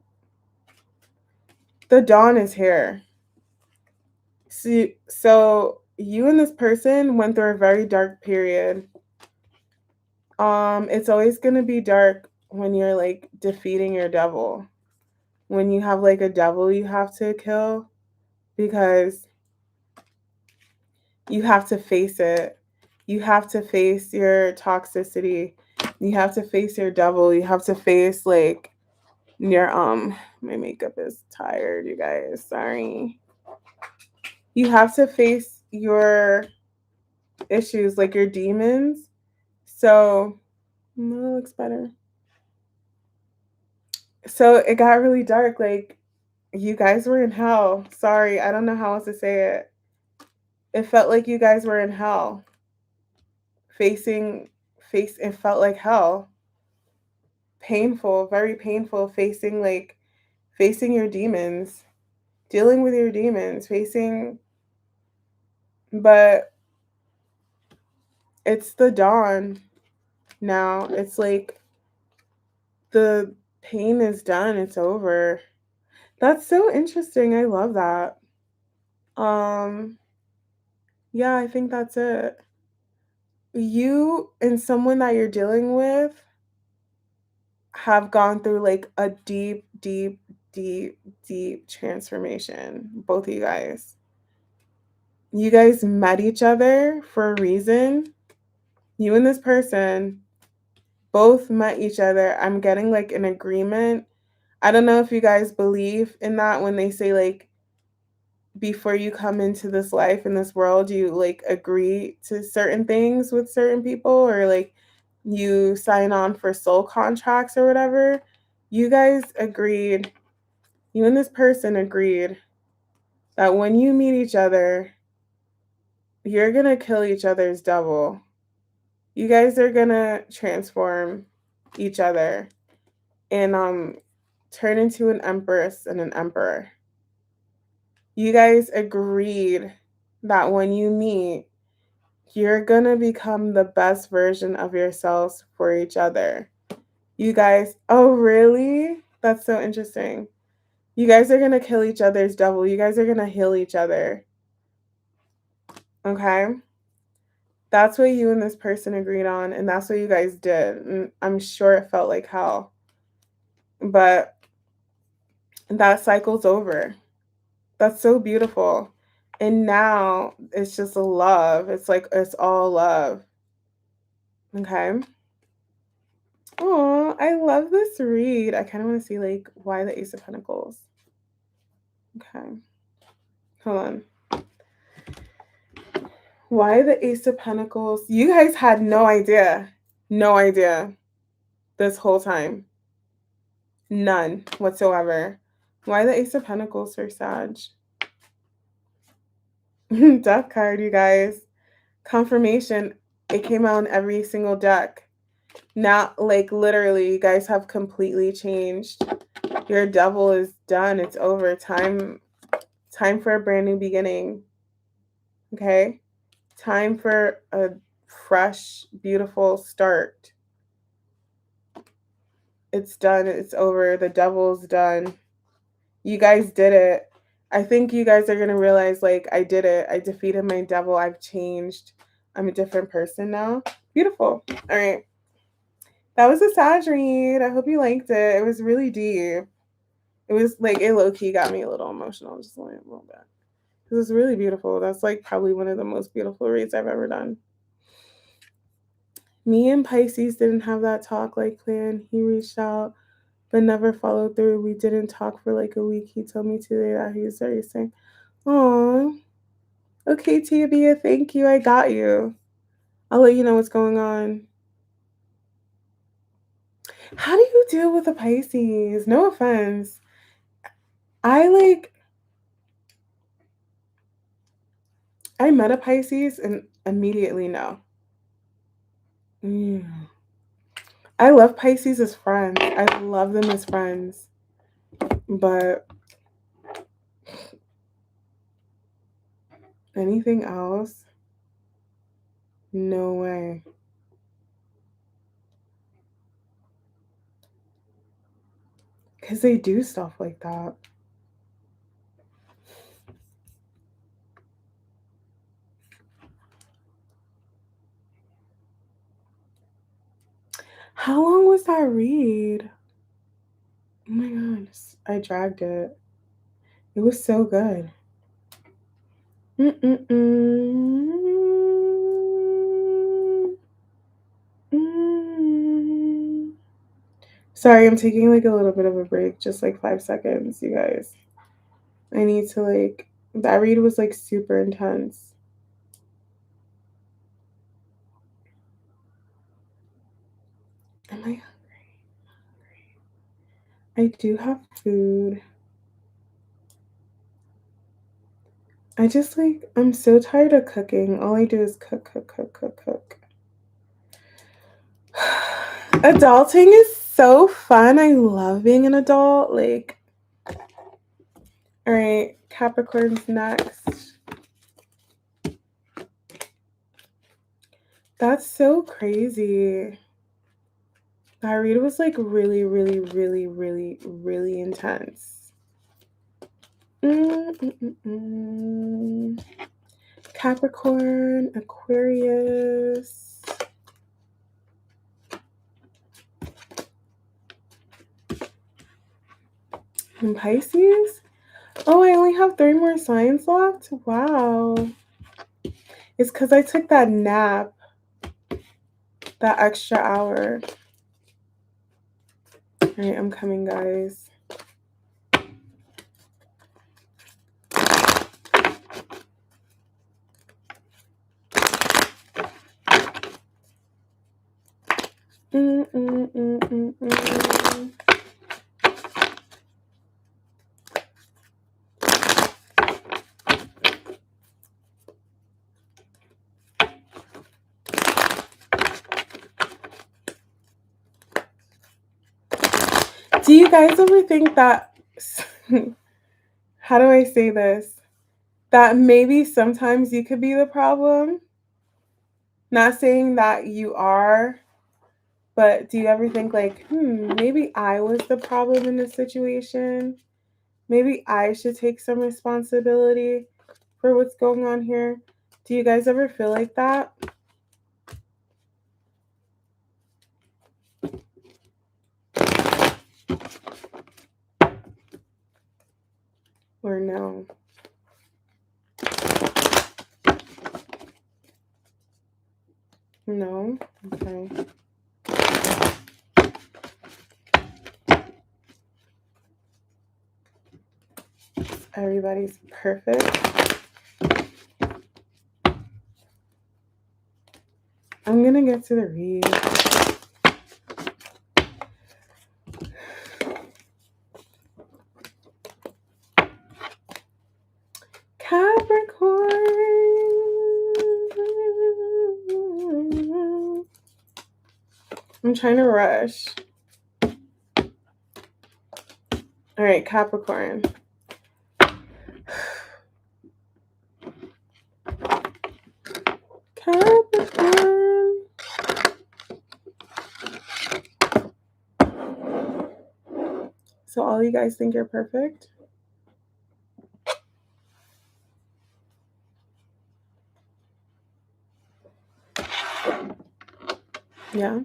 The dawn is here. See, so you and this person went through a very dark period. It's always gonna be dark when you're like defeating your devil. When you have like a devil you have to kill, because you have to face it. You have to face your toxicity. You have to face your devil. You have to face like your my makeup is tired, you guys. Sorry. You have to face your issues, like your demons. So no, it looks better. So it got really dark. Like you guys were in hell. Sorry, I don't know how else to say it. It felt like you guys were in hell. It felt like hell. Painful, very painful, facing like facing your demons, dealing with your demons, facing, but it's the dawn now. It's like the pain is done, it's over. That's so interesting. I love that. Um yeah, I think that's it. You and someone that you're dealing with have gone through like a deep, deep, deep, deep transformation. Both of you guys. You guys met each other for a reason. You and this person both met each other. I'm getting like an agreement. I don't know if you guys believe in that when they say like before you come into this life in this world, you like agree to certain things with certain people or like you sign on for soul contracts or whatever. You guys agreed, you and this person agreed that when you meet each other, you're going to kill each other's devil. You guys are going to transform each other and turn into an empress and an emperor. You guys agreed that when you meet, you're gonna become the best version of yourselves for each other. You guys, oh, really? That's so interesting. You guys are gonna kill each other's devil. You guys are gonna heal each other. Okay? That's what you and this person agreed on, and that's what you guys did. And I'm sure it felt like hell. But that cycle's over. That's so beautiful. And now it's just a love. It's like it's all love. Okay? Oh, I love this read. I kind of want to see like why the Ace of Pentacles. Okay. Hold on. Why the Ace of Pentacles? You guys had no idea. No idea this whole time. None whatsoever. Why the Ace of Pentacles for Sag? Death card, you guys. Confirmation. It came out in every single deck. Now, like literally, you guys have completely changed. Your devil is done. It's over. Time for a brand new beginning. Okay? Time for a fresh, beautiful start. It's done. It's over. The devil's done. You guys did it. I think you guys are going to realize, like, I did it. I defeated my devil. I've changed. I'm a different person now. Beautiful. All right. That was a Sag read. I hope you liked it. It was really deep. It was like, it low-key got me a little emotional. Just a little bit. It was really beautiful. That's like probably one of the most beautiful reads I've ever done. Me and Pisces didn't have that talk like planned. He reached out but never followed through. We didn't talk for like a week. He told me today that he was very sick. Aw. Okay, Tia, thank you. I got you. I'll let you know what's going on. How do you deal with a Pisces? No offense. I met a Pisces and immediately no. I love Pisces as friends. I love them as friends. But anything else? No way. Because they do stuff like that. How long was that read? Oh my god, I dragged it. It was so good. Sorry, I'm taking like a little bit of a break, just like 5 seconds, you guys. I need to like, that read was like super intense. Am I hungry? I do have food. I just like, I'm so tired of cooking. All I do is cook. Adulting is so fun. I love being an adult. Like, All right, Capricorn's next. That's so crazy. That read was like really, really, really, really, really intense. Capricorn, Aquarius, and Pisces. Oh, I only have 3 more signs left? Wow. It's because I took that nap, that extra hour. All right, I'm coming, guys. Do you guys ever think that, how do I say this? That maybe sometimes you could be the problem? Not saying that you are, but do you ever think like, maybe I was the problem in this situation? Maybe I should take some responsibility for what's going on here? Do you guys ever feel like that? Or no? No? Okay. Everybody's perfect. I'm gonna get to the read. Capricorn. I'm trying to rush. All right, Capricorn. Capricorn. So all you guys think you're perfect? Yeah.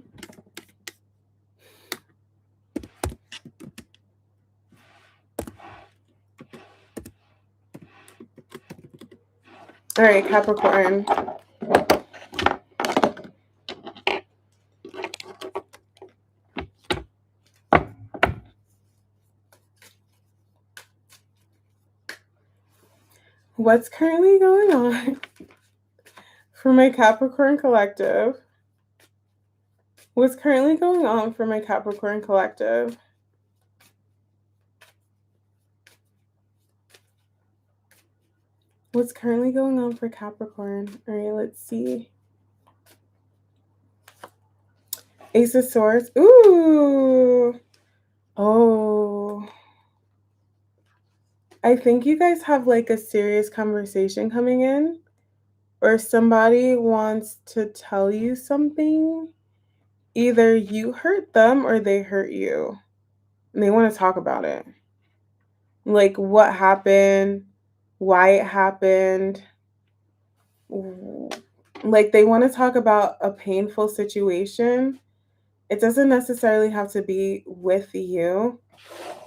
All right, Capricorn. What's currently going on for my Capricorn collective? What's currently going on for my Capricorn collective? What's currently going on for Capricorn? All right, let's see. Ace of Swords. Ooh. Oh. I think you guys have like a serious conversation coming in, or somebody wants to tell you something. Either you hurt them or they hurt you. And they want to talk about it. Like what happened, why it happened. Like they want to talk about a painful situation. It doesn't necessarily have to be with you.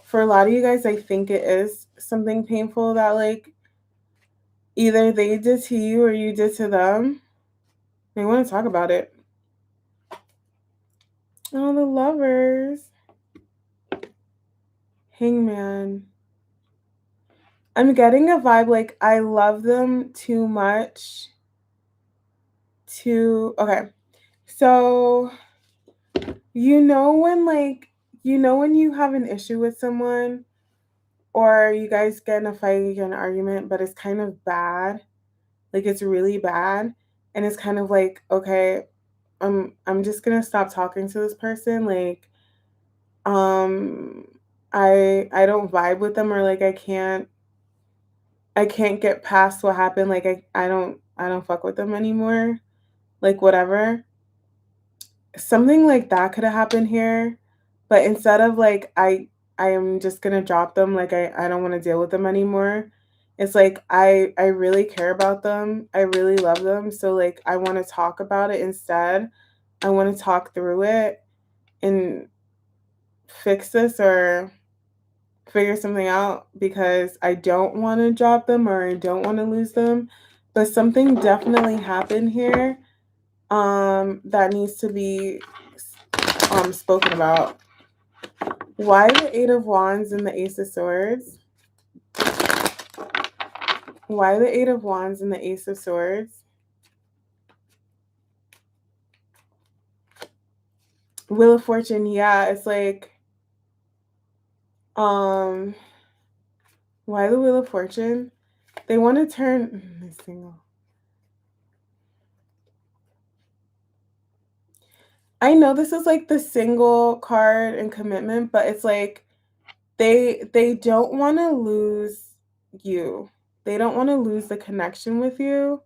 For a lot of you guys, I think it is something painful that like either they did to you or you did to them. They want to talk about it. Oh, the Lovers. Hangman. I'm getting a vibe like I love them too much to. Okay. So, when you have an issue with someone or you guys get in a fight, you get in an argument, but it's kind of bad. Like it's really bad. And it's kind of like, okay, I'm just gonna stop talking to this person. Like, um, I don't vibe with them or like I can't I can't get past what happened. Like I don't fuck with them anymore. Like whatever. Something like that could have happened here. But instead of like I am just gonna drop them, like I don't want to deal with them anymore. It's like I really care about them. I really love them. So like I want to talk about it instead. I want to talk through it and fix this or figure something out because I don't want to drop them or I don't want to lose them. But something definitely happened here that needs to be spoken about. Why the Eight of Wands and the Ace of Swords? Why the Eight of Wands and the Ace of Swords? Wheel of Fortune, yeah, it's like um why the Wheel of Fortune? They want to turn single. I know this is like the single card and commitment, but it's like they don't want to lose you. They don't want to lose the connection with you.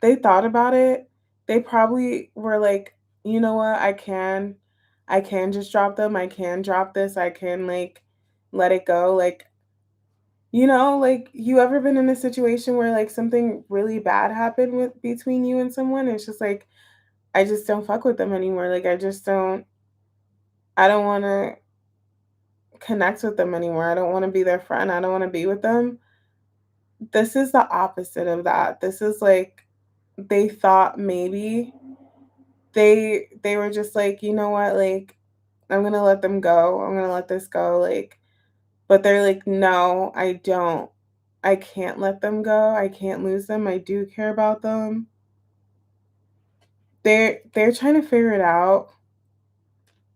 They thought about it. They probably were like, "You know what? I can just drop them. I can drop this. I can like let it go." Like, like you ever been in a situation where like something really bad happened with between you and someone? It's just like I just don't fuck with them anymore. Like I don't want to connect with them anymore. I don't want to be their friend. I don't want to be with them. This is the opposite of that. This is like they thought maybe they were just like, "You know what? Like I'm going to let them go. I'm going to let this go." Like but they're like, "No, I don't. I can't let them go. I can't lose them. I do care about them." They're trying to figure it out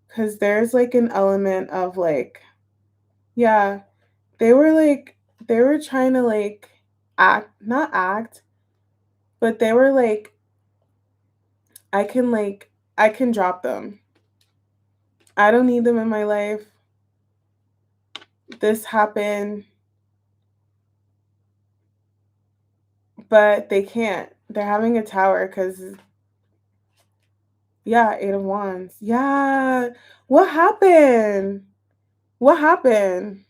cuz there's like an element of like yeah, they were trying to like not act, but they were like I can drop them. I don't need them in my life. This happened, but they can't. They're having a tower cuz yeah, 8 of wands. Yeah. What happened? What happened?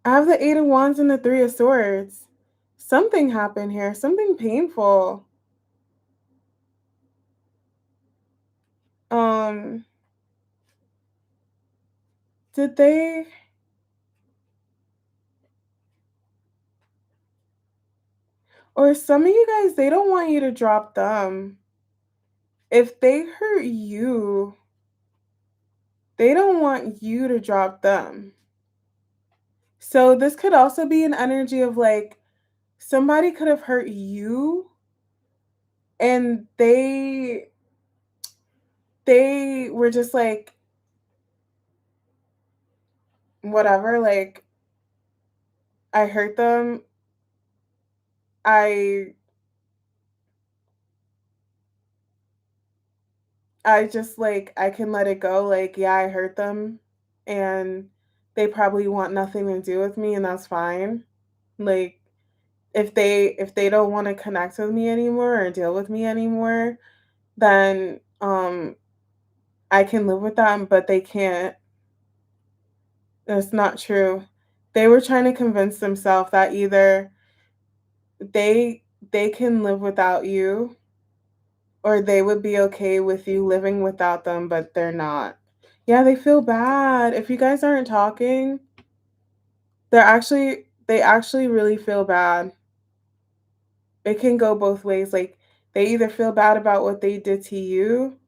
I have the 8 of wands and the 3 of swords. Something happened here. Something painful. Um did they or some of you guys they don't want you to drop them. If they hurt you, they don't want you to drop them. So this could also be an energy of like somebody could have hurt you and they were just like whatever, like I hurt them. I I just like I can let it go. Like yeah, I hurt them and they probably want nothing to do with me and that's fine. Like if they don't want to connect with me anymore or deal with me anymore, then I can live with them, but they can't. That's not true. They were trying to convince themselves that either they can live without you or they would be okay with you living without them, but they're not. Yeah, they feel bad. If you guys aren't talking, they actually really feel bad. It can go both ways. Like they either feel bad about what they did to you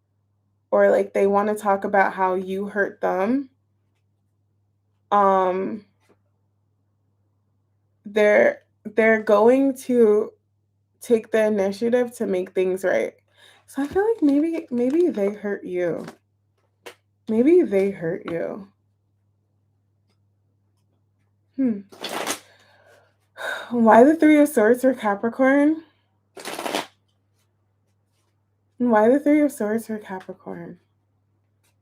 or like they want to talk about how you hurt them. Um they're going to take the initiative to make things right. So I feel like maybe they hurt you. Maybe they hurt you. Hmm. Why the 3 of swords for Capricorn? Why the 3 of swords for Capricorn?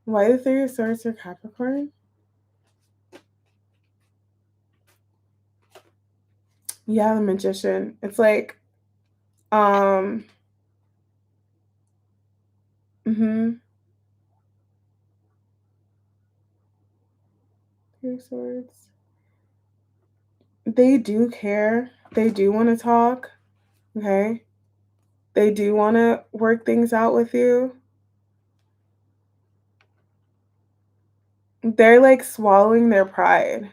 Why the 3 of swords for Capricorn? Yeah, the Magician. It's like, um, mm-hmm. Three of Swords. They do care. They do want to talk. Okay. They do want to work things out with you. They're like swallowing their pride.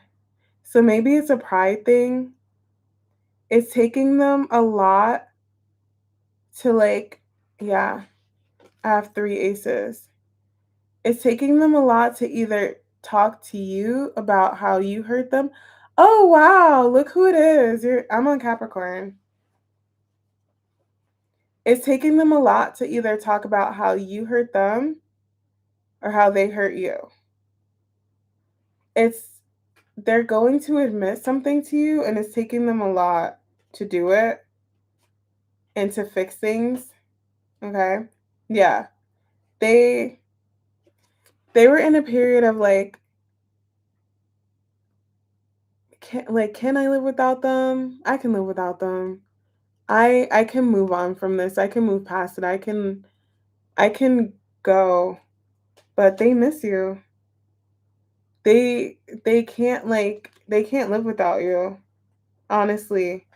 So maybe it's a pride thing. It's taking them a lot to like, yeah, I have three aces. It's taking them a lot to either talk to you about how you hurt them. Oh wow, look who it is. I'm on Capricorn. It's taking them a lot to either talk about how you hurt them or how they hurt you. It's they're going to admit something to you and it's taking them a lot to do it and to fix things. Okay? Yeah. They they were in a period of like can I live without them? I can live without them. I can move on from this. I can move past it. I can go. But they miss you. They can't they can't live without you. Honestly.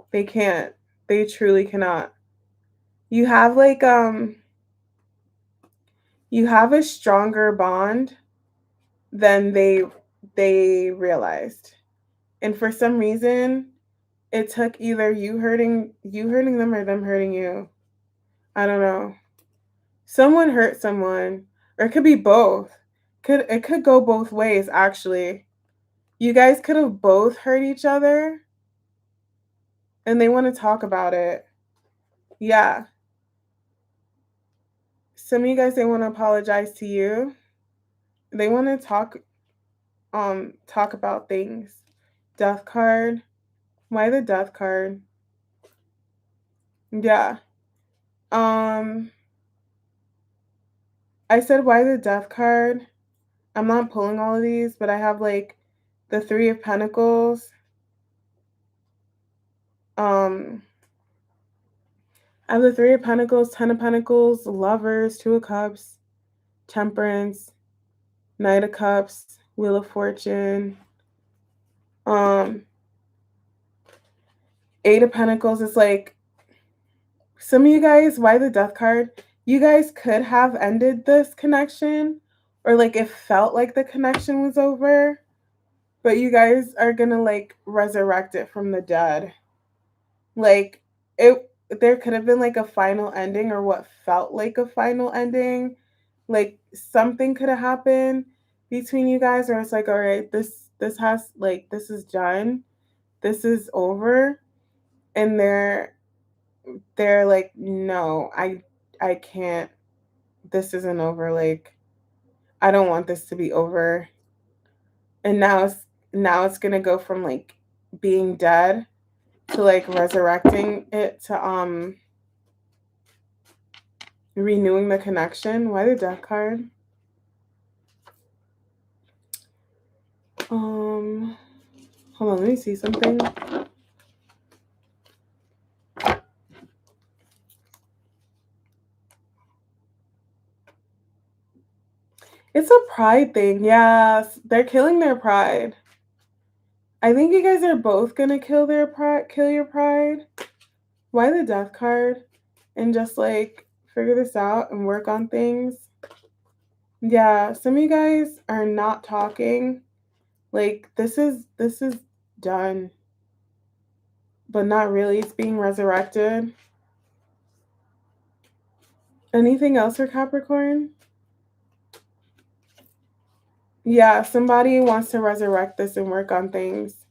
They can't. They truly cannot. You have you have a stronger bond than they realized. And for some reason, it took either you hurting them or them hurting you. I don't know. Someone hurt someone, or it could be both. It could go both ways actually. You guys could have both hurt each other and they want to talk about it. Yeah. Some of you guys they want to apologize to you. They want to talk about things. Death card. Why the death card? Yeah. Um I said why the death card? I'm not pulling all of these, but I have like the 3 of Pentacles. Um I have the 3 of Pentacles, 10 of Pentacles, Lovers, 2 of Cups, Temperance, Knight of Cups, Wheel of Fortune, um 8 of Pentacles. It's like some of you guys, why the death card? You guys could have ended this connection or like it felt like the connection was over, but you guys are going to like resurrect it from the dead. Like it there could have been like a final ending or what felt like a final ending. Like something could have happened between you guys or it's like all right, this has like this is done. This is over and they're like no, I can't. This isn't over. Like I don't want this to be over. And now it's going to go from like being dead to like resurrecting it to renewing the connection. Why the death card? Um, hold on, let me see something. It's a pride thing. Yes, they're killing their pride. I think you guys are both gonna kill your pride. Why the death card? And just like figure this out and work on things. Yeah, some of you guys are not talking. Like this is done, but not really. It's being resurrected. Anything else for Capricorn? Yeah, somebody wants to resurrect this and work on things.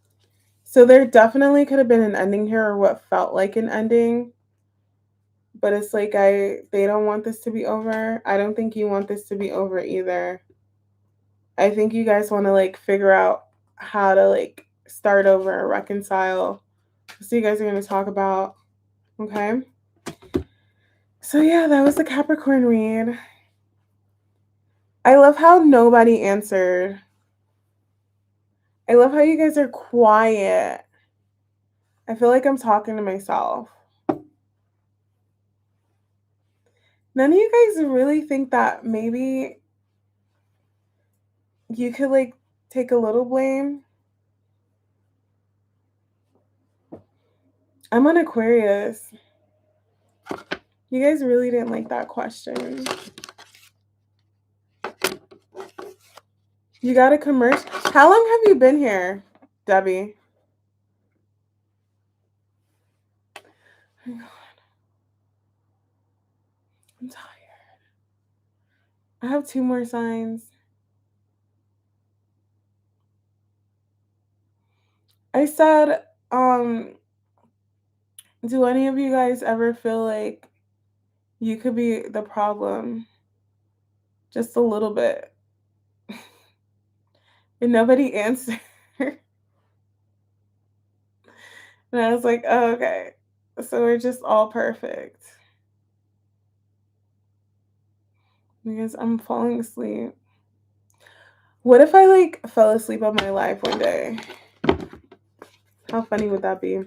So there definitely could have been an ending here or what felt like an ending. But it's like they don't want this to be over. I don't think you want this to be over either. I think you guys want to like figure out how to like start over or reconcile. So you guys are going to talk about. Okay. So yeah, that was the Capricorn read. I love how nobody answered. I love how you guys are quiet. I feel like I'm talking to myself. None of you guys really think that maybe you could like take a little blame? I'm an Aquarius. You guys really didn't like that question. You got a commercial. How long have you been here, Debbie? Oh my God. I'm tired. I have 2 more signs. I said, do any of you guys ever feel like you could be the problem? Just a little bit. And nobody answered. And I was like, oh, okay. So we're just all perfect. Because I'm falling asleep. What if I like fell asleep on my life one day? How funny would that be?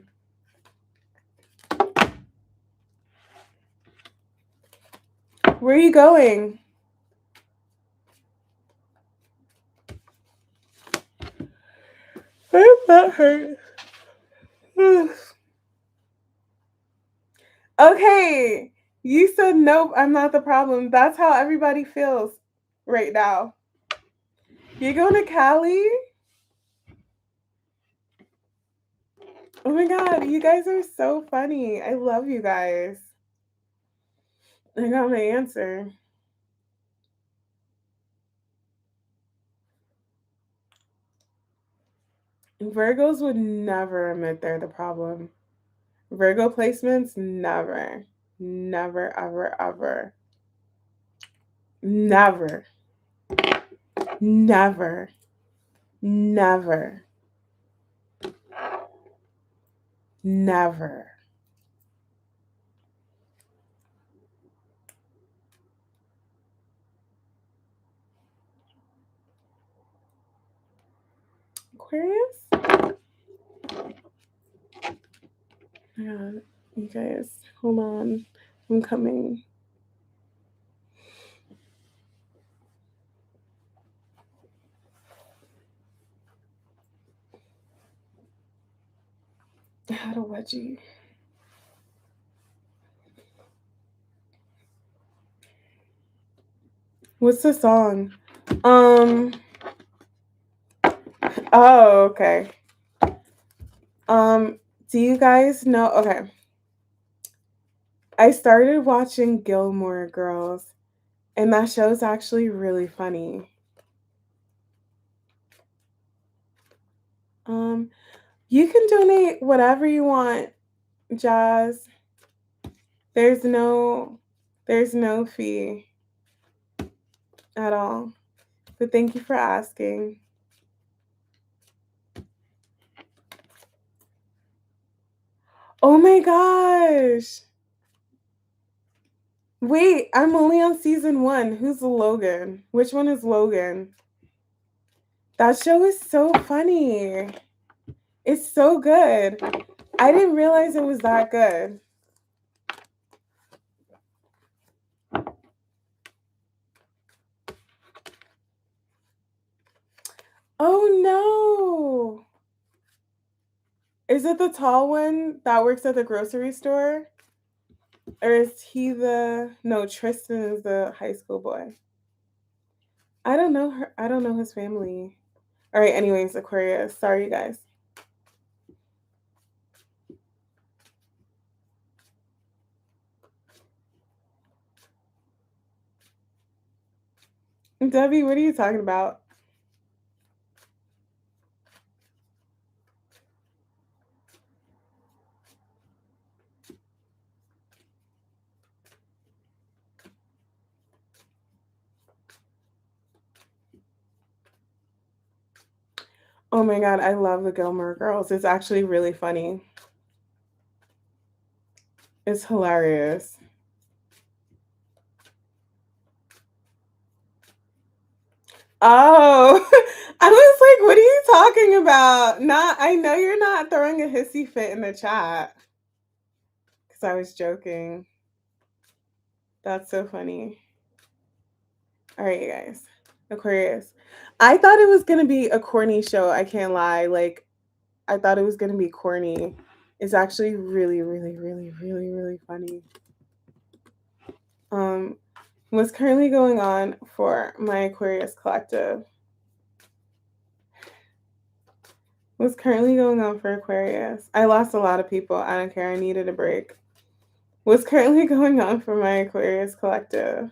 Where are you going? My butt hurt. Okay. You said nope, I'm not the problem. That's how everybody feels right now. You're going to Cali? Oh my God, you guys are so funny. I love you guys. I got my answer. Virgos would never admit they're the problem. Virgo placements, never. Never, ever, ever. Never. Never. Never. Never. Aquarius? Yeah, you guys, hold on. I'm coming. I had a wedgie. What's the song? Oh, okay. Do you guys know? Okay. I started watching Gilmore Girls, and that show is actually really funny. You can donate whatever you want, Jazz. There's no fee at all. But thank you for asking. Oh my gosh. Wait, I'm only on season 1. Who's Logan? Which one is Logan? That show is so funny. It's so good. I didn't realize it was that good. Oh no. Is it the tall one that works at the grocery store? Or is he no, Tristan is the high school boy. I don't know her. I don't know his family. All right, anyways, Aquarius. Sorry, you guys. Debbie, what are you talking about? Oh my God, I love the Gilmore Girls. It's actually really funny. It's hilarious. Oh, I was like, what are you talking about? Not, I know you're not throwing a hissy fit in the chat because I was joking. That's so funny. All right, you guys. Aquarius. I thought it was going to be a corny show. I can't lie. Like, I thought it was going to be corny. It's actually really, really, really, really, really funny. Um, what's currently going on for my Aquarius collective? What's currently going on for Aquarius? I lost a lot of people. I don't care. I needed a break. What's currently going on for my Aquarius collective?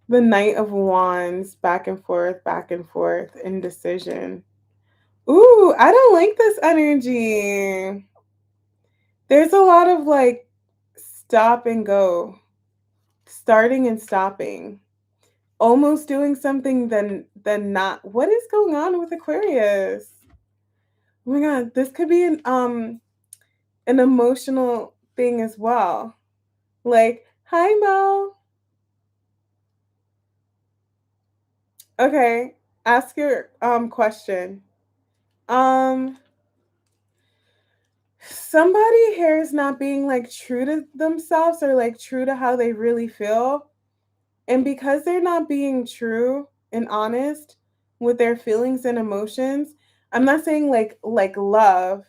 The Knight of Wands, back and forth, indecision. Ooh, I don't like this energy. There's a lot of like stop and go, starting and stopping, almost doing something then not. What is going on with Aquarius? Oh my god, this could be an emotional thing as well. Like, hi Mo. Okay, ask your question. Um Somebody here is not being like true to themselves or like true to how they really feel. And because they're not being true and honest with their feelings and emotions, I'm not saying like love.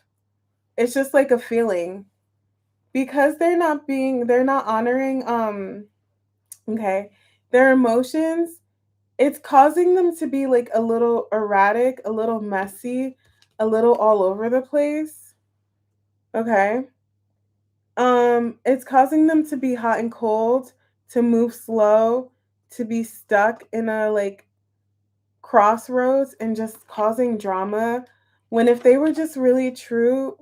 It's just like a feeling. Because they're not honoring okay, their emotions, it's causing them to be like a little erratic, a little messy, a little all over the place. Okay? It's causing them to be hot and cold, to move slow, to be stuck in a like crossroads and just causing drama. When if they were just really true,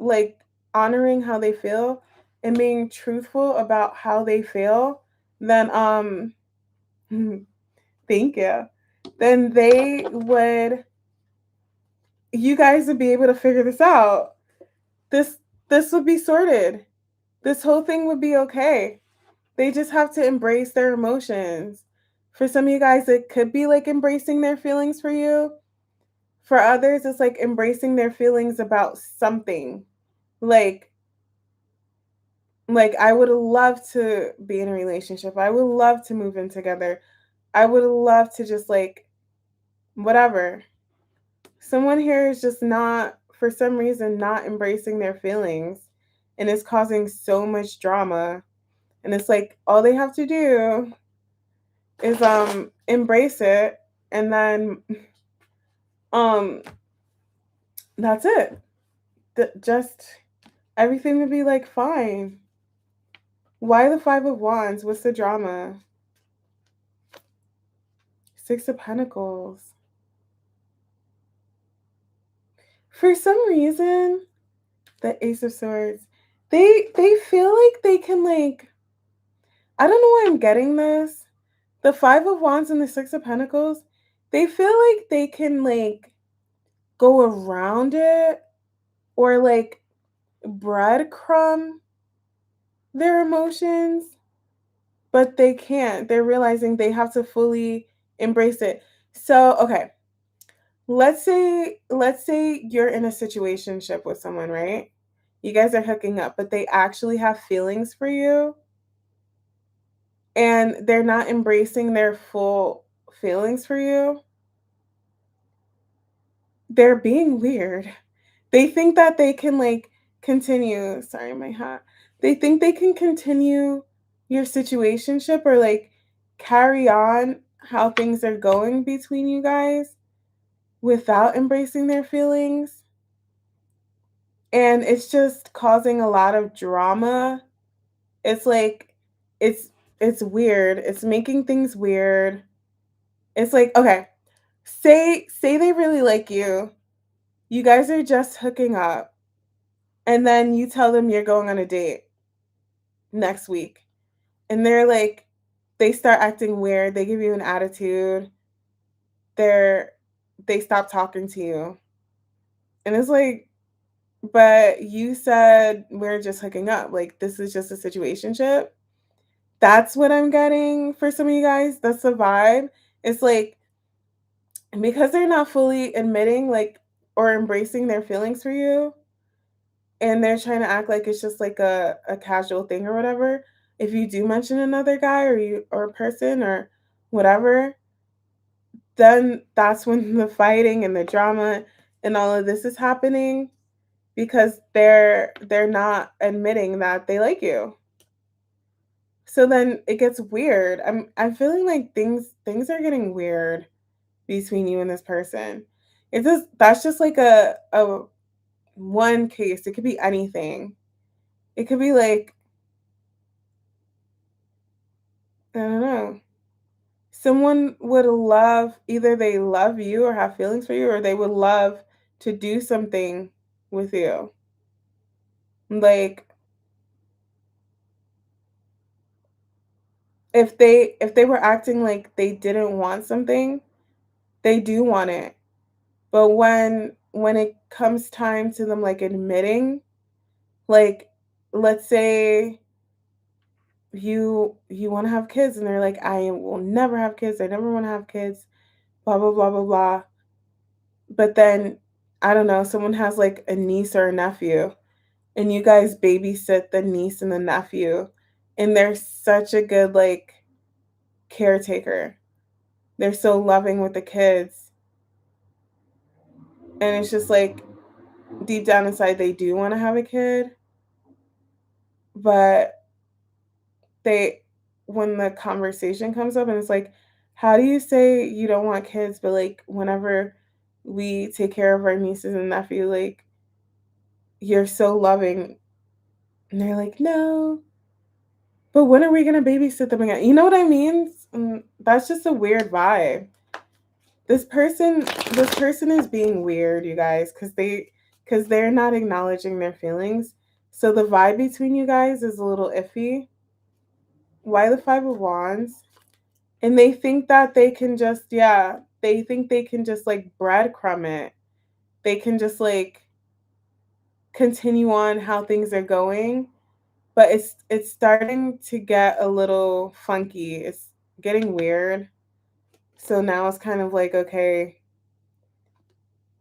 like honoring how they feel and being truthful about how they feel, then thank you. Then they would you guys would be able to figure this out. This this would be sorted. This whole thing would be okay. They just have to embrace their emotions. For some of you guys, it could be like embracing their feelings for you. For others, it's like embracing their feelings about something. Like, like I would love to be in a relationship. I would love to move in together. I would love to just like whatever. Someone here is just not, for some reason, not embracing their feelings and it's causing so much drama. And it's like all they have to do is embrace it and then um that's it. Just everything would be like fine. Why the 5 of Wands? What's the drama? 6 of Pentacles. For some reason, the Ace of Swords, they feel like they can like, I don't know why I'm getting this. The 5 of Wands and the 6 of Pentacles, they feel like they can like go around it or like breadcrumb their emotions, but they can't. They're realizing they have to fully embrace it. So, okay, let's say you're in a situationship with someone, right? You guys are hooking up, but they actually have feelings for you and they're not embracing their full feelings for you. They're being weird. They think that they can like continue, sorry, my hat. They think they can continue your situationship or like carry on how things are going between you guys without embracing their feelings. And it's just causing a lot of drama. It's like it's it's weird. It's making things weird. It's like, okay, say they really like you. You guys are just hooking up and then you tell them you're going on a date next week and they're like they start acting weird, they give you an attitude, they're they stop talking to you, and it's like, but you said we're just hooking up, like this is just a situationship. That's what I'm getting for some of you guys. That's the vibe. It's like because they're not fully admitting like or embracing their feelings for you, and they're trying to act like it's just like a casual thing or whatever. If you do mention another guy or you or a person or whatever, then that's when the fighting and the drama and all of this is happening because they're not admitting that they like you. So then it gets weird. I'm feeling like things are getting weird between you and this person. It's just that's just like a one case. It could be anything. It could be like I don't know. Someone would love either they love you or have feelings for you or they would love to do something with you. Like if they were acting like they didn't want something, they do want it. But when it comes time to them like admitting, like let's say you want to have kids and they're like I will never have kids. I never want to have kids. Blah blah blah blah blah. But then I don't know, someone has like a niece or a nephew and you guys babysit the niece and the nephew and they're such a good like caretaker. They're so loving with the kids. And it's just like deep down inside they do want to have a kid, but they when the conversation comes up and it's like how do you say you don't want kids but like whenever we take care of our nieces and nephew like you're so loving and they're like no but when are we going to babysit them again, you know what I mean? That's just a weird vibe. This person is being weird, you guys, because they're not acknowledging their feelings. So the vibe between you guys is a little iffy. Why the 5 of Wands? And they think that they can just yeah, they think they can just like breadcrumb it. They can just like continue on how things are going, but it's starting to get a little funky. It's getting weird. So now it's kind of like okay,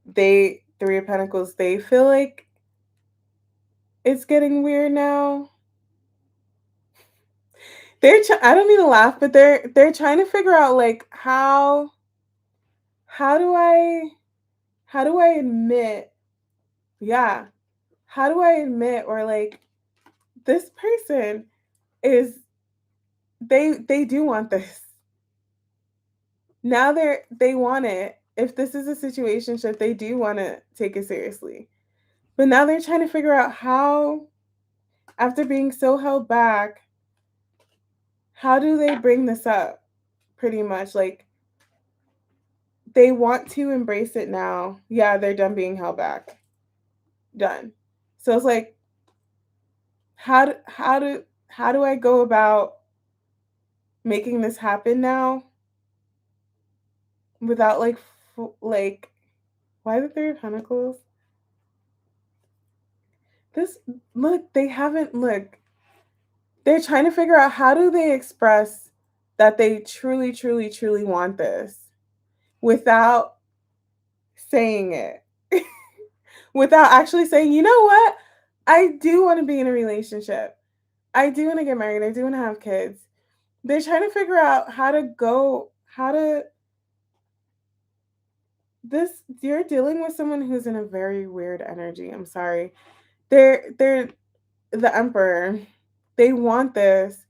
they 3 of Pentacles, they feel like it's getting weird now. I don't mean to laugh, but they're trying to figure out like how do I how do I admit yeah, how do I admit or like this person is they do want this. Now they want it. If this is a situationship, they do want to take it seriously. But now they're trying to figure out how after being so held back, how do they bring this up? Pretty much like they want to embrace it now. Yeah, they're done being held back. Done. So it's like how do I go about making this happen now without like like why the 3 of Pentacles? This look, they haven't look. They're trying to figure out how do they express that they truly, truly, truly want this without saying it. Without actually saying, you know what? I do want to be in a relationship. I do want to get married. I do want to have kids. They're trying to figure out how to this you're dealing with someone who's in a very weird energy. I'm sorry. They're the Emperor. They want this.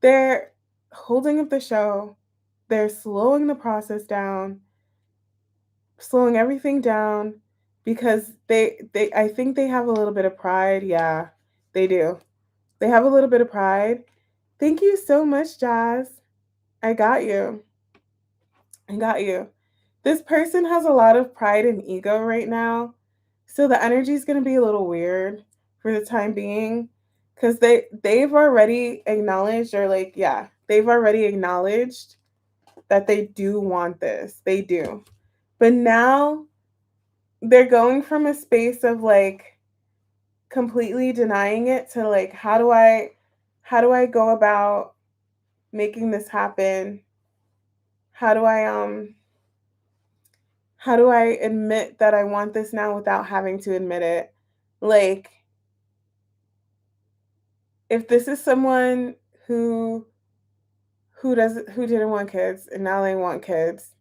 They're holding up the show. They're slowing the process down, slowing everything down because they I think they have a little bit of pride. Yeah, they do. They have a little bit of pride. Thank you so much, Jazz. I got you. I got you. This person has a lot of pride and ego right now. So the energy is going to be a little weird for the time being cuz they've already acknowledged or like yeah, they've already acknowledged that they do want this. They do. But now they're going from a space of like completely denying it to like how do I go about making this happen? how do I admit that I want this now without having to admit it? Like, if this is someone who who didn't want kids and now they want kids,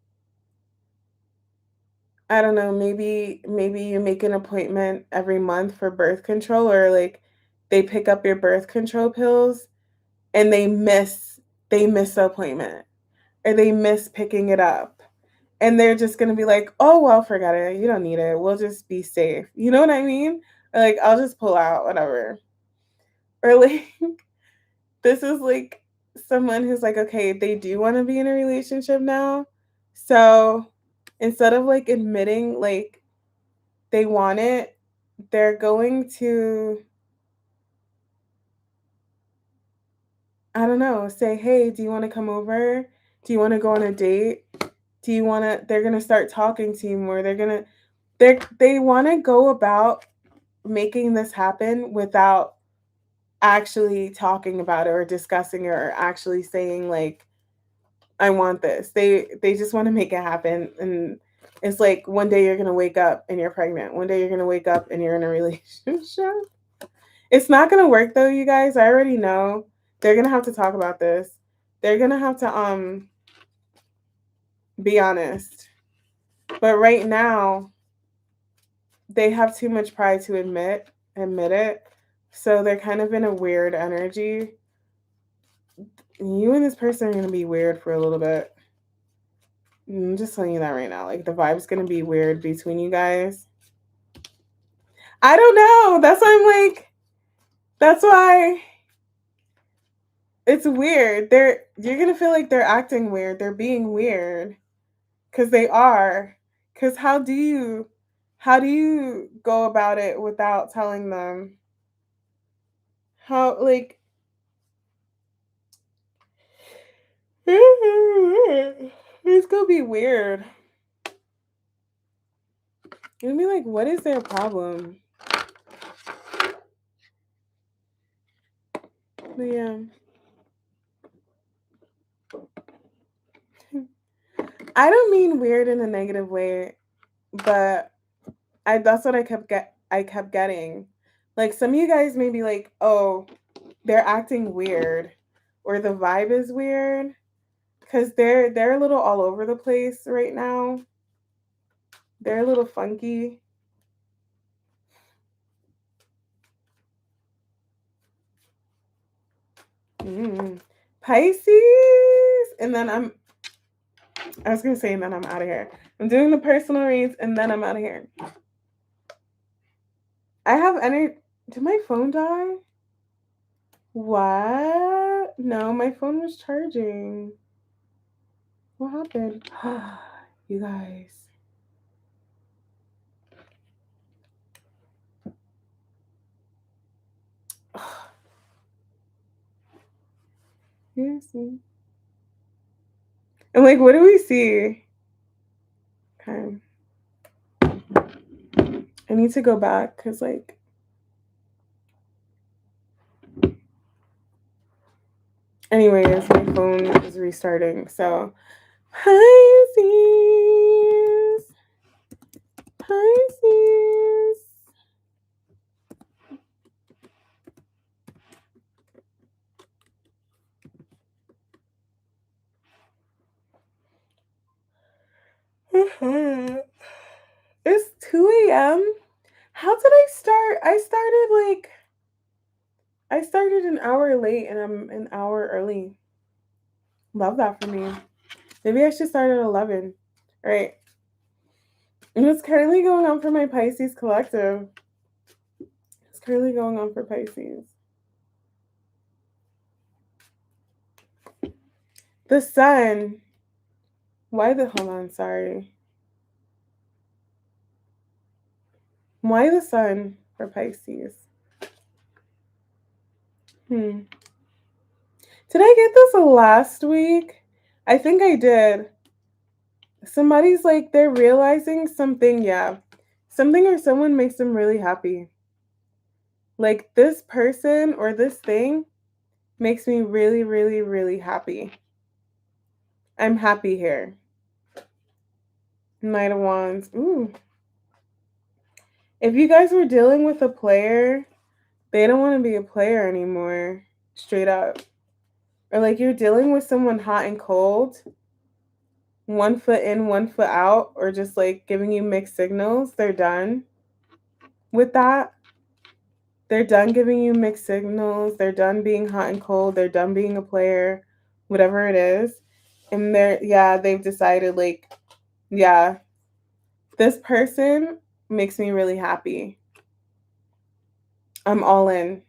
I don't know, maybe you make an appointment every month for birth control, or like they pick up your birth control pills and they miss the appointment, or they miss picking it up. And they're just going to be like, "Oh, well, forget it. You don't need it. We'll just be safe." You know what I mean? Or like, "I'll just pull out whatever." Or like this is like someone who's like, okay, they do want to be in a relationship now. So instead of like admitting like they want it, they're going to, I don't know, say, "Hey, do you want to come over? Do you want to go on a date? Do you want to?" They're going to start talking to you more. They want to go about making this happen without actually talking about it or discussing it or actually saying like, "I want this." They just want to make it happen, and it's like one day you're gonna wake up and you're pregnant. One day you're gonna wake up and you're in a relationship. It's not gonna work though, you guys. I already know. They're gonna have to talk about this. They're gonna have to be honest. But right now, they have too much pride to admit it. So they're kind of in a weird energy. You and this person are gonna be weird for a little bit. I'm just telling you that right now. Like the vibe's gonna be weird between you guys. I don't know. That's why I'm like, that's why it's weird. You're gonna feel like they're acting weird. They're being weird. Cause they are. Cause how do you go about it without telling them? How like it's gonna be weird. You're gonna be like, what is their problem? But yeah. I don't mean weird in a negative way, but that's what I kept getting. Like some of you guys may be like, "Oh, they're acting weird," or the vibe is weird because they're a little all over the place right now. They're a little funky. Mm. Pisces, and then I was gonna say, and then I'm out of here. I'm doing the personal reads, and then I'm out of here. I have energy. Did my phone die? What? No, my phone was charging. What happened? You guys. Seriously. And like, what do we see? Okay. I need to go back because, like, anyways, my phone is restarting. So, Pisces. Pisces. It's 2 a.m. How did I start? I started an hour late and I'm an hour early. Love that for me. Maybe I should start at 11. All right. And what's currently going on for my Pisces collective? It's currently going on for Pisces. The sun. Hold on, sorry. Why the sun for Pisces? Did I get this last week? I think I did. Somebody's like, they're realizing something, yeah. Something or someone makes them really happy. Like this person or this thing makes me really, really, really happy. I'm happy here. Knight of Wands. Ooh. If you guys were dealing with a player, they don't want to be a player anymore. Straight up. Or like you're dealing with someone hot and cold, 1 foot in, 1 foot out, or just like giving you mixed signals. They're done with that. They're done giving you mixed signals. They're done being hot and cold. They're done being a player, whatever it is. And they've decided, like, yeah, this person makes me really happy. I'm all in.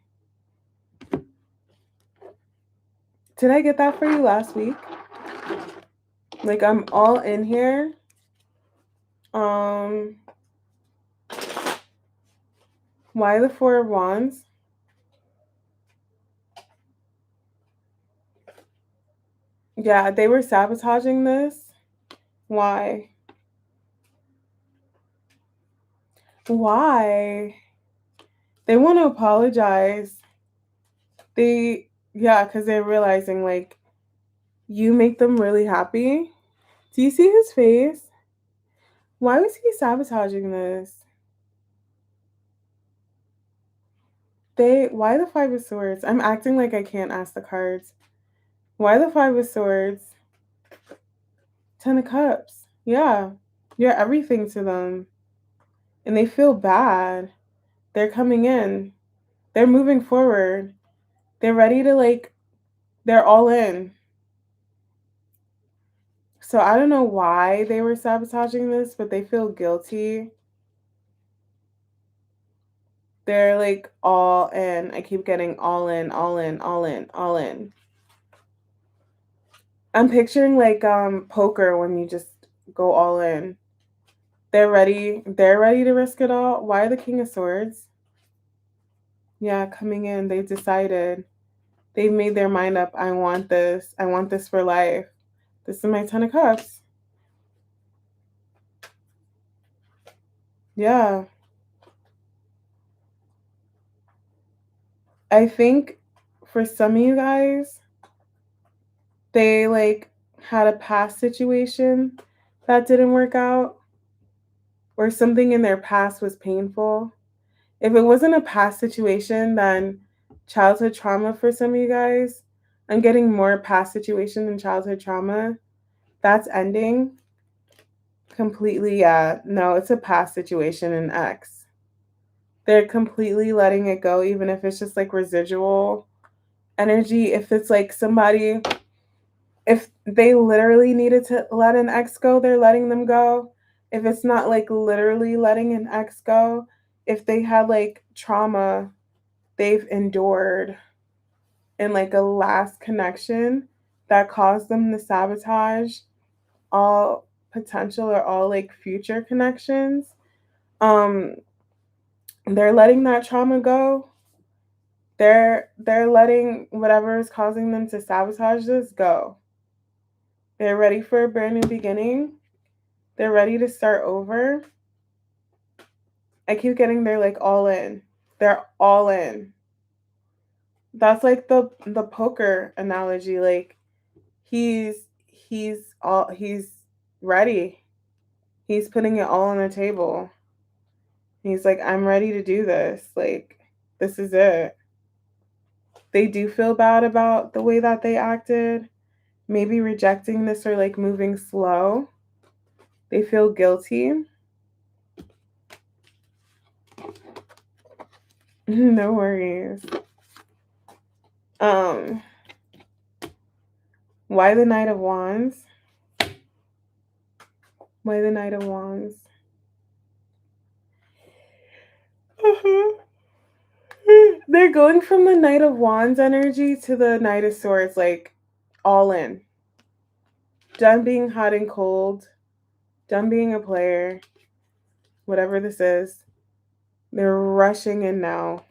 Did I get that for you last week? Like, I'm all in here. Why the Four of Wands? Yeah, they were sabotaging this. Why? Why? They want to apologize. Because they're realizing, like, you make them really happy. Do you see his face? Why was he sabotaging this? Why the Five of Swords? I'm acting like I can't ask the cards. Why the Five of Swords? 10 of Cups. Yeah. You're everything to them. And they feel bad. They're coming in. They're moving forward. They're ready to, like, they're all in. So I don't know why they were sabotaging this, but they feel guilty. They're like all in. I keep getting all in, all in, all in, all in. I'm picturing like poker when you just go all in. They're ready to risk it all. Why the King of Swords? Yeah, coming in, they've decided. They've made their mind up. I want this. I want this for life. This is my 10 of Cups. Yeah. I think for some of you guys, they like had a past situation that didn't work out, or something in their past was painful. If it wasn't a past situation, then childhood trauma for some of you guys. I'm getting more past situation than childhood trauma. That's ending completely. Yeah, no, it's a past situation, an ex. They're completely letting it go, even if it's just like residual energy. If it's like somebody, if they literally needed to let an ex go, they're letting them go. If it's not like literally letting an ex go, if they had like trauma they've endured in like a last connection that caused them to sabotage all potential or all like future connections, um they're letting that trauma go. They're letting whatever is causing them to sabotage this go. They're ready for a brand new beginning. They're ready to start over. I keep getting they're like all in. They're all in. That's like the poker analogy. Like he's ready. He's putting it all on the table. He's like, I'm ready to do this. Like, this is it. They do feel bad about the way that they acted. Maybe rejecting this or like moving slow. They feel guilty. No worries. Um, why the Knight of Wands? Why the Knight of Wands? They're going from the Knight of Wands energy to the Knight of Swords, like all in. Done being hot and cold. Done being a player. Whatever this is. They're rushing in now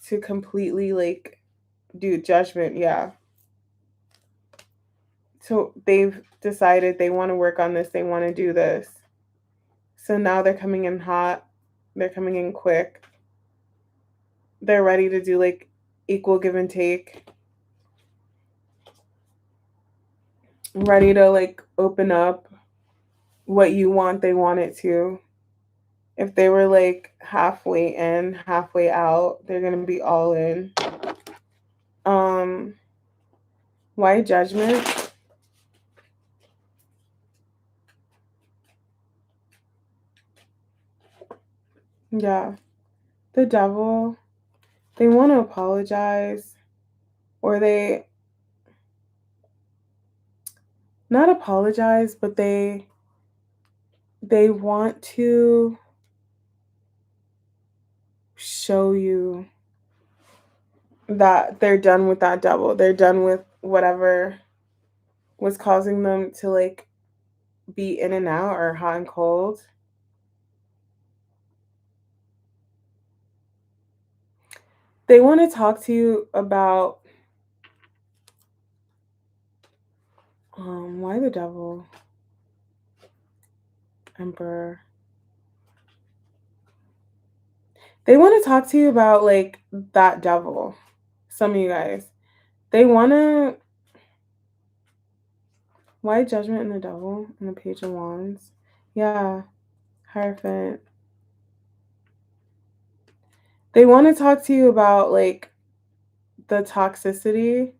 to completely like do judgment. Yeah. So they've decided they want to work on this. They want to do this. So now they're coming in hot. They're coming in quick. They're ready to do like equal give and take. ready to like open up. What you want, they want it to. If they were like halfway in, halfway out, they're gonna be all in. Um, why judgment? Yeah, the devil. They want to apologize, or they not apologize, but they want to show you that they're done with that devil. They're done with whatever was causing them to like be in and out or hot and cold. They want to talk to you about why the devil, emperor. They want to talk to you about like that devil. Some of you guys. They want to why judgment and the devil and the page of wands. Yeah, Hierophant. They want to talk to you about like the toxicity,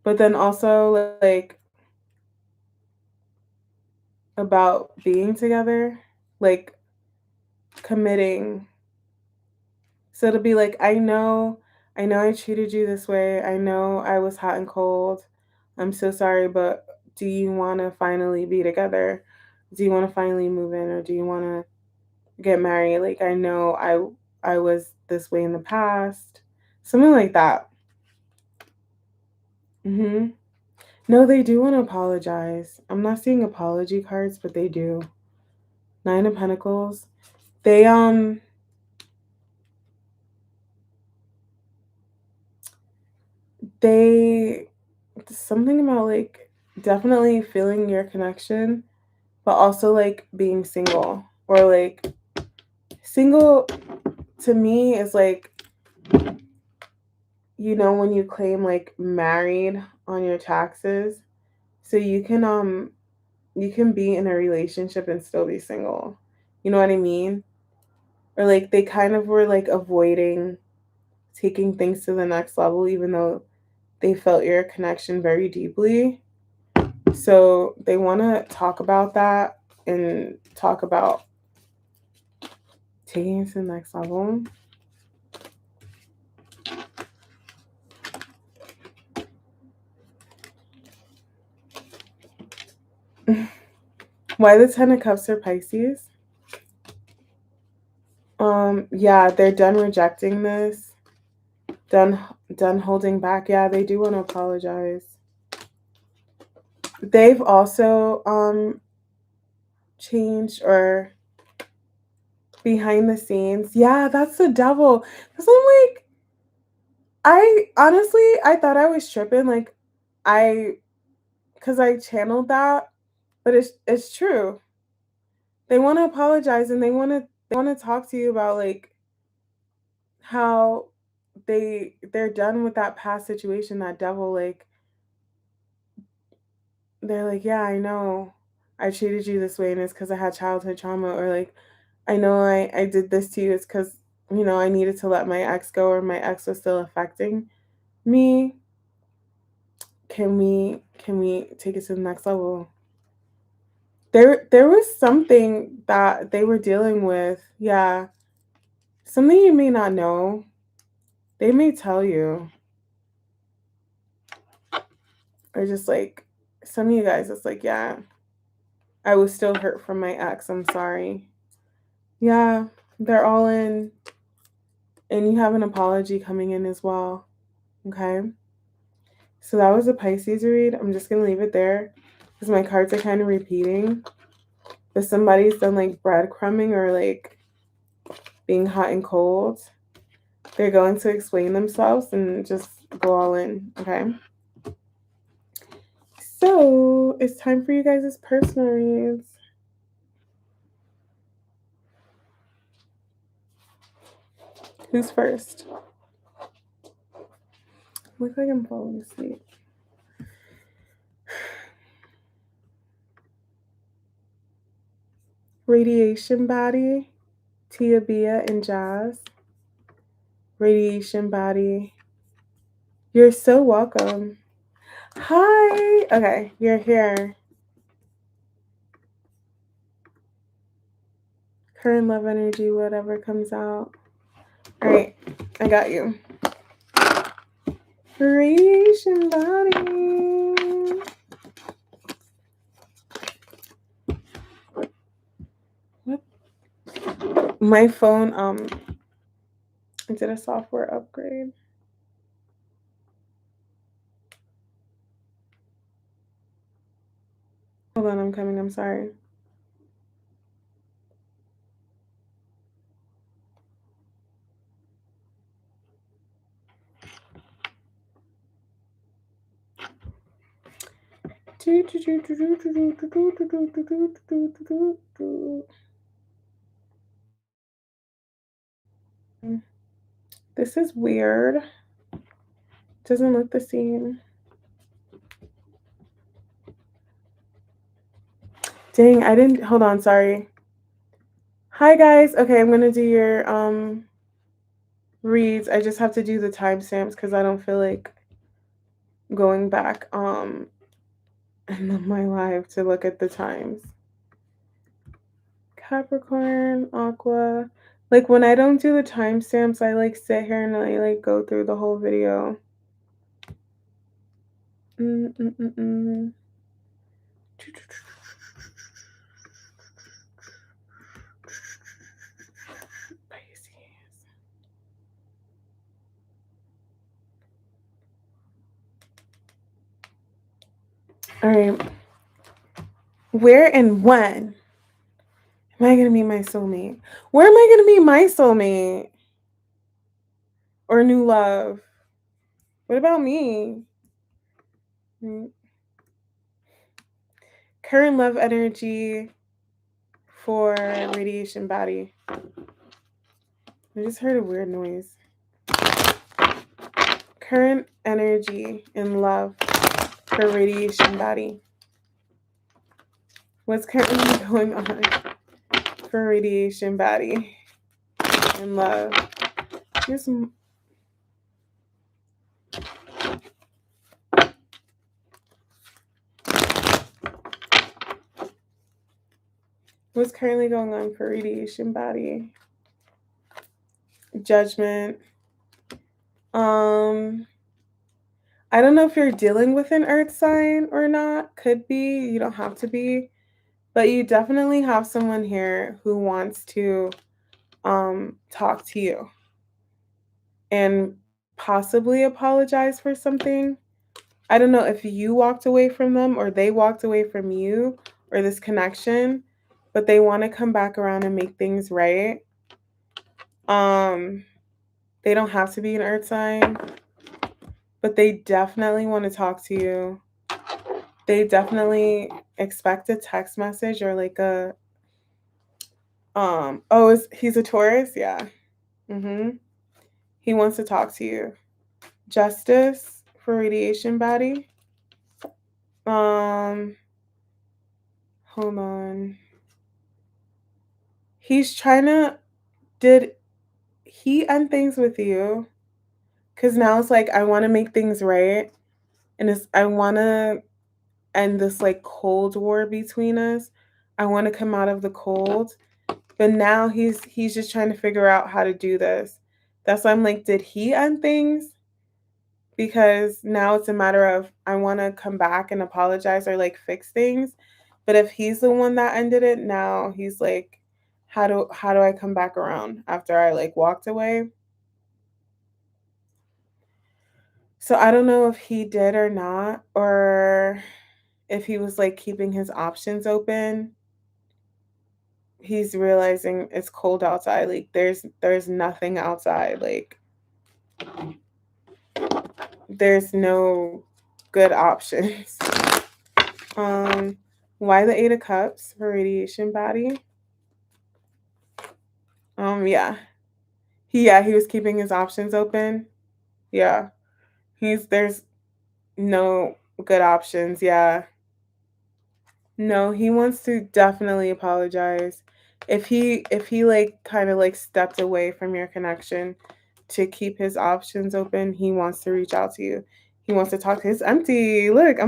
but then also like about being together, like committing. So it'll be like, I know I treated you this way. I know I was hot and cold. I'm so sorry, but do you want to finally be together? Do you want to finally move in, or do you want to get married? Like I know I was this way in the past. Something like that. Mhm. No, they do want to apologize. I'm not seeing apology cards, but they do. Nine of Pentacles. They they something about like definitely feeling your connection, but also like being single, or like single to me is like, you know, when you claim like married on your taxes, so you can be in a relationship and still be single. You know what I mean? Or like they kind of were like avoiding taking things to the next level, even though they felt your connection very deeply. So they want to talk about that and talk about taking it to the next level. Why the Ten of Cups are Pisces? Yeah, they're done rejecting this. Done done holding back. Yeah, they do want to apologize. They've also changed, or behind the scenes. Yeah, that's the devil. Cause I'm like, I honestly I thought I was tripping. Like I because I channeled that, but it's true. They want to apologize, and they want to talk to you about like how they're done with that past situation, that devil. Like they're like, yeah, I know I treated you this way, and it's because I had childhood trauma, or like I know I did this to you. It's because you know I needed to let my ex go, or my ex was still affecting me. Can we take it to the next level? There was something that they were dealing with. Yeah, something you may not know. They may tell you, or just like some of you guys, it's like, yeah, I was still hurt from my ex. I'm sorry. Yeah, they're all in, and you have an apology coming in as well. Okay. So that was a Pisces read. I'm just going to leave it there because my cards are kind of repeating. But somebody's done like breadcrumbing, or like being hot and cold. They're going to explain themselves and just go all in. Okay. So it's time for you guys' personal reads. Who's first? Look like I'm falling asleep. Radiation body, Tia Bia and Jazz. Radiation body. You're so welcome. Hi. Okay, you're here. Current love energy, whatever comes out. All right, I got you. Radiation body. What? My phone did a software upgrade. Hold on, I'm coming. I'm sorry. This is weird. Doesn't look the same. Dang, I didn't. Hold on, sorry. Hi guys. Okay, I'm gonna do your reads. I just have to do the timestamps because I don't feel like going back in my life to look at the times. Capricorn, Aqua. Like when I don't do the timestamps, I like sit here and I like go through the whole video. All right. Where and when am I going to meet my soulmate? Where am I going to meet my soulmate? Or new love? What about me? Current love energy for radiation body. I just heard a weird noise. Current energy in love for radiation body. What's currently going on for radiation body in love? Here's some. What's currently going on for radiation body? Judgment. I don't know if you're dealing with an earth sign or not. Could be. You don't have to be. But you definitely have someone here who wants to talk to you and possibly apologize for something. I don't know if you walked away from them or they walked away from you or this connection, but they want to come back around and make things right. They don't have to be an earth sign, but they definitely want to talk to you. They definitely expect a text message or like a he's a Taurus, yeah. He wants to talk to you. Justice for radiation body. Hold on. He's trying to. Did he end things with you? Because now it's like I want to make things right, and I want to end this like cold war between us. I want to come out of the cold, but now he's just trying to figure out how to do this. That's why I'm like, did he end things? Because now it's a matter of I want to come back and apologize or like fix things. But if he's the one that ended it, now he's like, how do I come back around after I like walked away? So I don't know if he did or not, or if he was like keeping his options open. He's realizing it's cold outside. Like there's nothing outside. Like there's no good options. Why the Eight of Cups for radiation body? Yeah. He was keeping his options open. Yeah. There's no good options. Yeah. No, he wants to definitely apologize. If he like kind of like stepped away from your connection to keep his options open, he wants to reach out to you. He wants to talk to you. It's empty. Look,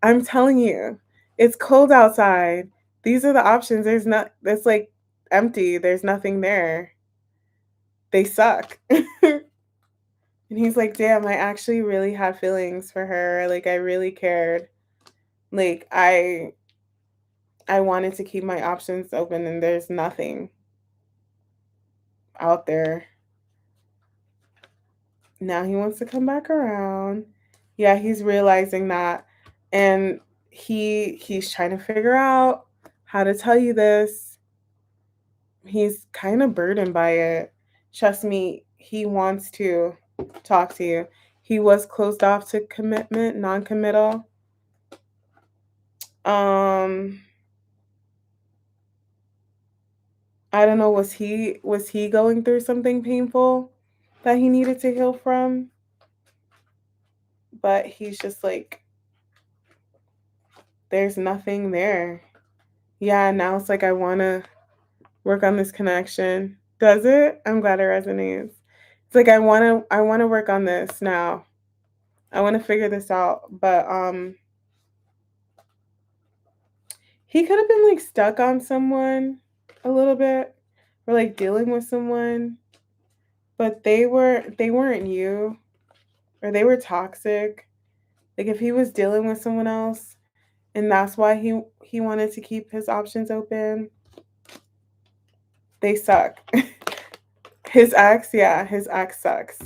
I'm telling you. It's cold outside. These are the options. There's not it's like empty. There's nothing there. They suck. And he's like, "Damn, I actually really had feelings for her. Like I really cared. Like I wanted to keep my options open and there's nothing out there." Now he wants to come back around. Yeah, he's realizing that, and he's trying to figure out how to tell you this. He's kind of burdened by it. Trust me, he wants to talk to you. He was closed off to commitment, non-committal. Um I don't know, was he going through something painful that he needed to heal from? But he's just like there's nothing there. Yeah, now it's like I want to work on this connection. Does it? I'm glad it resonates. It's like I want to work on this now. I want to figure this out, but he could have been like stuck on someone a little bit or like dealing with someone, but they weren't you or they were toxic. Like if he was dealing with someone else and that's why he wanted to keep his options open, they suck. His ex sucks.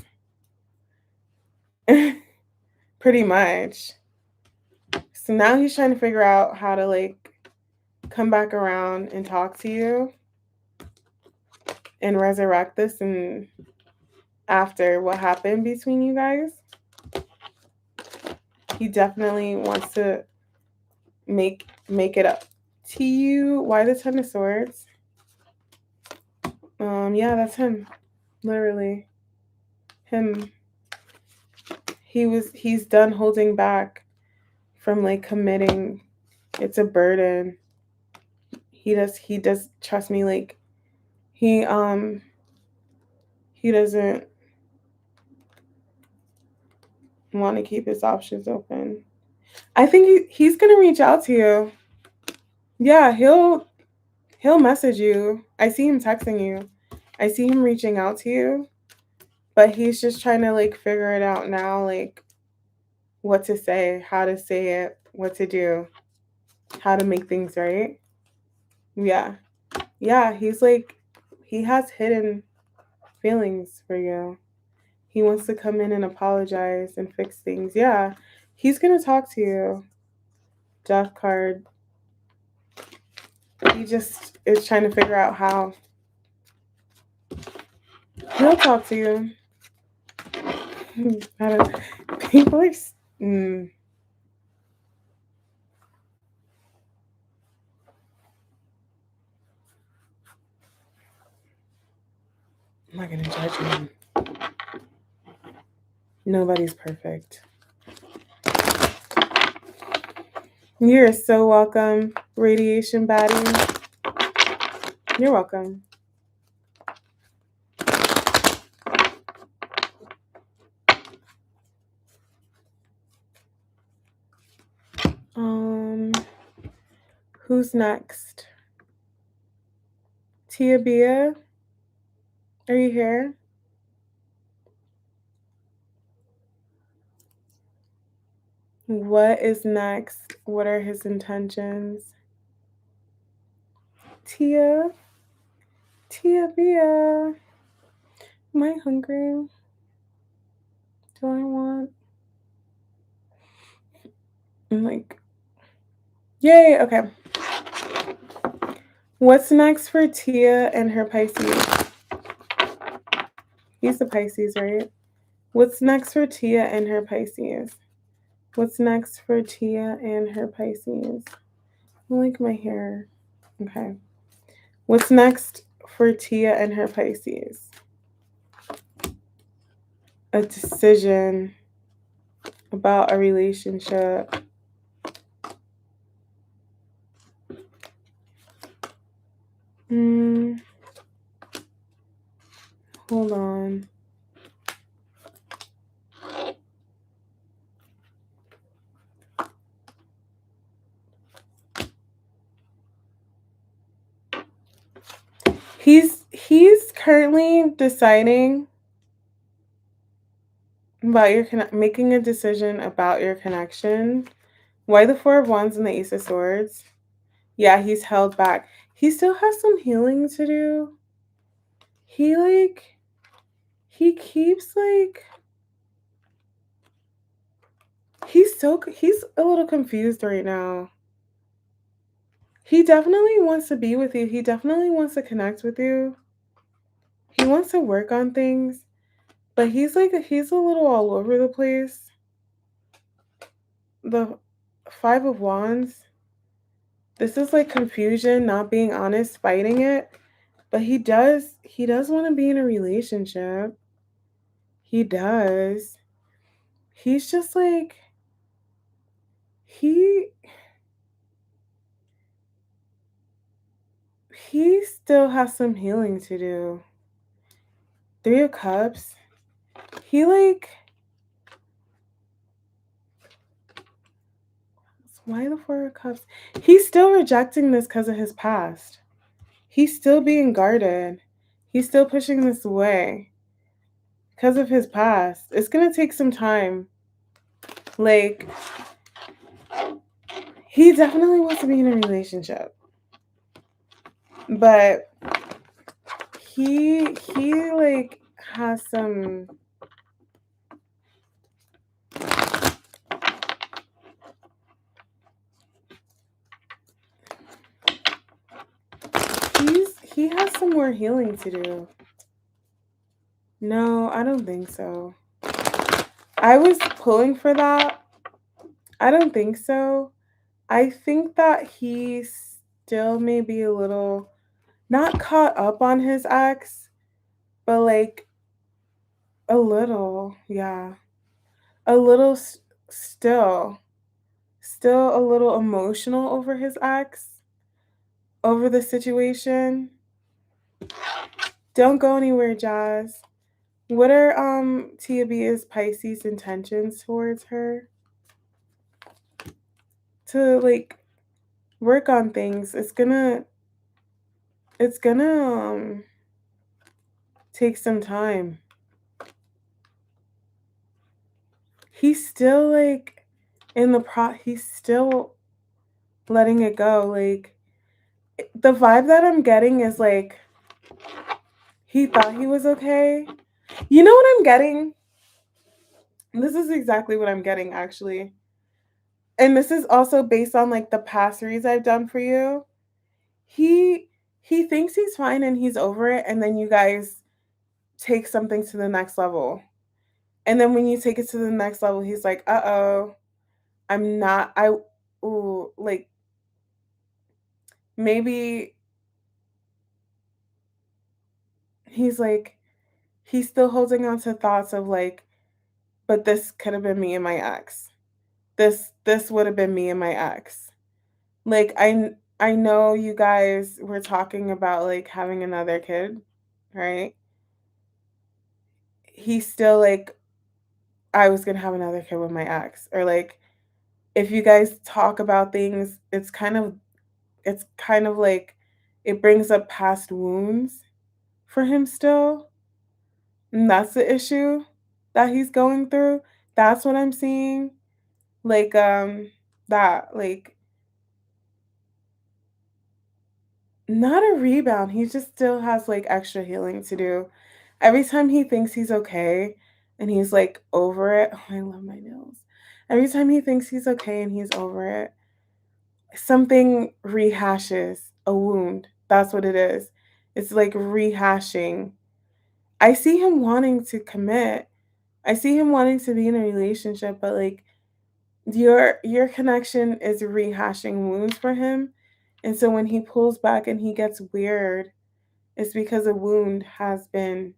Pretty much. So now he's trying to figure out how to like come back around and talk to you and resurrect this and after what happened between you guys. He definitely wants to make it up to you. Why the Ten of Swords? Yeah, that's him. Literally. Him. He's done holding back from like committing. It's a burden. He does trust me, like he he doesn't want to keep his options open. I think he's gonna reach out to you. Yeah, he'll message you. I see him texting you. I see him reaching out to you, but he's just trying to like figure it out now, like what to say, how to say it, what to do, how to make things right. Yeah. Yeah, he's like he has hidden feelings for you. He wants to come in and apologize and fix things. Yeah. He's gonna talk to you. Death card. He just is trying to figure out how. He'll talk to you. I don't. People are. I'm not gonna judge him. Nobody's perfect. You're so welcome, radiation baddie. You're welcome. Um, who's next? Tia Bia, are you here? What is next? What are his intentions? Tia, Tia Bia. Am I hungry? Do I want? I'm like, yay, okay. What's next for Tia and her Pisces? He's the Pisces, right? What's next for Tia and her Pisces? What's next for Tia and her Pisces? I like my hair. Okay. What's next for Tia and her Pisces? A decision about a relationship. He's currently deciding about making a decision about your connection. Why the Four of Wands and the Ace of Swords? Yeah, he's held back. He still has some healing to do. He like he keeps like he's a little confused right now. He definitely wants to be with you. He definitely wants to connect with you. He wants to work on things, but he's a little all over the place. The Five of Wands. This is like confusion, not being honest, fighting it. But he does want to be in a relationship. He does. He's just like he he still has some healing to do. Three of Cups. He like why the Four of Cups? He's still rejecting this because of his past. He's still being guarded. He's still pushing this away because of his past. It's gonna take some time. Like he definitely wants to be in a relationship, but he like has some he has some more healing to do. No, I don't think so. I was pulling for that. I don't think so. I think that he still may be a little not caught up on his ex, but like a little, yeah. A little still a little emotional over his ex, over the situation. Don't go anywhere, Jazz. What are Tia Bia's Pisces intentions towards her? To like work on things. It's gonna take some time. He's still like he's still letting it go. Like the vibe that I'm getting is like he thought he was okay. You know what I'm getting? This is exactly what I'm getting actually. And this is also based on like the past reads I've done for you. He he thinks he's fine and he's over it, and then you guys take something to the next level. And then when you take it to the next level, he's like, "Uh-oh, I'm not I ooh, like maybe he's like he's still holding on to thoughts of like, but this could have been me and my ex. This would have been me and my ex." Like I know you guys were talking about like having another kid, right? He's still like I was going to have another kid with my ex, or like if you guys talk about things, it's kind of like it brings up past wounds for him still. And that's the issue that he's going through. That's what I'm seeing. Like that like not a rebound. He just still has like extra healing to do. Every time he thinks he's okay and he's like over it. Oh, I love my nails. Every time he thinks he's okay and he's over it, something rehashes a wound. That's what it is. It's like rehashing. I see him wanting to commit. I see him wanting to be in a relationship, but like your connection is rehashing wounds for him. And so when he pulls back and he gets weird, it's because a wound has been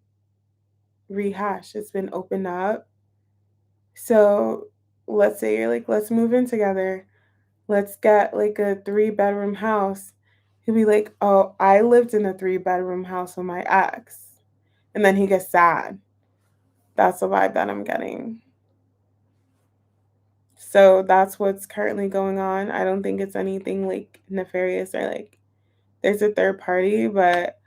rehashed. It's been opened up. So let's say you're like, let's move in together. Let's get like a 3-bedroom house. He'll be like, oh, I lived in a 3-bedroom house with my ex. And then he gets sad. That's the vibe that I'm getting. So that's what's currently going on. I don't think it's anything like nefarious or like there's a third party, but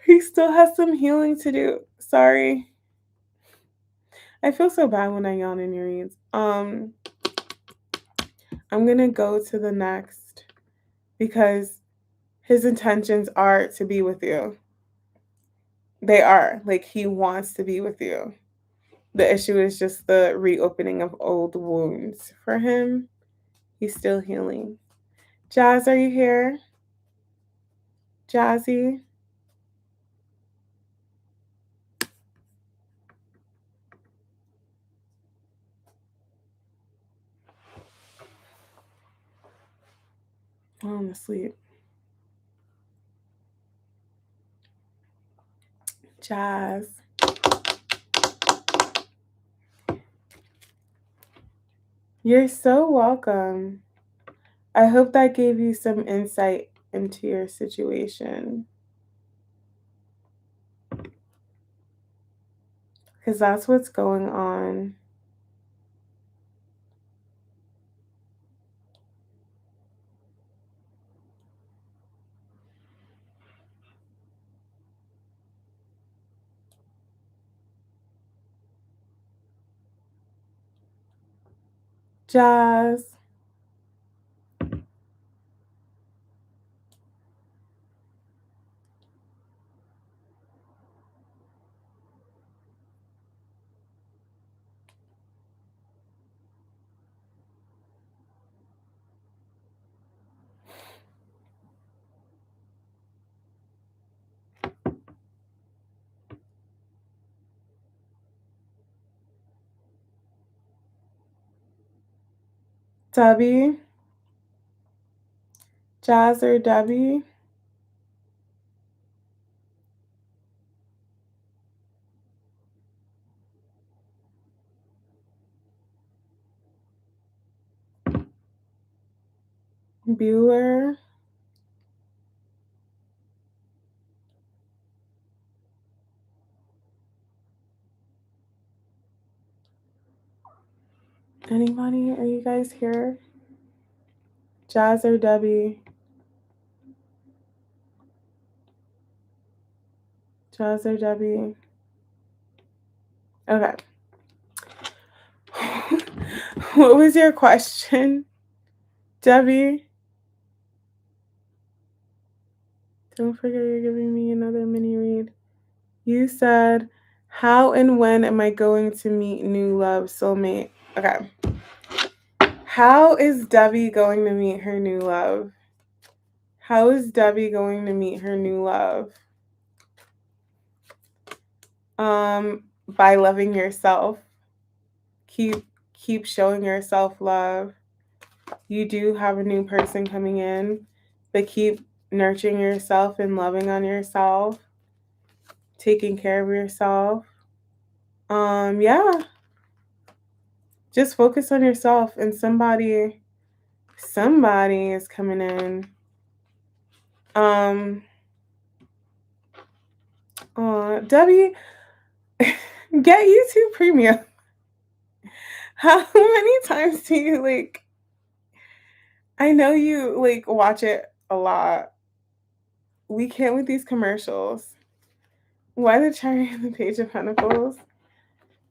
He still has some healing to do. Sorry. I feel so bad when I yawn in your reads. I'm gonna go to the next because his intentions are to be with you. They are. Like he wants to be with you. The issue is just the reopening of old wounds for him. He's still healing. Jazz, are you here? Jazzy? Oh, I'm asleep. Jazz. You're so welcome. I hope that gave you some insight into your situation. Because that's what's going on. Jazz. Debbie. Jazz or Debbie. Bueller. Anybody? Are you guys here? Jazz or Debbie? Jazz or Debbie? Okay. What was your question, Debbie? Don't forget you're giving me another mini read. You said, how and when am I going to meet new love soulmate? Okay. How is Debbie going to meet her new love? How is Debbie going to meet her new love? By loving yourself. Keep showing yourself love. You do have a new person coming in, but keep nurturing yourself and loving on yourself, taking care of yourself. Yeah. Just focus on yourself and somebody is coming in. Debbie, get YouTube Premium. How many times do you I know you watch it a lot. We can't with these commercials. Why the cherry on the Page of Pentacles?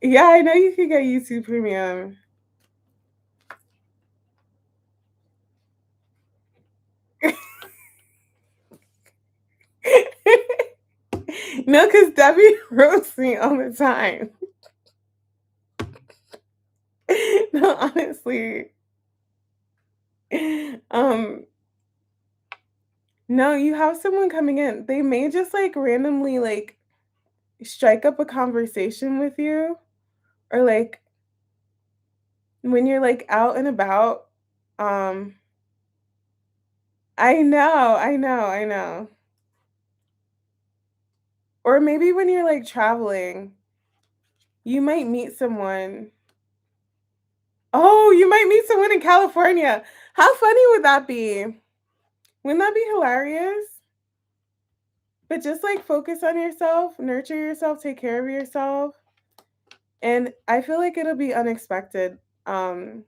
Yeah, I know you could get YouTube Premium. No, because Debbie roasts me all the time. No, honestly. No, you have someone coming in. They may just randomly strike up a conversation with you, or when you're out and about. Um I know. Or maybe when you're traveling, you might meet someone. Oh, you might meet someone in California. How funny would that be? Wouldn't that be hilarious? But just focus on yourself, nurture yourself, take care of yourself. And I feel like it'll be unexpected. You're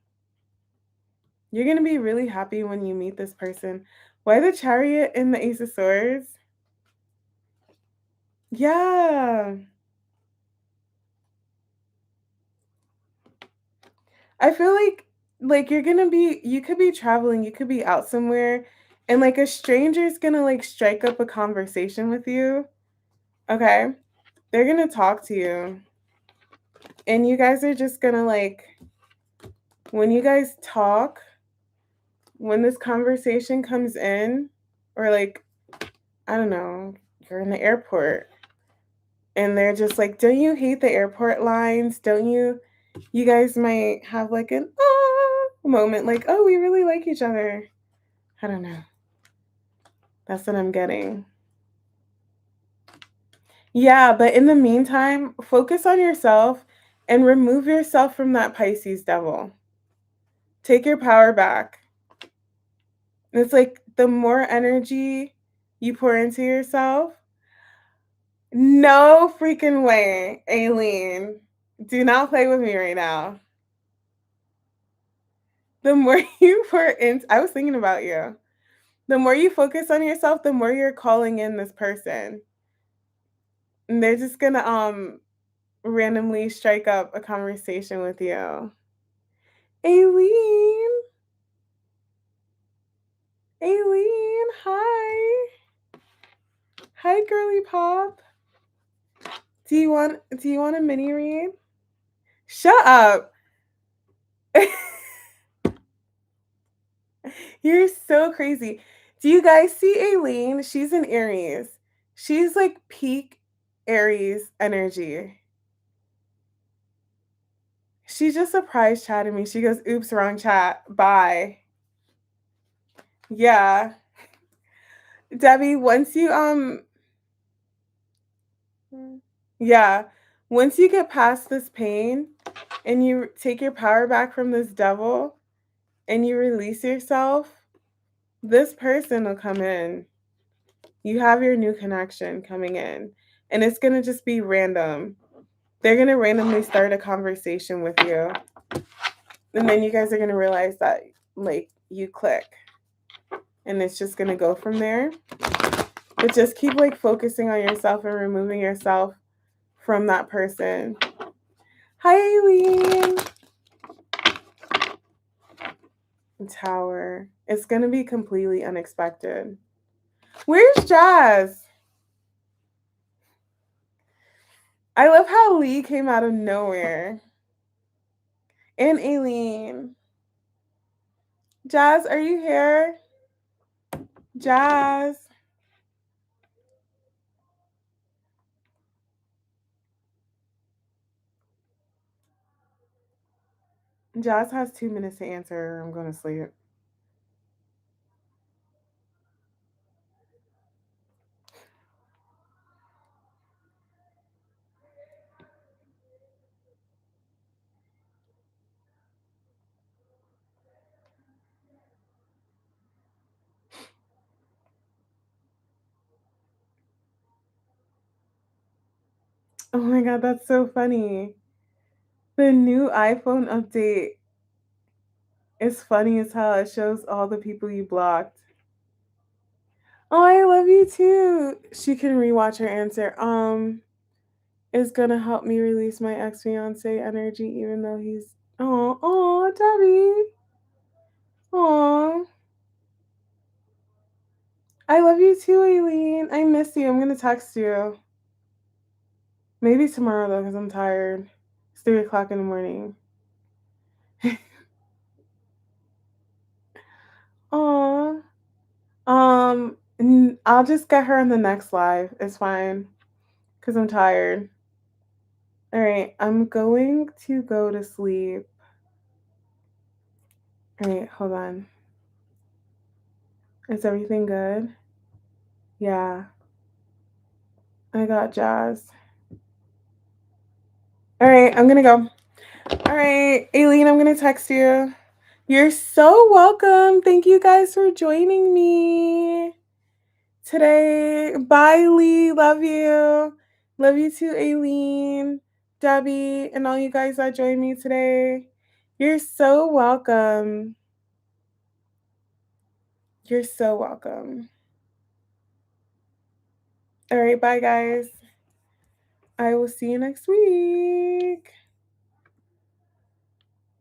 going to be really happy when you meet this person. Why the Chariot and the Ace of Swords? Yeah. I feel like you could be traveling, you could be out somewhere, and like a stranger's gonna like strike up a conversation with you. Okay. They're gonna talk to you. And you guys are just gonna like when you guys talk, when this conversation comes in, or like, I don't know, you're in the airport and they're just like, don't you hate the airport lines? Don't you? You guys might have like an moment, like, oh, we really like each other. I don't know. That's what I'm getting. Yeah, but in the meantime, focus on yourself and remove yourself from that Pisces devil. Take your power back. It's like the more energy you pour into yourself, no freaking way, Aileen. Do not play with me right now. The more you pour into, I was thinking about you. The more you focus on yourself, the more you're calling in this person. And they're just gonna randomly strike up a conversation with you. Aileen, Aileen, hi. Hi, girly pop. Do you want a mini read? Shut up. You're so crazy. Do you guys see Aileen? She's an Aries. She's like peak Aries energy. She just surprise chatted me. She goes, oops, wrong chat. Bye. Yeah. Debbie, once you yeah, once you get past this pain and you take your power back from this devil and you release yourself, this person will come in. You have your new connection coming in, and it's going to just be random. They're going to randomly start a conversation with you. And then you guys are going to realize that like you click. And it's just going to go from there. But just keep like focusing on yourself and removing yourself from that person. Hi, Aileen. Tower. It's going to be completely unexpected. Where's Jazz? I love how Lee came out of nowhere. And Aileen. Jazz, are you here? Jazz. Jazz has 2 minutes to answer. I'm going to sleep. Oh my god, that's so funny. The new iPhone update is funny as hell. It shows all the people you blocked. Oh, I love you too. She can rewatch her answer. Is gonna help me release my ex-fiance energy even though he's Debbie. Oh, I love you too, Aileen. I miss you. I'm gonna text you. Maybe tomorrow though, because I'm tired. It's 3 o'clock in the morning. Aw. I'll just get her on the next live. It's fine. Because I'm tired. Alright, I'm going to go to sleep. Alright, hold on. Is everything good? Yeah. I got Jazz. Alright, I'm gonna go. Alright, Aileen, I'm gonna text you. You're so welcome. Thank you guys for joining me today. Bye, Lee. Love you. Love you too, Aileen, Debbie, and all you guys that joined me today. You're so welcome. You're so welcome. All right, bye guys. I will see you next week.